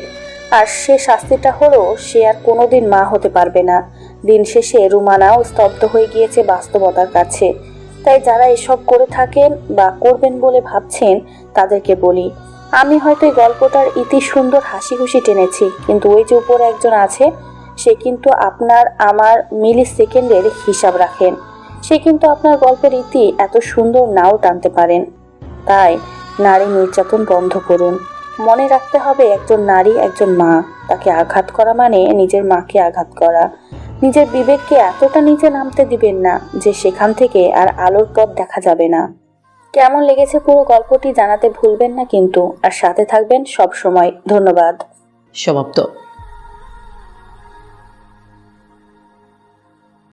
আর সে শাস্তিটা হলো সে আর কোনোদিন মা হতে পারবে না। দিন শেষে রুমানাও স্তব্ধ হয়ে গিয়েছে বাস্তবতার কাছে। তাই যারা এসব করে থাকেন বা করবেন বলে ভাবছেন তাদেরকে বলি, আমি হয়তো এই গল্পটার ইতি সুন্দর হাসি খুশি টেনেছি, কিন্তু ওই যে উপরে একজন আছে, সে কিন্তু আপনার আমার মিলি সেকেন্ডের হিসাব রাখেন। সে কিন্তু আপনার গল্পের ইতি এত সুন্দর নাও টানতে পারেন। তাই নারী নির্যাতন বন্ধ করুন। মনে রাখতে হবে, একজন নারী একজন মা। তাকে আঘাত করা মানে নিজের মাকে আঘাত করা। নিজের বিবেককে এতটা নিচে নামতে দিবেন না যে সেখান থেকে আর আলোর পথ দেখা যাবে না। কেমন লেগেছে পুরো গল্পটি জানাতে ভুলবেন না কিন্তু, আর সাথে থাকবেন সব সময়। ধন্যবাদ। সমাপ্ত।